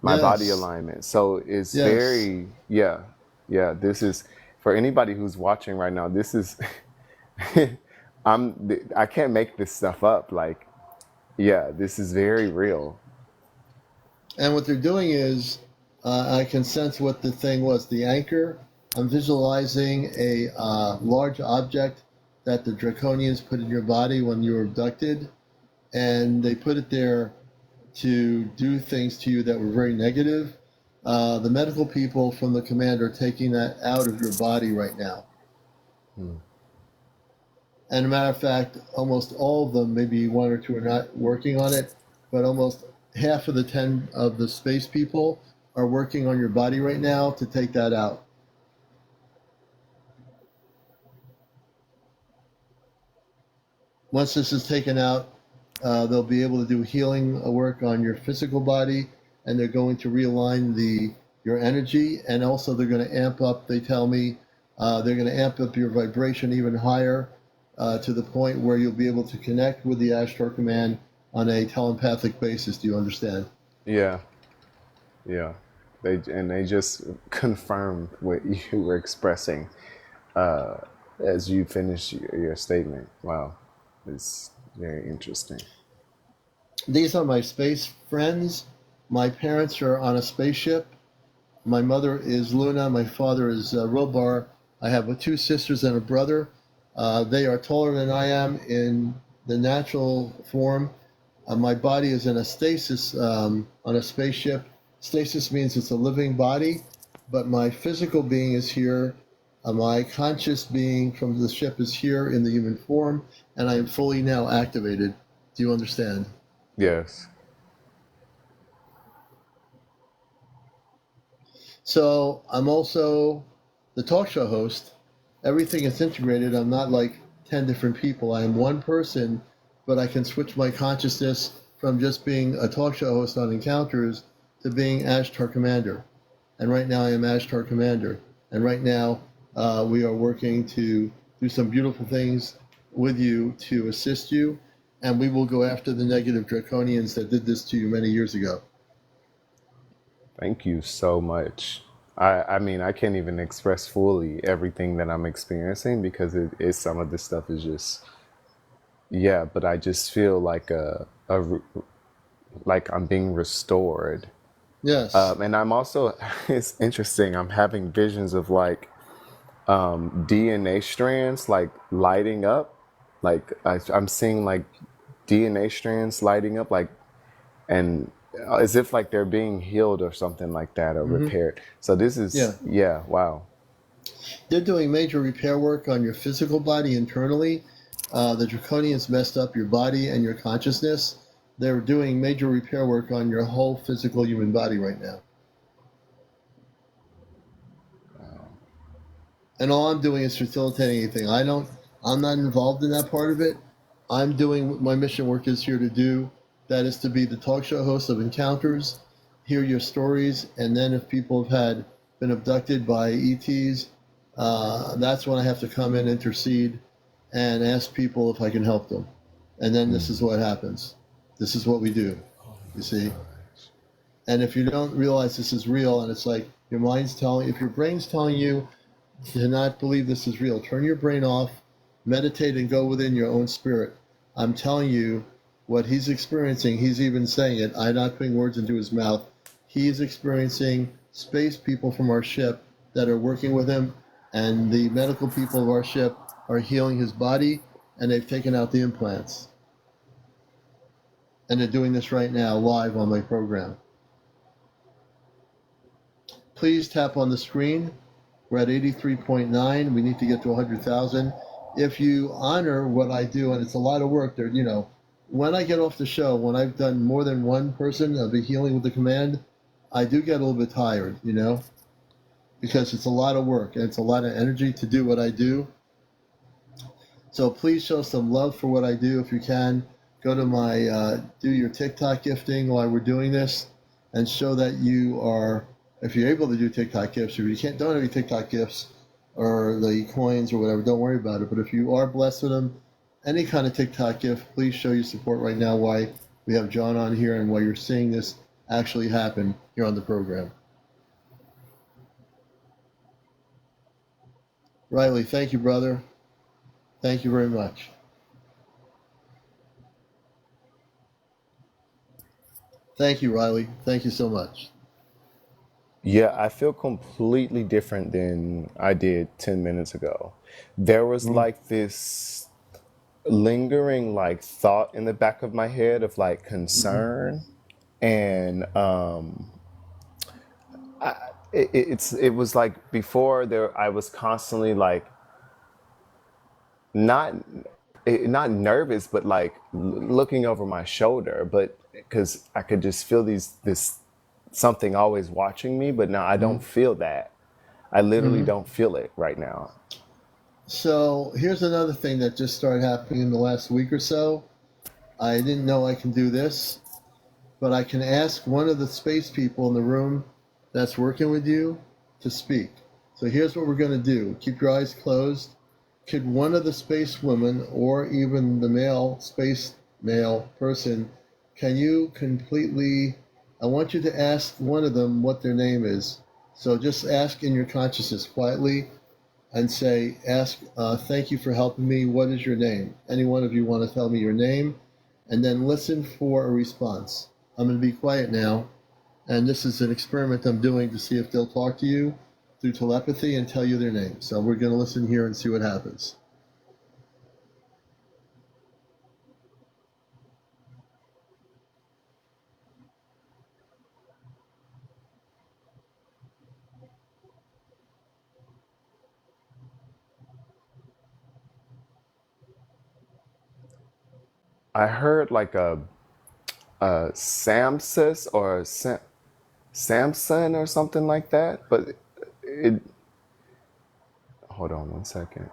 Speaker 6: my body
Speaker 1: Yes.
Speaker 6: alignment. So it's
Speaker 1: Yes.
Speaker 6: very, yeah, yeah. This is for anybody who's watching right now. This is, I can't make this stuff up. Like, yeah, this is very real.
Speaker 1: And what they're doing is, I can sense what the thing was. The anchor. I'm visualizing a large object that the draconians put in your body when you were abducted, and they put it there to do things to you that were very negative. The medical people from the command are taking that out of your body right now.
Speaker 6: Hmm.
Speaker 1: And a matter of fact, almost all of them, maybe one or two, are not working on it, but almost half of the 10 of the space people are working on your body right now to take that out. Once this is taken out, they'll be able to do healing work on your physical body, and they're going to realign your energy, and also they're going to amp up. They tell me they're going to amp up your vibration even higher to the point where you'll be able to connect with the Ashtar Command on a telepathic basis. Do you understand?
Speaker 6: Yeah, yeah. They just confirmed what you were expressing uh, as you finished your statement. Wow, it's very interesting.
Speaker 1: These are my space friends. My parents are on a spaceship. My mother is Luna. My father is Robar. I have two sisters and a brother. They are taller than I am in the natural form. My body is in a stasis on a spaceship. Stasis means it's a living body, but my physical being is here. My conscious being from the ship is here in the human form, and I am fully now activated. Do you understand?
Speaker 6: Yes.
Speaker 1: So I'm also the talk show host. Everything is integrated. I'm not like 10 different people. I am one person, but I can switch my consciousness from just being a talk show host on Encounters to being Ashtar Commander. And right now I am Ashtar Commander. And right now we are working to do some beautiful things with you to assist you. And we will go after the negative draconians that did this to you many years ago.
Speaker 6: Thank you so much. I mean, I can't even express fully everything that I'm experiencing because it is some of this stuff is just, yeah, but I just feel like like I'm being restored.
Speaker 1: Yes.
Speaker 6: And I'm also, it's interesting, I'm having visions of like DNA strands like lighting up. Like I'm seeing like DNA strands lighting up, like, and as if like they're being healed or something like that or
Speaker 1: Mm-hmm.
Speaker 6: repaired. So this
Speaker 1: Yeah.
Speaker 6: is, yeah, wow.
Speaker 1: They're doing major repair work on your physical body internally. The draconians messed up your body and your consciousness. They're doing major repair work on your whole physical human body right now. And all I'm doing is facilitating anything. I'm not involved in that part of it. I'm doing what my mission work is here to do. That is to be the talk show host of Encounters, hear your stories, and then if people have been abducted by ETs, that's when I have to come in, intercede, and ask people if I can help them. And then this is what happens. This is what we do. You see? And if you don't realize this is real, and it's like your mind's telling, if your brain's telling you to not believe this is real, turn your brain off Meditate and go within your own spirit. I'm telling you what he's experiencing. He's even saying it. I'm not putting words into his mouth. He's experiencing space people from our ship that are working with him, and the medical people of our ship are healing his body, and they've taken out the implants. And they're doing this right now live on my program. Please tap on the screen. We're at 83.9. We need to get to 100,000. If you honor what I do, and it's a lot of work there, when I get off the show, when I've done more than one person of the healing with the command, I do get a little bit tired, because it's a lot of work and it's a lot of energy to do what I do. So please show some love for what I do if you can. Go to my do your TikTok gifting while we're doing this, and show that you are, if you're able to do TikTok gifts. If you don't have any TikTok gifts or the coins or whatever, don't worry about it. But if you are blessed with them, any kind of TikTok gift, please show your support right now while we have John on here and while you're seeing this actually happen here on the program. Riley, thank you, brother. Thank you very much. Thank you, Riley. Thank you so much.
Speaker 6: Yeah, I feel completely different than I did 10 minutes ago. There was like this lingering like thought in the back of my head of like concern, and it was like before there I was constantly like not not nervous, but like looking over my shoulder, but because I could just feel this something always watching me, but now I don't feel that. I literally don't feel it right now.
Speaker 1: So here's another thing that just started happening in the last week or so. I didn't know I can do this, but I can ask one of the space people in the room that's working with you to speak. So here's what we're going to do. Keep your eyes closed. Could one of the space women, or even the space male person, can you completely, I want you to ask one of them what their name is. So just ask in your consciousness quietly and say, thank you for helping me. What is your name? Any one of you want to tell me your name? And then listen for a response. I'm going to be quiet now. And this is an experiment I'm doing to see if they'll talk to you through telepathy and tell you their name. So we're going to listen here and see what happens.
Speaker 6: I heard like a Samsus or Samson or something like that, but it. Hold on one second.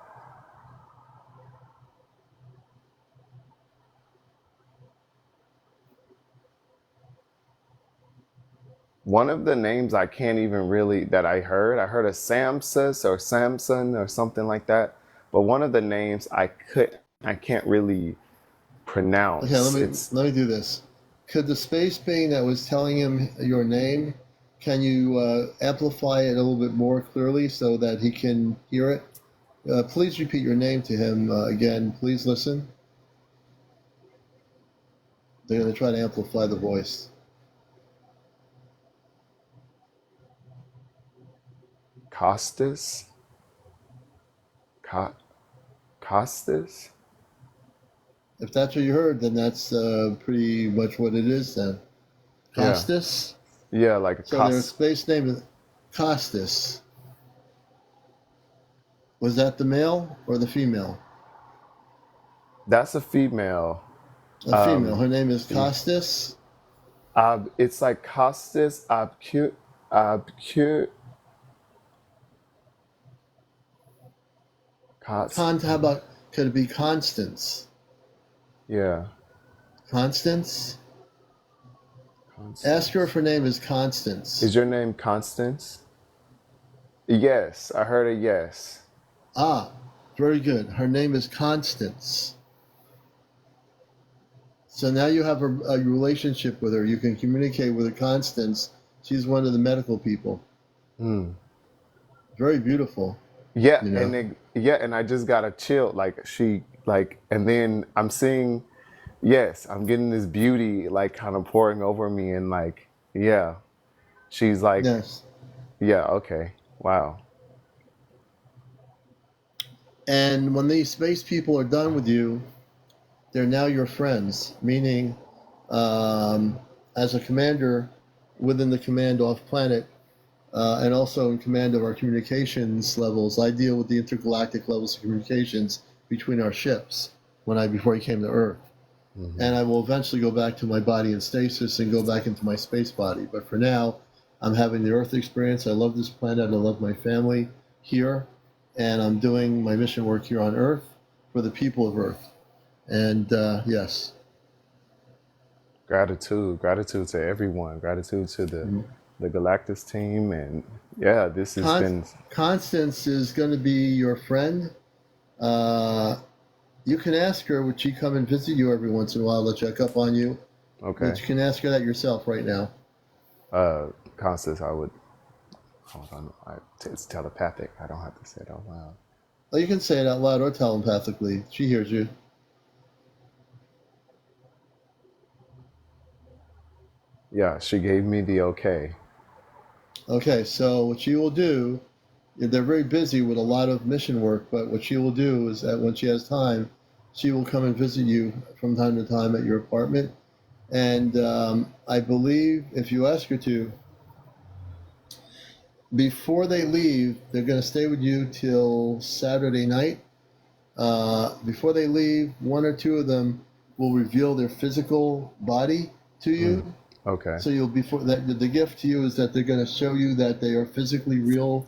Speaker 6: One of the names I can't even really that I heard a Samsus or Samson or something like that, but one of the names I can't really pronounce.
Speaker 1: Okay, let me do this. Could the space being that was telling him your name, can you amplify it a little bit more clearly so that he can hear it? Please repeat your name to him again. Please listen. They're going to try to amplify the voice.
Speaker 6: Costas? Costas?
Speaker 1: If that's what you heard, then that's pretty much what it is then. Costas?
Speaker 6: Yeah, like
Speaker 1: so their space name is Costas. Was that the male or the female?
Speaker 6: That's a female.
Speaker 1: A female. Her name is Costas?
Speaker 6: It's like Costas Abcute.
Speaker 1: How about, could it be Constance?
Speaker 6: Yeah.
Speaker 1: Constance? Ask her if her name is Constance.
Speaker 6: Is your name Constance? Yes, I heard a yes.
Speaker 1: Ah, very good. Her name is Constance. So now you have a relationship with her. You can communicate with her, Constance. She's one of the medical people. Very beautiful.
Speaker 6: Yeah,
Speaker 1: you know?
Speaker 6: and and I just got a chill. Like she like, and then I'm seeing, yes, I'm getting this beauty like kind of pouring over me, and like, yeah, she's like,
Speaker 1: Yes.
Speaker 6: yeah, okay, wow,
Speaker 1: And when these space people are done with you, they're now your friends, meaning um, as a commander within the command off planet, and also in command of our communications levels, I deal with the intergalactic levels of communications between our ships before I came to Earth.
Speaker 6: hmm
Speaker 1: And I will eventually go back to my body in stasis and go back into my space body. But for now, I'm having the Earth experience. I love this planet. I love my family here, and I'm doing my mission work here on Earth for the people of Earth. And yes,
Speaker 6: gratitude to everyone, gratitude to the Galactus team, and yeah, this has
Speaker 1: Con-
Speaker 6: been
Speaker 1: Constance is going to be your friend. Uh, you can ask her, would she come and visit you every once in a while to check up on you?
Speaker 6: okay.
Speaker 1: But you can ask her that yourself right now.
Speaker 6: Uh, Constance, I would hold on. It's telepathic. I don't have to say it out loud.
Speaker 1: Oh, you can say it out loud or telepathically. She hears you.
Speaker 6: Yeah, she gave me the okay.
Speaker 1: Okay, so what she will do, they're very busy with a lot of mission work, but what she will do is that when she has time, she will come and visit you from time to time at your apartment. And I believe if you ask her to, before they leave, they're going to stay with you till Saturday night. Before they leave, one or two of them will reveal their physical body to
Speaker 6: Mm,
Speaker 1: you.
Speaker 6: okay.
Speaker 1: So you'll before that the gift to you is that they're going to show you that they are physically real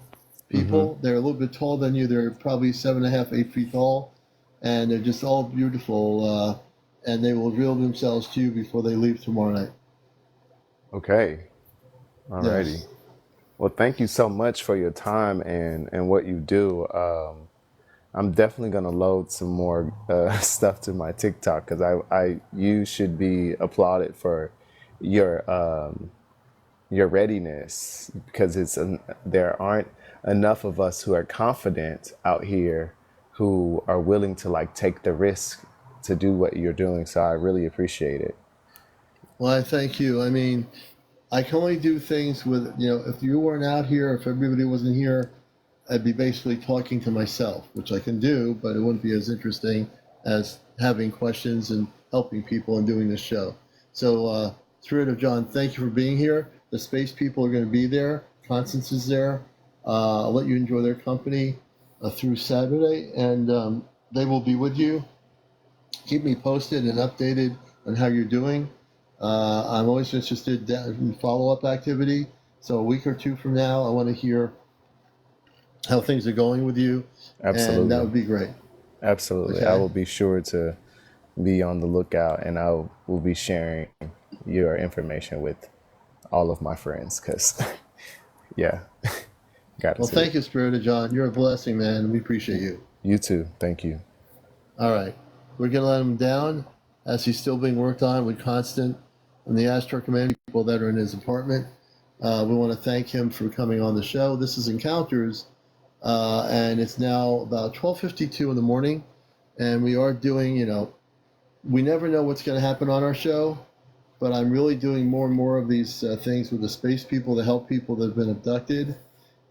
Speaker 6: Mm-hmm.
Speaker 1: people. They're a little bit taller than you. They're probably 7.5, 8 feet tall, and they're just all beautiful. And they will reveal themselves to you before they leave tomorrow night.
Speaker 6: Okay. Alrighty.
Speaker 1: Yes.
Speaker 6: Well, thank you so much for your time and what you do. I'm definitely gonna load some more stuff to my TikTok because you should be applauded for your your readiness because there aren't enough of us who are confident out here who are willing to like take the risk to do what you're doing. So I really appreciate it.
Speaker 1: Well, I thank you. I mean, I can only do things with if you weren't out here, if everybody wasn't here, I'd be basically talking to myself, which I can do, but it wouldn't be as interesting as having questions and helping people and doing this show. So, Spirit of John, thank you for being here. The space people are going to be there. Constance is there. I'll let you enjoy their company through Saturday, and they will be with you. Keep me posted and updated on how you're doing. I'm always interested in follow-up activity. So a week or two from now, I want to hear how things are going with you, and that
Speaker 6: Absolutely.
Speaker 1: would be great.
Speaker 6: Absolutely. I
Speaker 1: Okay.
Speaker 6: will be sure to be on the lookout and I will be sharing your information with all of my friends because, yeah,
Speaker 1: Well,
Speaker 6: gratitude.
Speaker 1: thank you, Spirit of John. You're a blessing, man. We appreciate you.
Speaker 6: You too. Thank you.
Speaker 1: All right. We're going to let him down as he's still being worked on with Constant and the Astro Command people that are in his apartment. We want to thank him for coming on the show. This is Encounters, and it's now about 12:52 in the morning, and we are doing, we never know what's going to happen on our show, but I'm really doing more and more of these things with the space people to help people that have been abducted,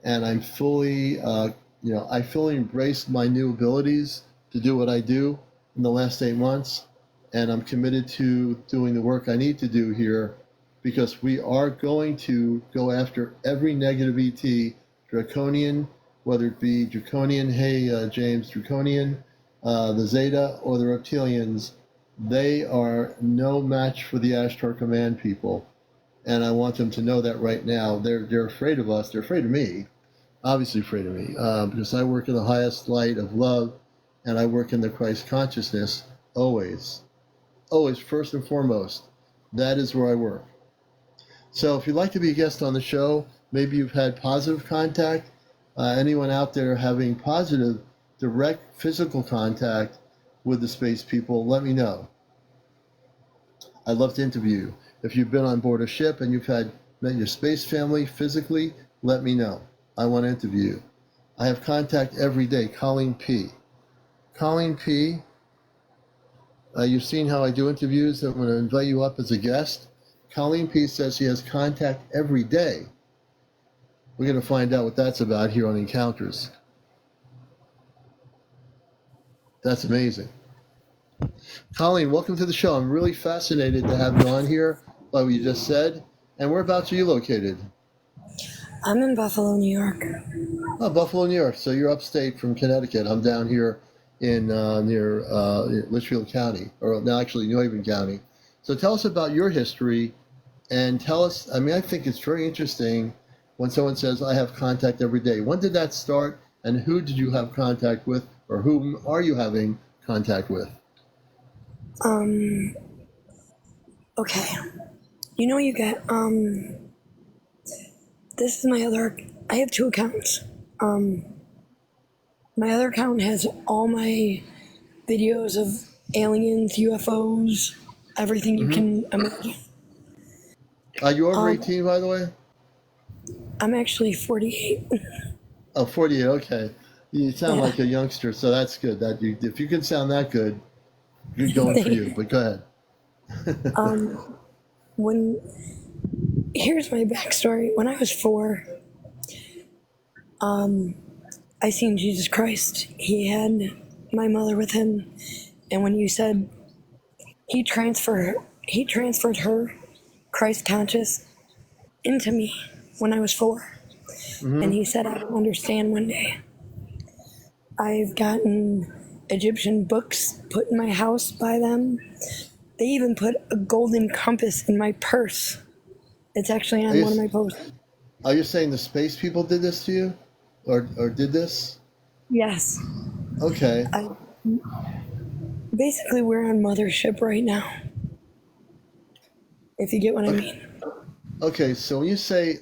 Speaker 1: and I'm fully, I fully embraced my new abilities to do what I do in the last 8 months, and I'm committed to doing the work I need to do here, because we are going to go after every negative ET, draconian, whether it be draconian, hey James, draconian, the Zeta or the reptilians. They are no match for the Ashtar Command people, and I want them to know that right now. They're afraid of us. They're afraid of me, obviously afraid of me, because I work in the highest light of love, and I work in the Christ consciousness always, always first and foremost. That is where I work. So if you'd like to be a guest on the show, maybe you've had positive contact. Anyone out there having positive, direct physical contact with the space people, let me know. I'd love to interview you. If you've been on board a ship and you've met your space family physically, let me know. I want to interview you. I have contact every day. Colleen P. Colleen P., you've seen how I do interviews. I'm going to invite you up as a guest. Colleen P. says she has contact every day. We're going to find out what that's about here on Encounters. That's amazing. Colleen, welcome to the show. I'm really fascinated to have you on here by what you just said. And whereabouts are you located?
Speaker 7: I'm in Buffalo, New York.
Speaker 1: Oh, Buffalo, New York. So you're upstate from Connecticut. I'm down here in near Litchfield County, or no, actually New Haven County. So tell us about your history, and tell us. I mean, I think it's very interesting when someone says, "I have contact every day." When did that start, and who did you have contact with, or whom are you having contact with?
Speaker 7: Okay. You know, you get, this is my other, I have 2 accounts. My other account has all my videos of aliens, UFOs, everything you can imagine.
Speaker 1: Are you over 18, by the way?
Speaker 7: I'm actually 48.
Speaker 1: Oh, 48. Okay. You sound
Speaker 7: Yeah.
Speaker 1: like a youngster, so that's good. That if you can sound that good, good going for you. But go ahead.
Speaker 7: Here's my backstory. When I was 4, I seen Jesus Christ. He had my mother with him, and when you said he transferred her, Christ conscious, into me when I was 4. And he said, I don't understand one day. I've gotten Egyptian books put in my house by them. They even put a golden compass in my purse. It's actually on one of my posts.
Speaker 1: Are you saying the space people did this to you? Or did this?
Speaker 7: Yes.
Speaker 1: Okay.
Speaker 7: Basically, we're on mothership right now. If you get what I mean.
Speaker 1: Okay, so when you say,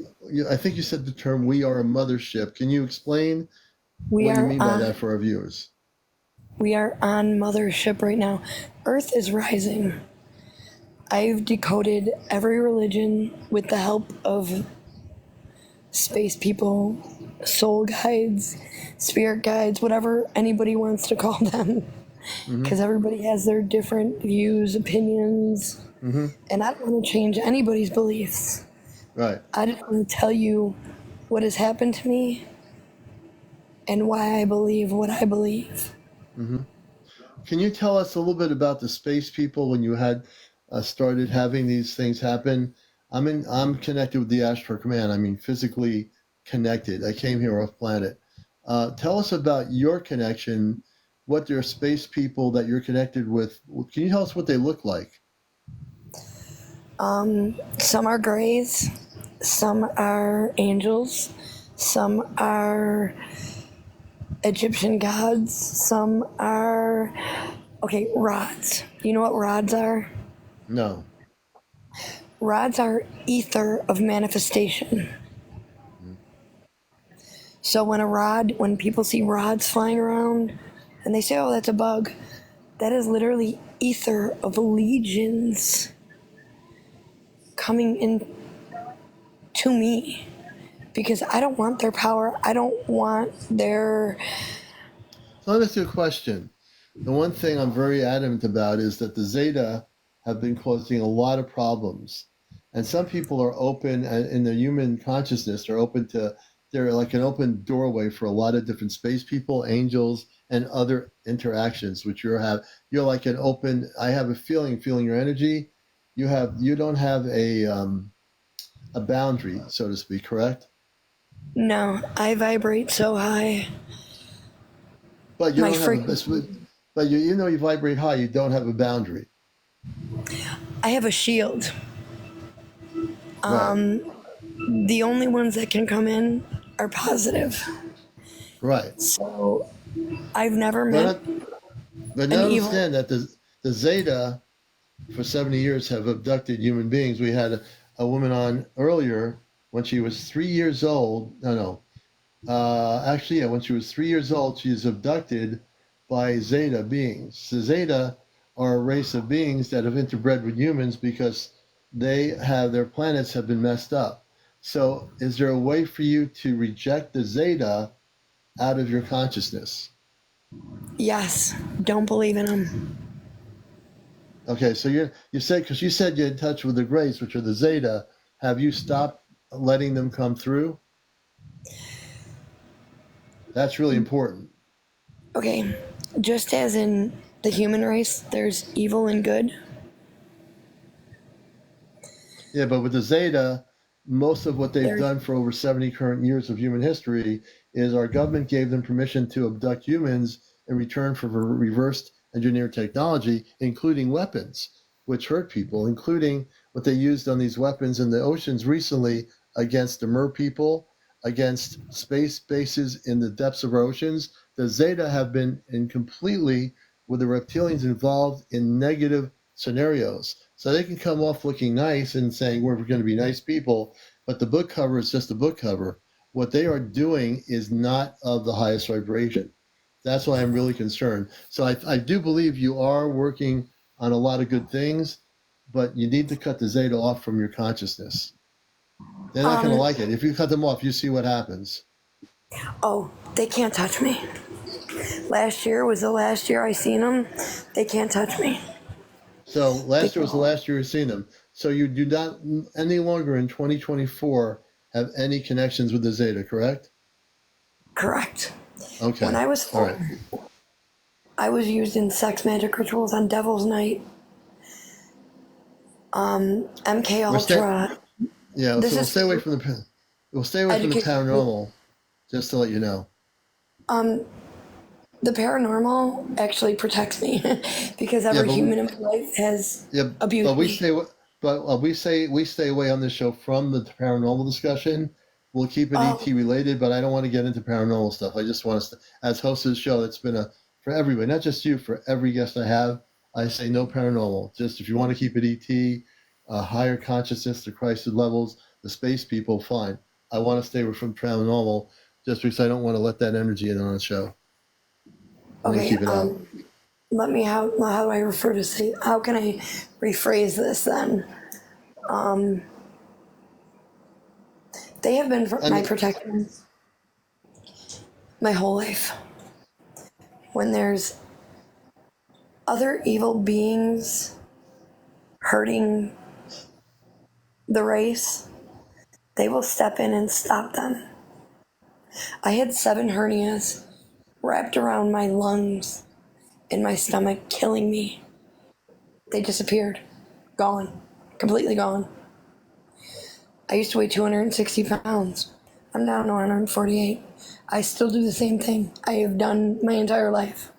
Speaker 1: I think you said the term, we are a mothership. Can you explain what you mean by that for our viewers?
Speaker 7: We are on mothership right now. Earth is rising. I've decoded every religion with the help of space people, soul guides, spirit guides, whatever anybody wants to call them. Because everybody has their different views, opinions, and I don't want to change anybody's beliefs.
Speaker 1: Right.
Speaker 7: I just want to tell you what has happened to me and why I believe what I believe.
Speaker 1: Can you tell us a little bit about the space people when you had started having these things happen? I'm connected with the Astro Command. I mean, physically connected. I came here off planet. Tell us about your connection. What their space people that you're connected with? Can you tell us what they look like?
Speaker 7: Some are grays, some are angels, some are Egyptian gods, some are, rods. You know what rods are?
Speaker 1: No.
Speaker 7: Rods are ether of manifestation. So when people see rods flying around and they say, oh, that's a bug, that is literally ether of legions coming in to me because I don't want their power. I don't want their...
Speaker 1: So let me ask you a question. The one thing I'm very adamant about is that the Zeta have been causing a lot of problems. And some people are open in their human consciousness, they're like an open doorway for a lot of different space people, angels, and other interactions, which you're like an open, I have a feeling your energy. You don't have a boundary, so to speak, correct?
Speaker 7: No, I vibrate so high.
Speaker 1: But you even though you vibrate high, you don't have a boundary.
Speaker 7: I have a shield.
Speaker 1: Right.
Speaker 7: The only ones that can come in are positive.
Speaker 1: Right.
Speaker 7: So I've never met
Speaker 1: But now understand that the Zeta for 70 years have abducted human beings. We had a woman on earlier when she was 3 years old. When she was 3 years old, she was abducted by Zeta beings. The Zeta are a race of beings that have interbred with humans because their planets have been messed up. So is there a way for you to reject the Zeta out of your consciousness.
Speaker 7: Yes. Don't believe in them.
Speaker 1: Okay, so you said, because you said you're in touch with the Greys, which are the Zeta. Have you stopped letting them come through? That's really important.
Speaker 7: Okay. Just as in the human race, there's evil and good.
Speaker 1: Yeah, but with the Zeta, most of what they've
Speaker 7: There's
Speaker 1: done for over 70 current years of human history is our government gave them permission to abduct humans in return for reversed engineered technology, including weapons, which hurt people, including what they used on these weapons in the oceans recently against the mer people, against space bases in the depths of our oceans. The Zeta have been in completely with the reptilians involved in negative scenarios. So they can come off looking nice and saying we're going to be nice people, but the book cover is just a book cover. What they are doing is not of the highest vibration. That's why I'm really concerned. So I do believe you are working on a lot of good things, but you need to cut the Zeta off from your consciousness. They're not going to
Speaker 7: um
Speaker 1: like it. If you cut them off, you see what happens.
Speaker 7: oh, they can't touch me. Last year was the last year I seen them. They can't touch me.
Speaker 1: So
Speaker 7: They
Speaker 1: last year was the
Speaker 7: can't.
Speaker 1: last year you've seen them. So you do not any longer in 2024 have any connections with the Zeta, correct?
Speaker 7: Correct. When
Speaker 1: Okay.
Speaker 7: I was
Speaker 1: All right.
Speaker 7: 4, I was used in sex magic rituals on Devil's Night, MK
Speaker 1: We're stay
Speaker 7: Ultra.
Speaker 1: Yeah,
Speaker 7: This
Speaker 1: so
Speaker 7: is
Speaker 1: we'll stay away from the
Speaker 7: education.
Speaker 1: paranormal, just to let you know.
Speaker 7: The paranormal actually protects me because
Speaker 1: Yeah,
Speaker 7: every
Speaker 1: but
Speaker 7: human in my life has
Speaker 1: yeah,
Speaker 7: abused
Speaker 1: but
Speaker 7: me.
Speaker 1: we stay away on this show from the paranormal discussion. We'll keep it
Speaker 7: Oh,
Speaker 1: ET related, but I don't want to get into paranormal stuff. I just want us to, as host of the show, it's been for everybody, not just you, for every guest I have. I say no paranormal. Just if you want to keep it ET, higher consciousness, the Christ levels, the space people, fine. I want to stay away from paranormal, just because I don't want to let that energy in on the show. I'm going to
Speaker 7: okay.
Speaker 1: keep it out.
Speaker 7: Let me how do I refer to say? How can I rephrase this then? They have been my
Speaker 1: And
Speaker 7: protectors my whole life. When there's other evil beings hurting the race, they will step in and stop them. I had 7 hernias wrapped around my lungs and my stomach, killing me. They disappeared. Gone. Completely gone. I used to weigh 260 pounds. I'm down to 148. I still do the same thing I have done my entire life.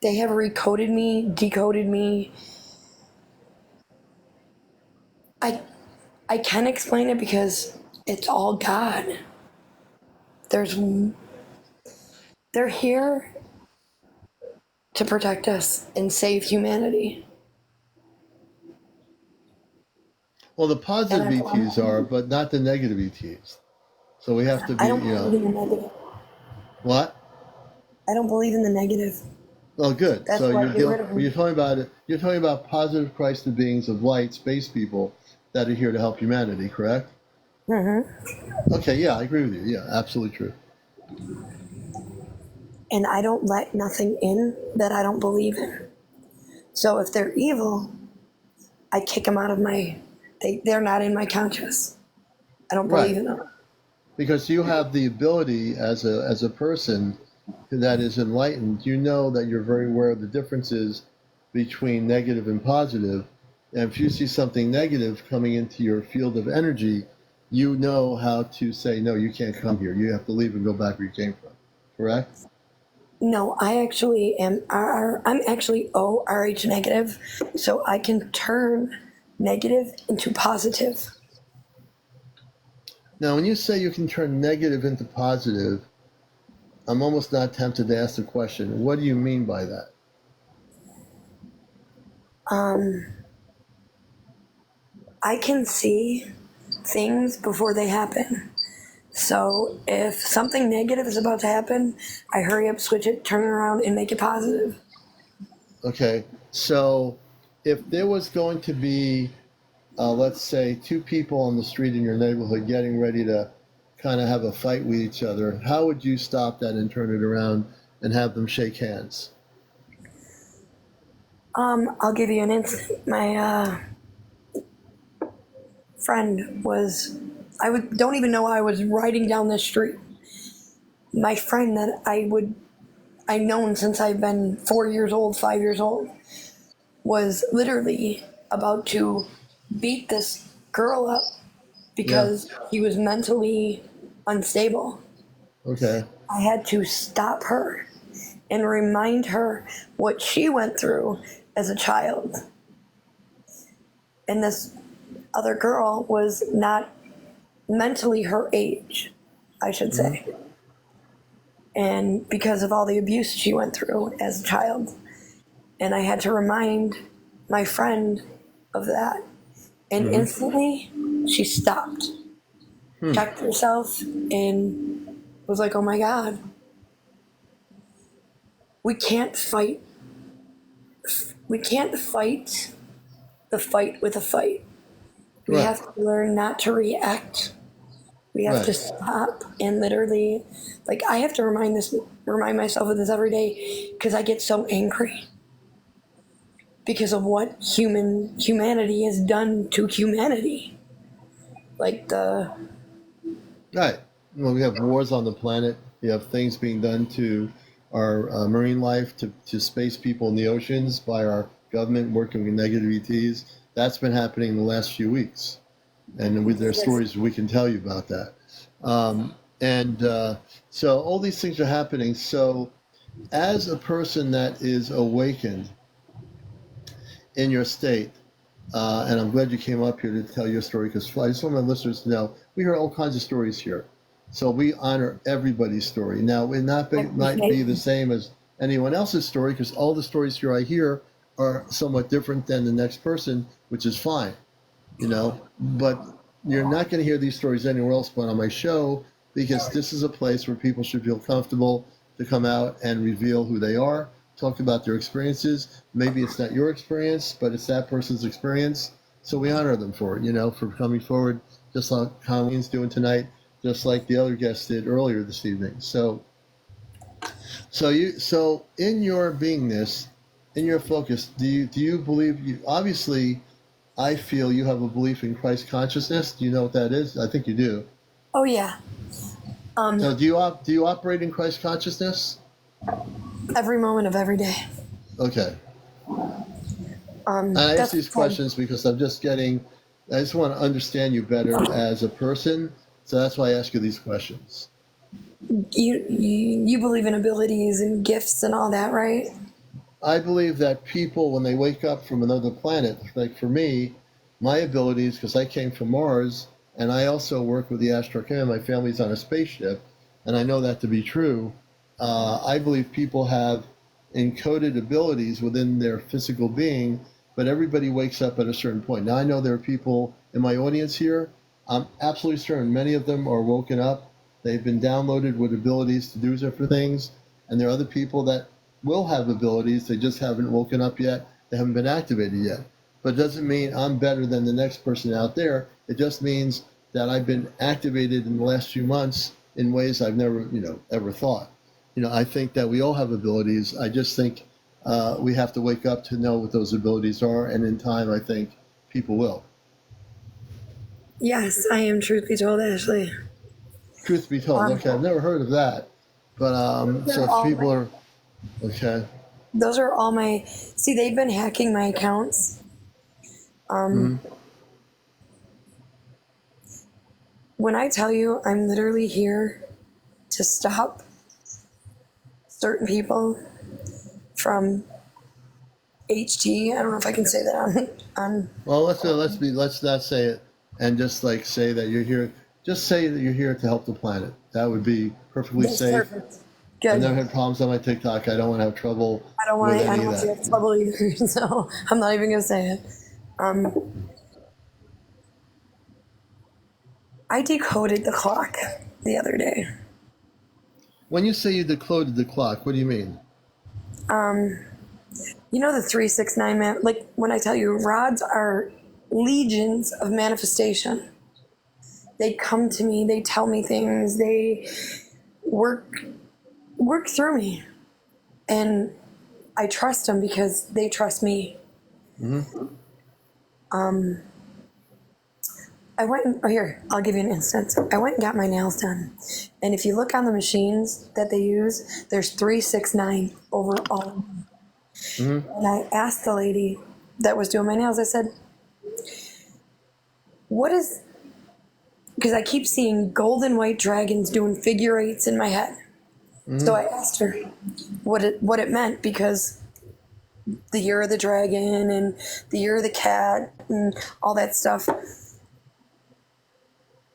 Speaker 7: They have recoded me, decoded me. I I can explain it because it's all God. There's they're here to protect us and save humanity.
Speaker 1: well, the
Speaker 7: And
Speaker 1: positive ETs are, but not the negative ETs. So we have to
Speaker 7: I
Speaker 1: be,
Speaker 7: don't believe in the negative.
Speaker 1: what?
Speaker 7: I don't believe in the negative.
Speaker 1: Oh, good.
Speaker 7: That's
Speaker 1: So
Speaker 7: why I get rid of
Speaker 1: when
Speaker 7: them.
Speaker 1: you're talking about it, you're talking about positive Christed beings of light, space people that are here to help humanity, correct? Okay, yeah, I agree with you. Yeah, absolutely true.
Speaker 7: And I don't let nothing in that I don't believe in. So if they're evil, I kick them out of they're not in my conscious. I don't believe
Speaker 1: Right.
Speaker 7: in them.
Speaker 1: Because you have the ability as a person that is enlightened, you know that you're very aware of the differences between negative and positive. And if you see something negative coming into your field of energy, you know how to say, no, you can't come here. You have to leave and go back where you came from. Correct?
Speaker 7: No, I actually am I'm actually ORH negative, so I can turn negative into positive.
Speaker 1: Now, when you say you can turn negative into positive, I'm almost not tempted to ask the question, what do you mean by that?
Speaker 7: I can see things before they happen. So if something negative is about to happen, I hurry up, switch it, turn it around, and make it positive.
Speaker 1: Okay, so if there was going to be, let's say, 2 people on the street in your neighborhood getting ready to kind of have a fight with each other, how would you stop that and turn it around and have them shake hands?
Speaker 7: I'll give you an instance. My friend was, don't even know I was riding down the street. My friend that I've known since I've been 4 years old, 5 years old, was literally about to beat this girl up because he was mentally unstable.
Speaker 1: Okay.
Speaker 7: I had to stop her and remind her what she went through as a child. And this other girl was not mentally her age, I should say. And because of all the abuse she went through as a child. And I had to remind my friend of that. And instantly, she stopped, checked herself, and was like, oh my God. We can't fight. We can't fight the fight with a fight. We
Speaker 1: Right.
Speaker 7: have to learn not to react. We have to stop and literally, like, I have to remind myself of this every day because I get so angry because of what humanity has done to humanity. Like
Speaker 1: Right. Well, we have wars on the planet. You have things being done to our marine life, to space people in the oceans by our government working with negative ETs. That's been happening in the last few weeks. And there's stories we can tell you about that. So all these things are happening. So as a person that is awakened in your state, and I'm glad you came up here to tell your story, because I just want my listeners to know we hear all kinds of stories here. So we honor everybody's story. Now, it might be the same as anyone else's story, because all the stories here I hear are somewhat different than the next person, which is fine, But you're not going to hear these stories anywhere else but on my show, because this is a place where people should feel comfortable to come out and reveal who they are, talk about their experiences. Maybe it's not your experience, but it's that person's experience. So we honor them for it, for coming forward, just like Colleen's doing tonight, just like the other guests did earlier this evening. So in your beingness, in your focus, do you believe obviously I feel you have a belief in Christ consciousness. Do you know what that is? I think you do.
Speaker 7: oh yeah.
Speaker 1: So do you operate in Christ consciousness?
Speaker 7: Every moment of every day.
Speaker 1: Okay. And I ask these questions because I just want to understand you better as a person. So that's why I ask you these questions.
Speaker 7: You believe in abilities and gifts and all that, right?
Speaker 1: I believe that people, when they wake up from another planet, like for me, my abilities, because I came from Mars, and I also work with the Astrochem, my family's on a spaceship, and I know that to be true. I believe people have encoded abilities within their physical being, but everybody wakes up at a certain point. Now, I know there are people in my audience here. I'm absolutely certain many of them are woken up. They've been downloaded with abilities to do different things, and there are other people that will have abilities. They just haven't woken up yet. They haven't been activated yet. But it doesn't mean I'm better than the next person out there. It just means that I've been activated in the last few months in ways I've never, ever thought. I think that we all have abilities. I just think we have to wake up to know what those abilities are. And in time, I think people will.
Speaker 7: Yes, I am, truth be told, Ashley.
Speaker 1: Truth be told. Okay, I've never heard of that. But so if people are... Okay.
Speaker 7: Those are all my... See, they've been hacking my accounts. When I tell you I'm literally here to stop certain people from HT, I don't know if I can say that on
Speaker 1: Well, let's not say it, and just like say that you're here. Just say that you're here to help the planet. That would be perfectly safe.
Speaker 7: Perfect. Good.
Speaker 1: I've never had problems on my TikTok. I don't want to have trouble.
Speaker 7: I don't want
Speaker 1: with
Speaker 7: to
Speaker 1: any of
Speaker 7: have
Speaker 1: that.
Speaker 7: trouble either, so I'm not even going to say it. I decoded the clock the other day.
Speaker 1: When you say you decoded the clock, what do you mean?
Speaker 7: You know the 369 man, like when I tell you rods are legions of manifestation. They come to me, they tell me things, they work through me. And I trust them because they trust me. I went and, here, I'll give you an instance. I went and got my nails done. And if you look on the machines that they use, there's 369 over all of them. And I asked the lady that was doing my nails, I said, what is, because I keep seeing golden white dragons doing figure eights in my head. So I asked her what it meant, because the year of the dragon and the year of the cat and all that stuff.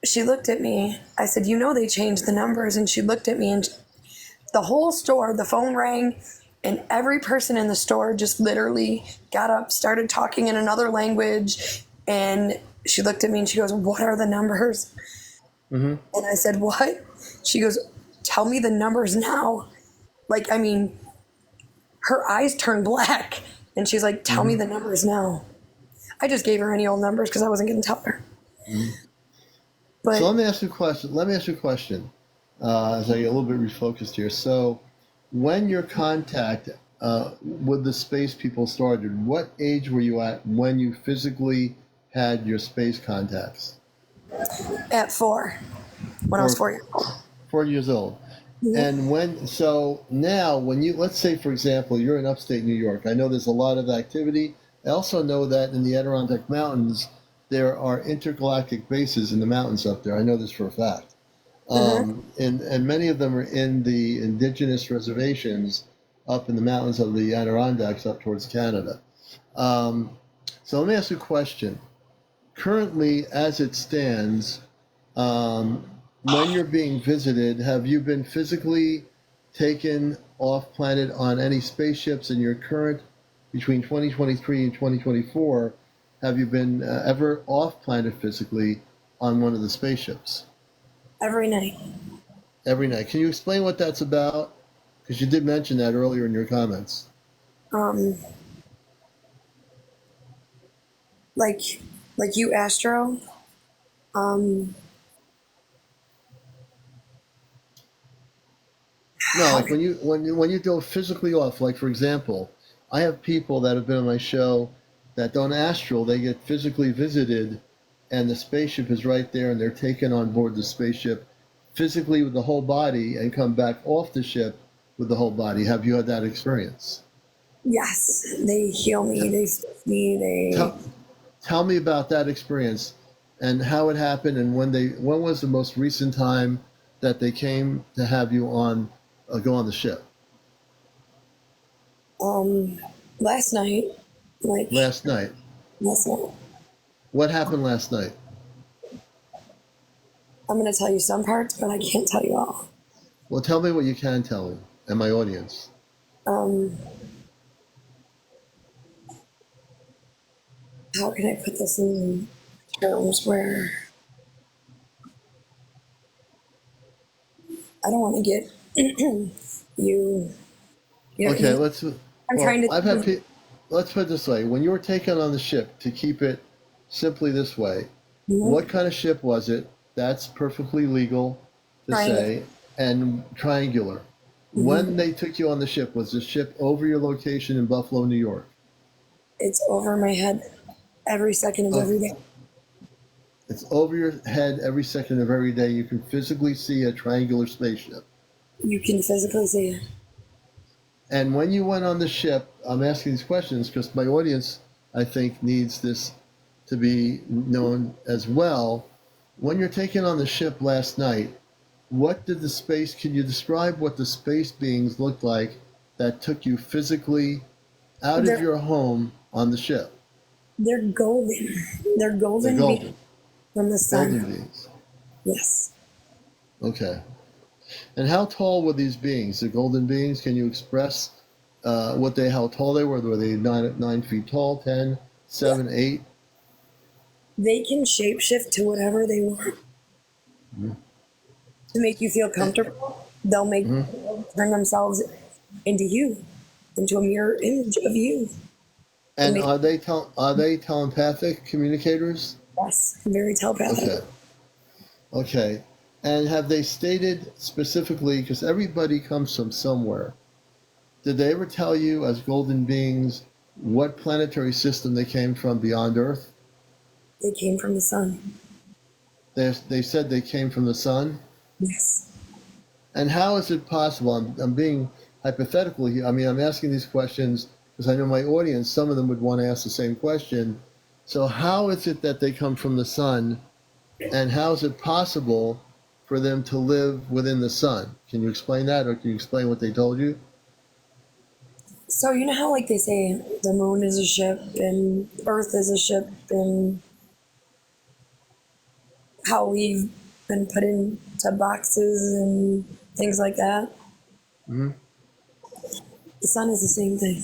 Speaker 7: She looked at me. I said, you know, they changed the numbers. And she looked at me, and the whole store, the phone rang, and every person in the store just literally got up, started talking in another language. And she looked at me and she goes, what are the numbers? And I said, what? She goes, tell me the numbers now. Like, I mean, her eyes turned black. And she's like, tell me the numbers now. I just gave her any old numbers because I wasn't going to tell her. But
Speaker 1: So let me ask you a question. As I get a little bit refocused here. So, when your contact with the space people started, what age were you at when you physically had your space contacts?
Speaker 7: at 4, when I was 4 years old.
Speaker 1: 4 years old. And now when you, let's say for example, you're in upstate New York, I know there's a lot of activity. I also know that in the Adirondack Mountains, there are intergalactic bases in the mountains up there. I know this for a fact. And many of them are in the indigenous reservations up in the mountains of the Adirondacks up towards Canada. So let me ask you a question. Currently, as it stands, when you're being visited, have you been physically taken off planet on any spaceships in your current, between 2023 and 2024, have you been ever off planet physically on one of the spaceships?
Speaker 7: Every night.
Speaker 1: Every night. Can you explain what that's about? Because you did mention that earlier in your comments.
Speaker 7: Like you, Astro.
Speaker 1: No, like when you go physically off, like for example, I have people that have been on my show that don't astral, they get physically visited and the spaceship is right there and they're taken on board the spaceship physically with the whole body and come back off the ship with the whole body. Have you had that experience?
Speaker 7: Yes, they heal me, they fix me, they...
Speaker 1: Tell me about that experience and how it happened, and when was the most recent time that they came to have you on go on the ship?
Speaker 7: Last night.
Speaker 1: Last night.
Speaker 7: Last night.
Speaker 1: What happened last night?
Speaker 7: I'm going to tell you some parts, but I can't tell you all.
Speaker 1: Well, tell me what you can tell me and my audience.
Speaker 7: How can I put this in terms where I don't want to get you.
Speaker 1: Okay,
Speaker 7: let's put
Speaker 1: it this way. When you were taken on the ship, to keep it simply this way, what kind of ship was it? That's perfectly legal to say, and triangular. When they took you on the ship, was the ship over your location in Buffalo, New York?
Speaker 7: It's over my head every second of every day.
Speaker 1: It's over your head every second of every day. You can physically see a triangular spaceship.
Speaker 7: You can physically see it.
Speaker 1: And when you went on the ship, I'm asking these questions because my audience, I think, needs this to be known as well. When you're taken on the ship last night, can you describe what the space beings looked like that took you physically out of your home on the ship?
Speaker 7: They're golden. They're golden. Beings from the sun.
Speaker 1: Golden beings.
Speaker 7: Yes.
Speaker 1: Okay. And how tall were these beings, the golden beings? Can you express how tall they were? Were they 9 feet tall, 10, 7, 8?
Speaker 7: They can shapeshift to whatever they want. To make you feel comfortable, they'll turn themselves into you, into a mirror image of you.
Speaker 1: And are they telepathic communicators?
Speaker 7: Yes, very telepathic.
Speaker 1: Okay. Okay. And have they stated specifically, because everybody comes from somewhere, did they ever tell you as golden beings what planetary system they came from beyond Earth?
Speaker 7: They came from the sun.
Speaker 1: They said they came from the sun?
Speaker 7: Yes.
Speaker 1: And how is it possible? I'm being hypothetical here. I mean, I'm asking these questions because I know my audience, some of them would want to ask the same question. So, how is it that they come from the sun, and how is it possible for them to live within the sun? Can you explain that, or can you explain what they told you?
Speaker 7: So you know how like they say the moon is a ship and Earth is a ship, and how we've been put into boxes and things like that?
Speaker 1: Hmm.
Speaker 7: The sun is the same thing.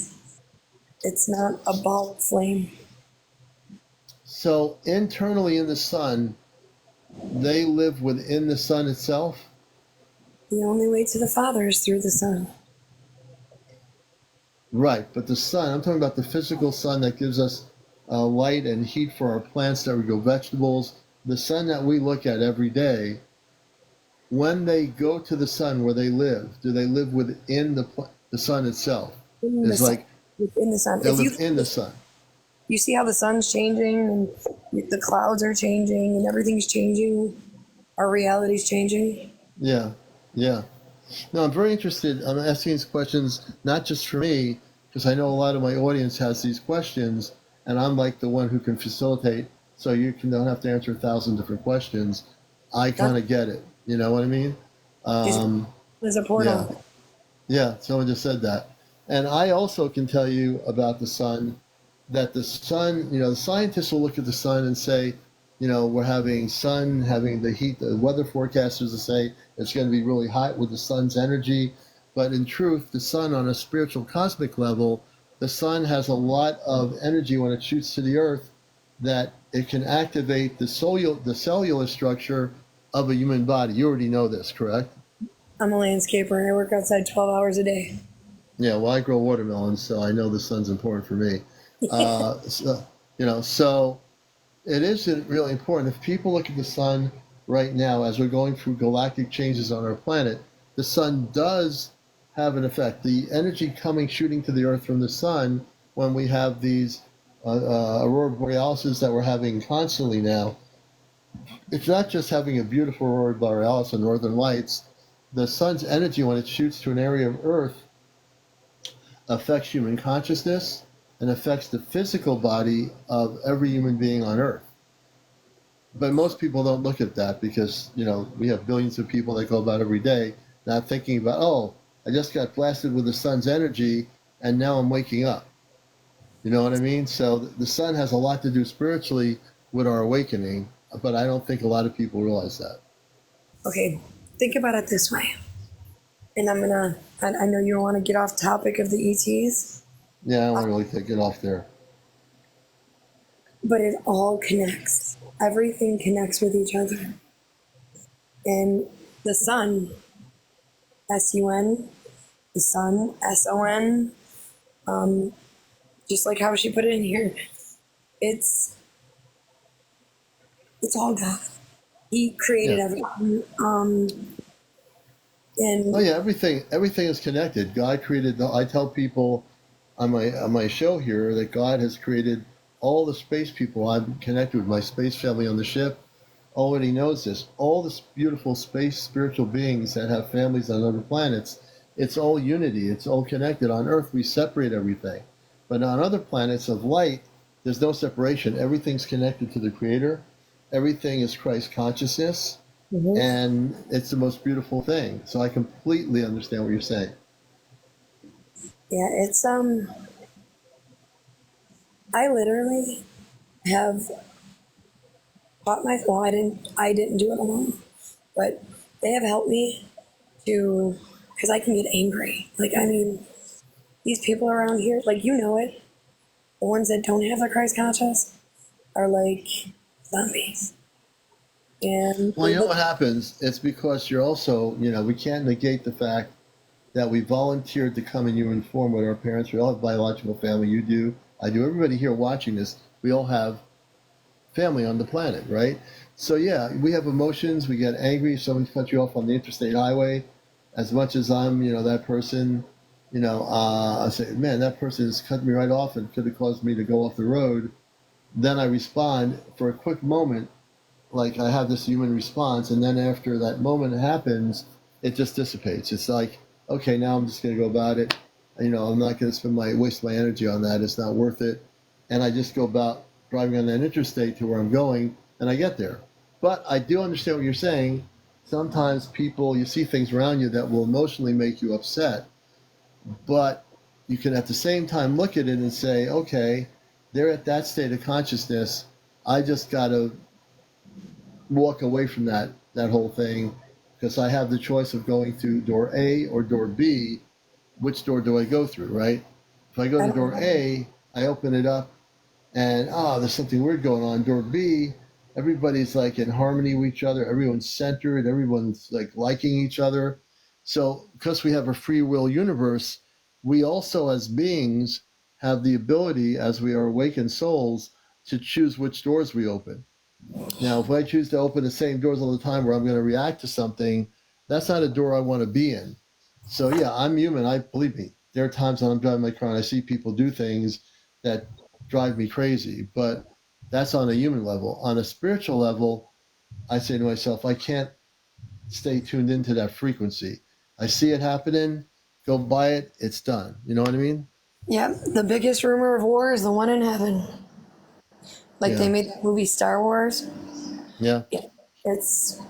Speaker 7: It's not a ball of flame.
Speaker 1: So, internally in the sun, they live within the sun itself?
Speaker 7: The only way to the Father is through the sun.
Speaker 1: Right, but the sun, I'm talking about the physical sun that gives us light and heat for our plants that we grow vegetables. The sun that we look at every day, when they go to the sun where they live, do they live within the sun itself?
Speaker 7: In the
Speaker 1: It's
Speaker 7: sun.
Speaker 1: like
Speaker 7: Within the sun.
Speaker 1: they
Speaker 7: If
Speaker 1: live in the sun.
Speaker 7: you see how the sun's changing and the clouds are changing and everything's changing, our reality's changing.
Speaker 1: Yeah, yeah. No, I'm very interested. I'm asking these questions not just for me, because I know a lot of my audience has these questions, and I'm like the one who can facilitate, so don't have to answer 1,000 different questions. I kind of get it. You know what I mean? Um,
Speaker 7: There's a
Speaker 1: yeah,
Speaker 7: portal.
Speaker 1: yeah. Someone just said that, and I also can tell you about the sun. That the sun, the scientists will look at the sun and say, we're having sun, having the heat. The weather forecasters will say it's going to be really hot with the sun's energy. But in truth, the sun on a spiritual cosmic level, the sun has a lot of energy when it shoots to the earth that it can activate the cellular structure of a human body. You already know this, correct?
Speaker 7: I'm a landscaper and I work outside 12 hours a day.
Speaker 1: Yeah, well, I grow watermelons, so I know the sun's important for me. So it is really important. If people look at the sun right now as we're going through galactic changes on our planet, the sun does have an effect. The energy shooting to the earth from the sun, when we have these aurora borealis that we're having constantly now, it's not just having a beautiful aurora borealis and northern lights. The sun's energy, when it shoots to an area of earth, affects human consciousness and affects the physical body of every human being on earth. But most people don't look at that because, we have billions of people that go about every day not thinking about, oh, I just got blasted with the sun's energy and now I'm waking up. You know what I mean? So the sun has a lot to do spiritually with our awakening, but I don't think a lot of people realize that.
Speaker 7: Okay, think about it this way. And I know you don't want to get off topic of the ETs.
Speaker 1: Yeah, I don't really think get off there.
Speaker 7: But it all connects. Everything connects with each other. And the sun, S-U-N, the sun, S-O-N, just like how she put it in here, it's all God. He created everything. And
Speaker 1: oh yeah, everything is connected. God created. I tell people on my show here that God has created all the space people I'm connected with. My space family on the ship already knows this. All this beautiful space spiritual beings that have families on other planets. It's all unity. It's all connected. On Earth, we separate everything, but on other planets of light, there's no separation. Everything's connected to the Creator. Everything is Christ consciousness. And it's the most beautiful thing. So I completely understand what you're saying.
Speaker 7: yeah, it's I literally have taught I didn't do it alone, but they have helped me because I can get angry. Like, I mean, these people around here, like, it, the ones that don't have the Christ conscious are like zombies. And
Speaker 1: Well, you know what happens? It's because you're also, we can't negate the fact that we volunteered to come in human form with our parents. We all have biological family. You do. I do. Everybody here watching this, we all have family on the planet, right? So yeah, we have emotions. We get angry. If someone cuts you off on the interstate highway. As much as I'm, that person, I say, man, that person has cut me right off and could have caused me to go off the road. Then I respond for a quick moment, like I have this human response, and then after that moment happens, it just dissipates. It's like, okay, now I'm just going to go about it. I'm not going to waste my energy on that. It's not worth it. And I just go about driving on that interstate to where I'm going, and I get there. But I do understand what you're saying. Sometimes you see things around you that will emotionally make you upset, but you can at the same time look at it and say, okay, they're at that state of consciousness. I just got to walk away from that whole thing, because I have the choice of going through door A or door B. Which door do I go through, right? If I go to door A, I open it up, and there's something weird going on. Door B, everybody's like in harmony with each other. Everyone's centered. Everyone's like liking each other. So because we have a free will universe, we also as beings have the ability, as we are awakened souls, to choose which doors we open. Now, if I choose to open the same doors all the time where I'm going to react to something, that's not a door I want to be in. So yeah, I'm human. Believe me, there are times when I'm driving my car and I see people do things that drive me crazy, but that's on a human level. On a spiritual level, I say to myself, I can't stay tuned into that frequency. I see it happening, go by it, it's done. You know what I mean?
Speaker 7: Yeah, the biggest rumor of war is the one in heaven. Like they made that movie Star Wars.
Speaker 1: Yeah.
Speaker 7: It's.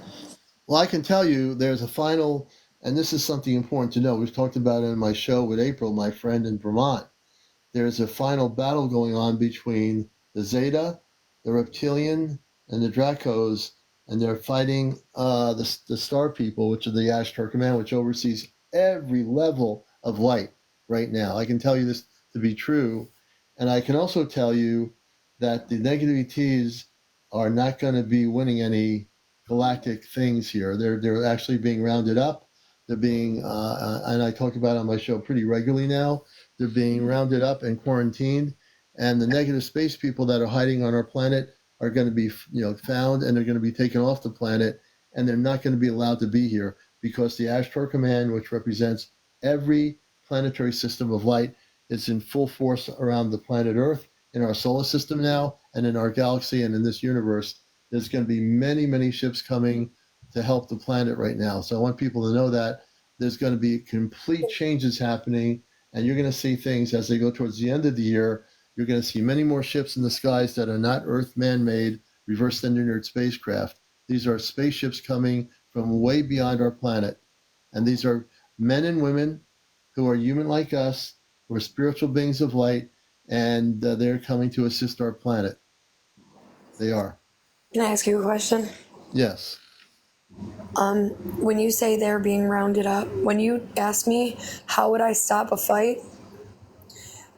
Speaker 1: Well, I can tell you there's a final, and this is something important to know. We've talked about it in my show with April, my friend in Vermont. There's a final battle going on between the Zeta, the Reptilian, and the Dracos, and they're fighting the Star People, which are the Ashtar Command, which oversees every level of light right now. I can tell you this to be true, and I can also tell you that the negative ETs are not going to be winning any galactic things here. They're actually being rounded up. They're being, and I talk about it on my show pretty regularly now. They're being rounded up and quarantined, and the negative space people that are hiding on our planet are going to be, found, and they're going to be taken off the planet, and they're not going to be allowed to be here because the Ashtar Command, which represents every planetary system of light, is in full force around the planet Earth, in our solar system now, and in our galaxy and in this universe. There's going to be many, many ships coming to help the planet right now. So I want people to know that there's going to be complete changes happening, and you're going to see things as they go towards the end of the year. You're going to see many more ships in the skies that are not Earth man-made, reverse engineered spacecraft. These are spaceships coming from way beyond our planet. And these are men and women who are human like us, who are spiritual beings of light, and they're coming to assist our planet. They are.
Speaker 7: Can I ask you a question?
Speaker 1: Yes.
Speaker 7: When you say they're being rounded up, when you asked me how would I stop a fight,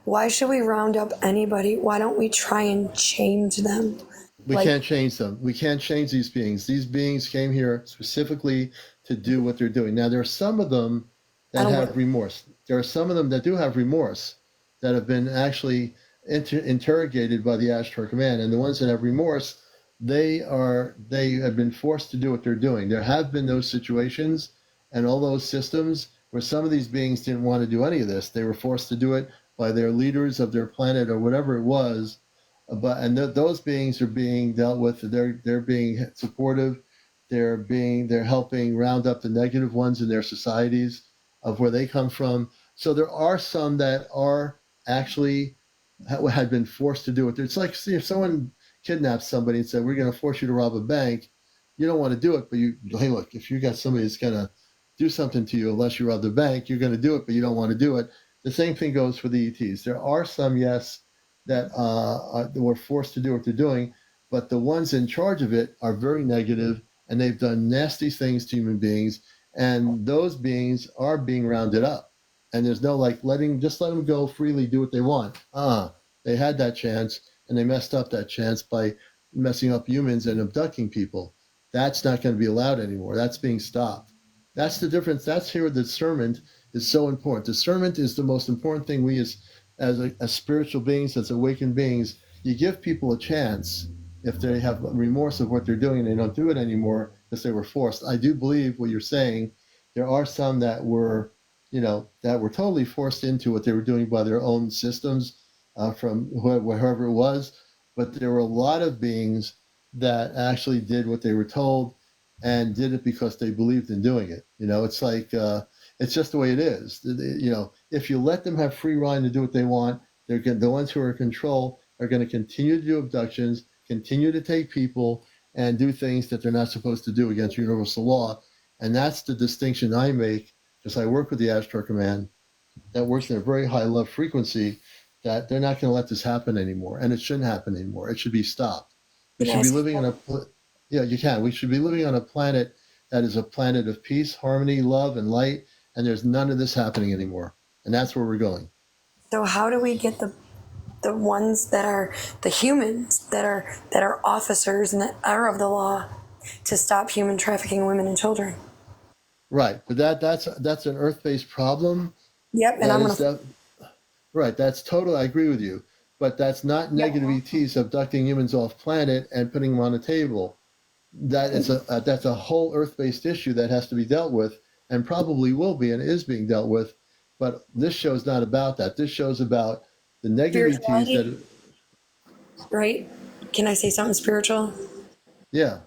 Speaker 7: why should we round up anybody? Why don't we try and change them?
Speaker 1: We can't change them. We can't change these beings. These beings came here specifically to do what they're doing. Now, there are some of them that have remorse. There are some of them that do have remorse, that have been actually interrogated by the Ashtar Command. And the ones that have remorse, they have been forced to do what they're doing. There have been those situations and all those systems where some of these beings didn't want to do any of this. They were forced to do it by their leaders of their planet or whatever it was. Those beings are being dealt with. They're being supportive. They're helping round up the negative ones in their societies of where they come from. So there are some that are actually had been forced to do it. It's like, see, if someone kidnaps somebody and said, "We're going to force you to rob a bank," you don't want to do it, but hey, look, if you got somebody that's going to do something to you unless you rob the bank, you're going to do it, but you don't want to do it. The same thing goes for the ETs. There are some, yes, that were forced to do what they're doing, but the ones in charge of it are very negative, and they've done nasty things to human beings, and those beings are being rounded up. And there's no let them go freely, do what they want. They had that chance, and they messed up that chance by messing up humans and abducting people. That's not going to be allowed anymore. That's being stopped. That's the difference. That's here the discernment is so important. Discernment is the most important thing we as spiritual beings, as awakened beings, you give people a chance if they have remorse of what they're doing and they don't do it anymore because they were forced. I do believe what you're saying. There are some that were, that were totally forced into what they were doing by their own systems, from whoever it was. But there were a lot of beings that actually did what they were told and did it because they believed in doing it. It's like, it's just the way it is. If you let them have free rein to do what they want, the ones who are in control are going to continue to do abductions, continue to take people, and do things that they're not supposed to do against universal law. And that's the distinction I make, because I work with the Astro Command that works in a very high love frequency, that they're not going to let this happen anymore. And it shouldn't happen anymore. It should be stopped. We
Speaker 7: Can I
Speaker 1: should be
Speaker 7: ask
Speaker 1: living you can. We should be living on a planet that is a planet of peace, harmony, love, and light. And there's none of this happening anymore. And that's where we're going.
Speaker 7: so how do we get the ones that are the humans that are officers and that are of the law to stop human trafficking women and children?
Speaker 1: Right. But that's an earth-based problem.
Speaker 7: Yep, and
Speaker 1: That
Speaker 7: I'm
Speaker 1: is
Speaker 7: gonna.
Speaker 1: right. That's totally, I agree with you. But that's not
Speaker 7: Yep.
Speaker 1: negative ETs abducting humans off planet and putting them on a table. That's a whole earth-based issue that has to be dealt with, and probably will be and is being dealt with. But this show's not about that. This show's about the negative ETs
Speaker 7: Spirituality,
Speaker 1: that,
Speaker 7: right? Can I say something spiritual
Speaker 1: yeah.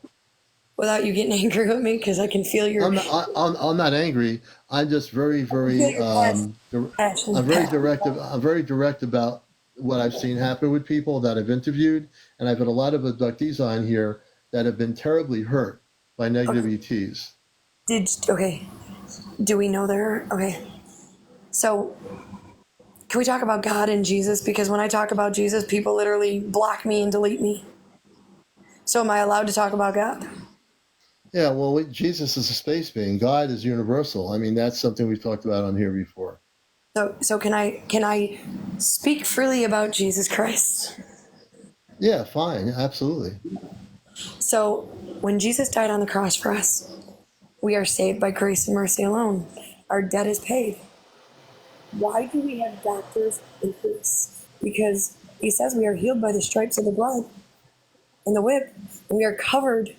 Speaker 7: without you getting angry with me? Because I can feel your
Speaker 1: I'm not angry. I'm just very, very,
Speaker 7: passion.
Speaker 1: I'm very direct. I'm very direct about what I've seen happen with people that I've interviewed, and I've had a lot of abductees on here that have been terribly hurt by negative
Speaker 7: Okay.
Speaker 1: ETs.
Speaker 7: Okay. Do we know there? Okay. So can we talk about God and Jesus? Because when I talk about Jesus, people literally block me and delete me. So am I allowed to talk about God?
Speaker 1: Yeah, well, Jesus is a space being. God is universal. I mean, that's something we've talked about on here before.
Speaker 7: So can I speak freely about Jesus Christ?
Speaker 1: Yeah, fine, absolutely.
Speaker 7: So when Jesus died on the cross for us, we are saved by grace and mercy alone. Our debt is paid. Why do we have doctors and priests? Because he says we are healed by the stripes of the blood and the whip, and we are covered,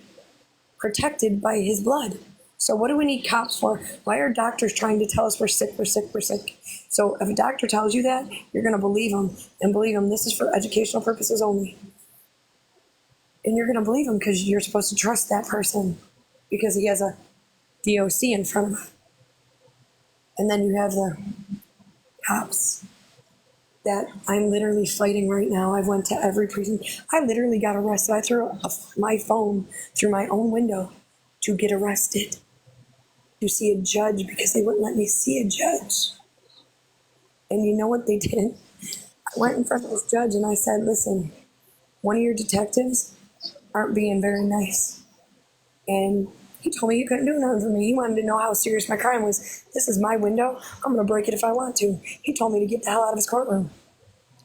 Speaker 7: protected by his blood. So what do we need cops for? Why are doctors trying to tell us we're sick, we're sick, we're sick? So if a doctor tells you that, you're going to believe him and believe him. This is for educational purposes only. And you're going to believe him because you're supposed to trust that person because he has a DOC in front of him. And then you have the cops that I'm literally fighting right now. I went to every precinct. I literally got arrested. I threw my phone through my own window to get arrested, to see a judge because they wouldn't let me see a judge. And you know what they did? I went in front of this judge and I said, listen, one of your detectives aren't being very nice. And he told me he couldn't do nothing for me. He wanted to know how serious my crime was. This is my window. I'm going to break it if I want to. He told me to get the hell out of his courtroom.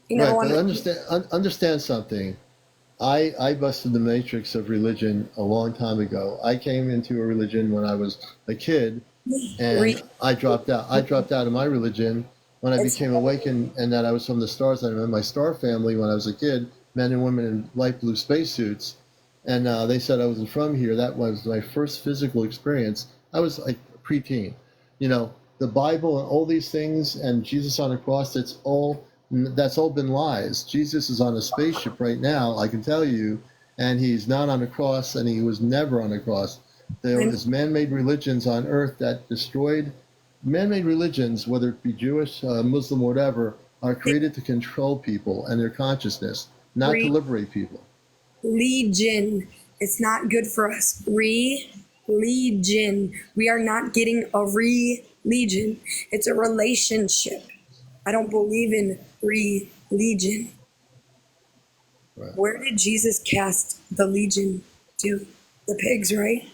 Speaker 7: He never
Speaker 1: Right, but
Speaker 7: wanted
Speaker 1: understand something. I busted the matrix of religion a long time ago. I came into a religion when I was a kid,
Speaker 7: to
Speaker 1: and
Speaker 7: read.
Speaker 1: I dropped out. I dropped out of my religion when I
Speaker 7: It's
Speaker 1: became awakened, and that I was from the stars. I remember my star family when I was a kid, men and women in light blue spacesuits, and they said I wasn't from here. That was my first physical experience. I was like preteen. The Bible and all these things, and Jesus on the cross. That's all been lies. Jesus is on a spaceship right now, I can tell you, and he's not on a cross, and he was never on a cross. There
Speaker 7: I'm,
Speaker 1: is man-made religions on earth that destroyed. Man-made religions, whether it be Jewish, Muslim, whatever, are created to control people and their consciousness, not to liberate people.
Speaker 7: Religion. It's not good for us. Religion. We are not getting a religion. It's a relationship. I don't believe in religion.
Speaker 1: Right.
Speaker 7: Where did Jesus cast the legion to? The pigs, right?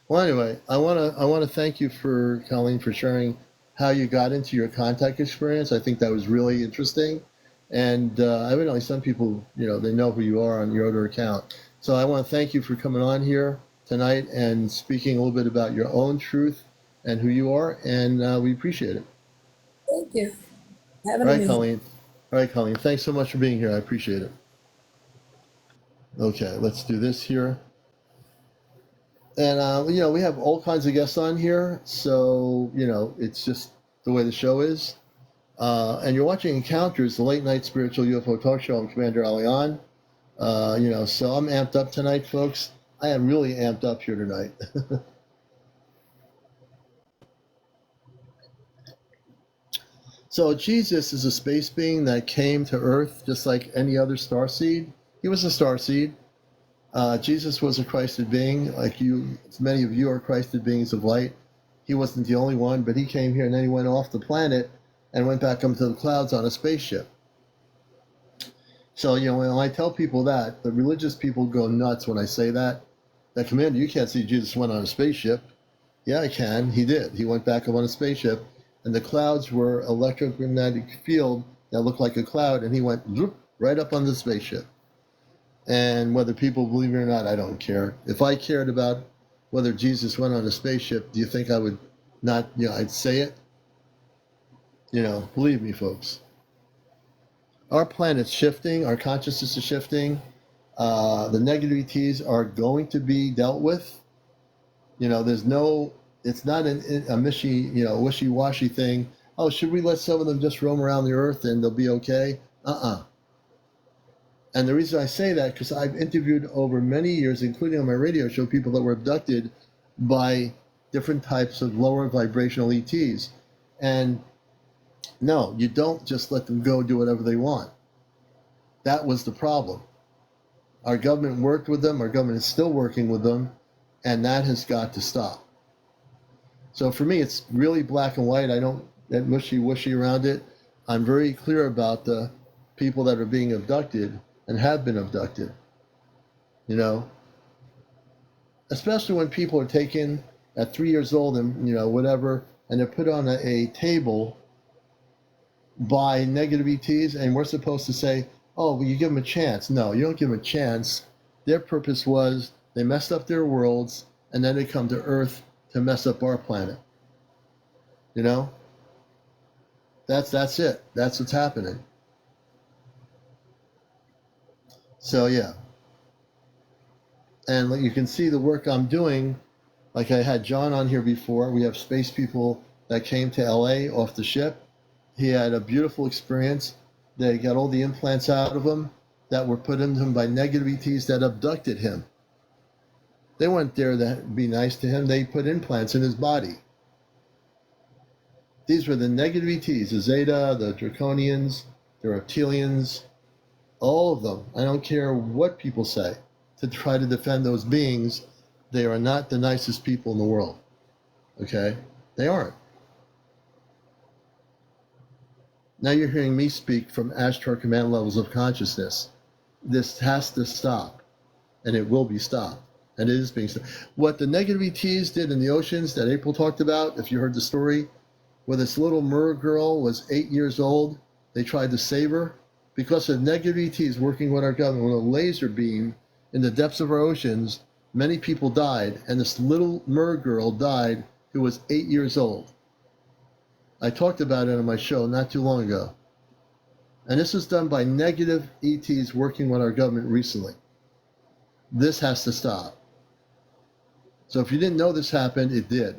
Speaker 1: Well, anyway, I want to thank you for Colleen for sharing how you got into your contact experience. I think that was really interesting, and evidently some people, they know who you are on your other account. So I want to thank you for coming on here tonight and speaking a little bit about your own truth and who you are, and we appreciate it.
Speaker 7: Thank you.
Speaker 1: All
Speaker 7: Having
Speaker 1: right,
Speaker 7: me.
Speaker 1: Colleen. All right, Colleen, thanks so much for being here. I appreciate it. Okay, let's do this here. And, we have all kinds of guests on here. So, it's just the way the show is. And you're watching Encounters, the late night spiritual UFO talk show. I'm CmdrAleon. So I'm amped up tonight, folks. I am really amped up here tonight. So Jesus is a space being that came to Earth just like any other starseed. He was a starseed. Jesus was a Christed being, like you. Many of you are Christed beings of light. He wasn't the only one, but he came here and then he went off the planet and went back up to the clouds on a spaceship. So, when I tell people that, the religious people go nuts when I say that. That, Commander, you can't see Jesus went on a spaceship. Yeah, I can. He did. He went back up on a spaceship, and the clouds were electromagnetic field that looked like a cloud, and he went zoop, right up on the spaceship. And whether people believe it or not, I don't care. If I cared about whether Jesus went on a spaceship, do you think I would not, I'd say it? Believe me, folks. Our planet's shifting. Our consciousness is shifting. The negative ETs are going to be dealt with. There's no, it's not a wishy-washy thing. Oh, should we let some of them just roam around the earth and they'll be okay? And the reason I say that, because I've interviewed over many years, including on my radio show, people that were abducted by different types of lower vibrational ETs. And no, you don't just let them go do whatever they want. That was the problem. Our government worked with them. Our government is still working with them. And that has got to stop. So for me, it's really black and white. I don't get mushy-wushy around it. I'm very clear about the people that are being abducted and have been abducted. Especially when people are taken at 3 years old and, whatever, and they're put on a table by negative ETs, and we're supposed to say, oh, well, you give them a chance. No, you don't give them a chance. Their purpose was they messed up their worlds, and then they come to Earth to mess up our planet. That's it. That's what's happening. So, yeah. And you can see the work I'm doing. Like I had John on here before. We have space people that came to LA off the ship. He had a beautiful experience. They got all the implants out of him that were put into him by negative ETs that abducted him. They weren't there to be nice to him. They put implants in his body. These were the negative ETs, the Zeta, the Draconians, the Reptilians, all of them. I don't care what people say to try to defend those beings. They are not the nicest people in the world. Okay? They aren't. Now you're hearing me speak from Ashtar command levels of consciousness. This has to stop, and it will be stopped, and it is being stopped. What the negative ETs did in the oceans that April talked about, if you heard the story, where this little mer girl was 8 years old, they tried to save her. Because of negative ETs working with our government with a laser beam in the depths of our oceans, many people died, and this little mer girl died who was 8 years old. I talked about it on my show not too long ago. And this was done by negative ETs working with our government recently. This has to stop. So if you didn't know this happened, it did.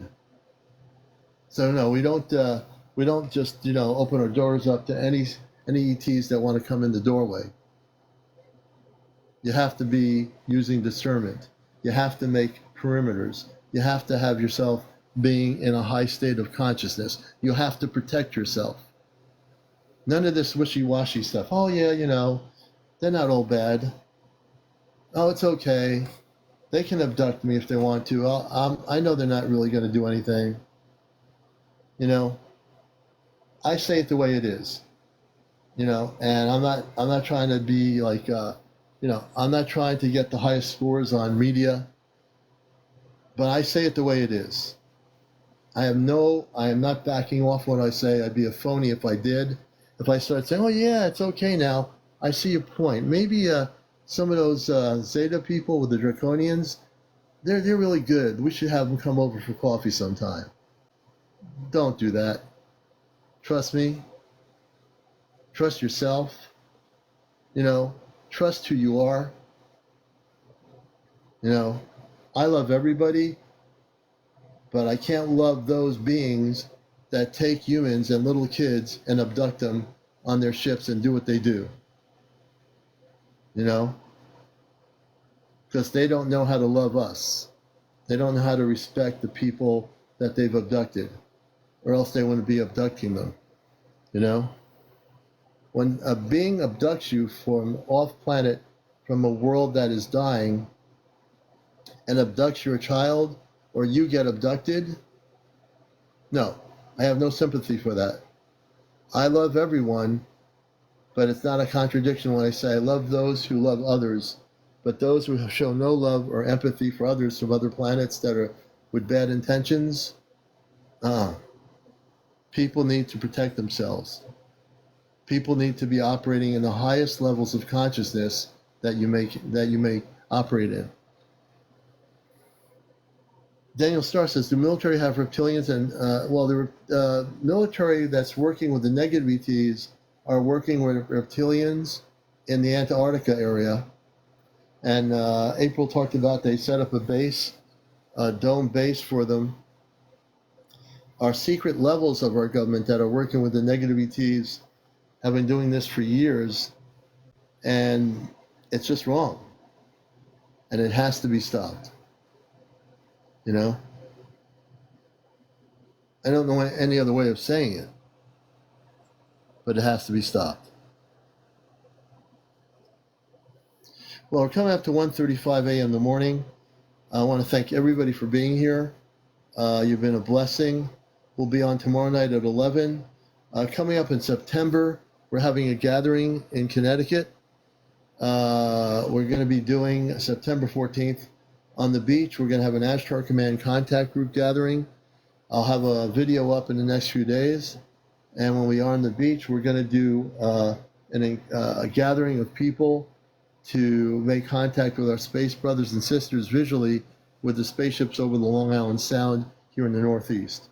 Speaker 1: So no, we don't just open our doors up to any ETs that want to come in the doorway. You have to be using discernment. You have to make perimeters. You have to have yourself being in a high state of consciousness. You have to protect yourself. None of this wishy-washy stuff. Oh yeah, they're not all bad. Oh, it's okay. They can abduct me if they want to. I know they're not really going to do anything. I say it the way it is. And I'm not trying to be like, I'm not trying to get the highest scores on media, but I say it the way it is. I am not backing off what I say. I'd be a phony if I did. If I start saying, oh yeah, it's okay now, I see your point. Maybe some of those Zeta people with the Draconians, they're really good. We should have them come over for coffee sometime. Don't do that. Trust me. Trust yourself. You know, trust who you are. You know, I love everybody, but I can't love those beings that take humans and little kids and abduct them on their ships and do what they do. You know, because they don't know how to love us. They don't know how to respect the people that they've abducted, or else they wouldn't be abducting them. You know, when a being abducts you from off planet, from a world that is dying, and abducts your child, or you get abducted, no, I have no sympathy for that. I love everyone, but it's not a contradiction when I say I love those who love others, but those who show no love or empathy for others from other planets that are with bad intentions, people need to protect themselves. People need to be operating in the highest levels of consciousness that you may operate in. Daniel Starr says, do military have reptilians? And the military that's working with the negative ETs are working with reptilians in the Antarctica area. And April talked about they set up a base, a dome base for them. Our secret levels of our government that are working with the negative ETs have been doing this for years, and it's just wrong. And it has to be stopped. You know? I don't know any other way of saying it, but it has to be stopped. Well, we're coming up to 1:35 a.m. in the morning. I want to thank everybody for being here. You've been a blessing. We'll be on tomorrow night at 11. Coming up in September, we're having a gathering in Connecticut. We're going to be doing September 14th on the beach. We're going to have an Ashtar Command contact group gathering. I'll have a video up in the next few days. And when we are on the beach, we're going to do a gathering of people to make contact with our space brothers and sisters visually with the spaceships over the Long Island Sound here in the Northeast.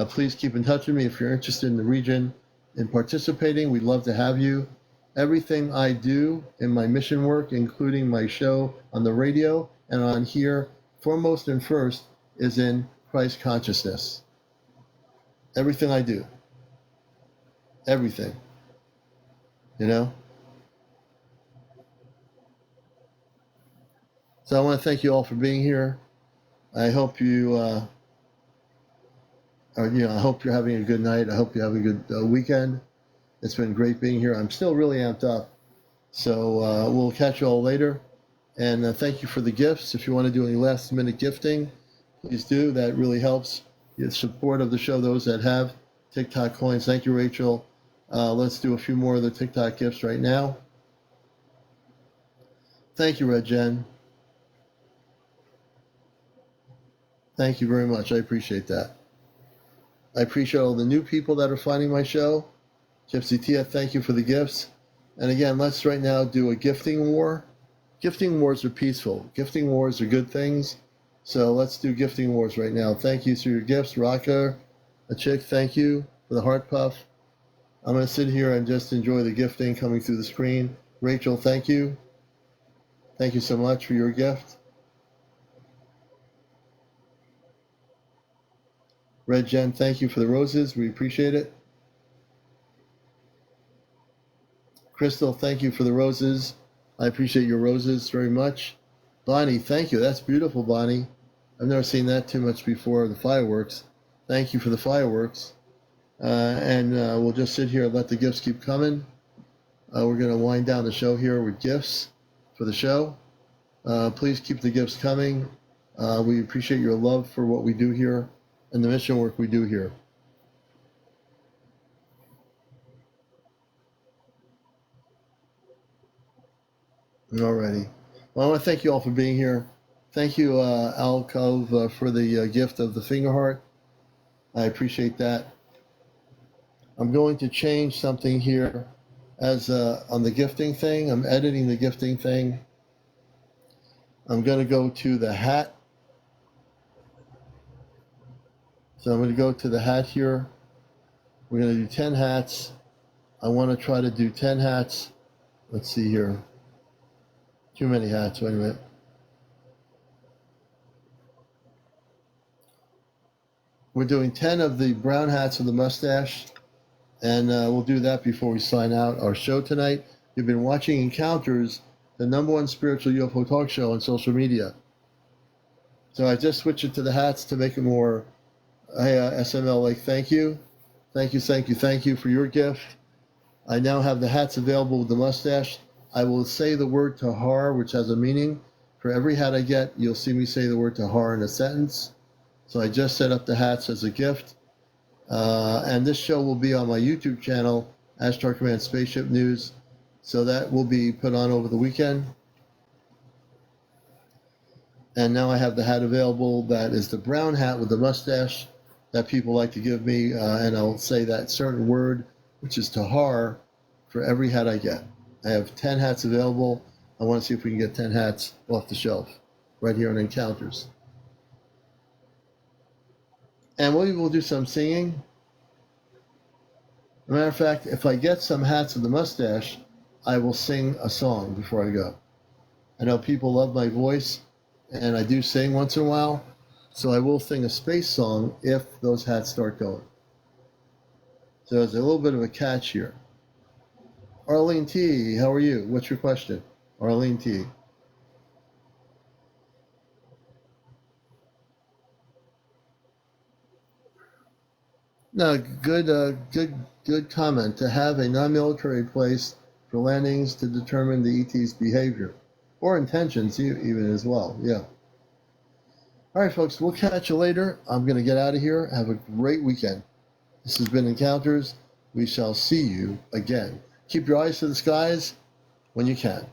Speaker 1: Please keep in touch with me if you're interested in the region in participating. We'd love to have you. Everything I do in my mission work, including my show on the radio and on here, foremost and first, is in Christ consciousness. Everything I do. Everything. You know? So I want to thank you all for being here. I hope I hope you're having a good night. I hope you have a good weekend. It's been great being here. I'm still really amped up. So we'll catch you all later. And thank you for the gifts. If you want to do any last minute gifting, please do. That really helps the support of the show, those that have TikTok coins. Thank you, Rachel. Let's do a few more of the TikTok gifts right now. Thank you, Red Jen. Thank you very much. I appreciate that. I appreciate all the new people that are finding my show. Gypsy Tia, thank you for the gifts. And again, let's right now do a gifting war. Gifting wars are peaceful. Gifting wars are good things. So let's do gifting wars right now. Thank you for your gifts. Rocker, a chick, thank you for the heart puff. I'm going to sit here and just enjoy the gifting coming through the screen. Rachel, thank you. Thank you so much for your gift. Red Jen, thank you for the roses. We appreciate it. Crystal, thank you for the roses. I appreciate your roses very much. Bonnie, thank you. That's beautiful, Bonnie. I've never seen that too much before, the fireworks. Thank you for the fireworks. And we'll just sit here and let the gifts keep coming. We're going to wind down the show here with gifts for the show. Please keep the gifts coming. We appreciate your love for what we do here and the mission work we do here. Alrighty. Well, I want to thank you all for being here. Thank you, Al Cove, for the gift of the finger heart. I appreciate that. I'm going to change something here as on the gifting thing. I'm editing the gifting thing. I'm going to go to the hat. So I'm going to go to the hat here. We're going to do 10 hats. I want to try to do 10 hats. Let's see here. Too many hats. Wait a minute. We're doing 10 of the brown hats with the mustache, and we'll do that before we sign out our show tonight. You've been watching Encounters, the #1 spiritual UFO talk show on social media. So I just switched it to the hats to make it more, hey, SML, like, thank you. Thank you, thank you, thank you for your gift. I now have the hats available with the mustache. I will say the word Tahar, which has a meaning. For every hat I get, you'll see me say the word Tahar in a sentence. So I just set up the hats as a gift. And this show will be on my YouTube channel, Ashtar Command Spaceship News. So that will be put on over the weekend. And now I have the hat available that is the brown hat with the mustache that people like to give me. And I'll say that certain word, which is Tahar, for every hat I get. I have 10 hats available. I want to see if we can get 10 hats off the shelf right here on Encounters. And we will do some singing. As a matter of fact, if I get some hats with the mustache, I will sing a song before I go. I know people love my voice, and I do sing once in a while, so I will sing a space song if those hats start going. So there's a little bit of a catch here. Arlene T., how are you? What's your question? Arlene T. No, good comment. To have a non-military place for landings to determine the ET's behavior or intentions, even as well. Yeah. All right, folks. We'll catch you later. I'm going to get out of here. Have a great weekend. This has been Encounters. We shall see you again. Keep your eyes to the skies when you can.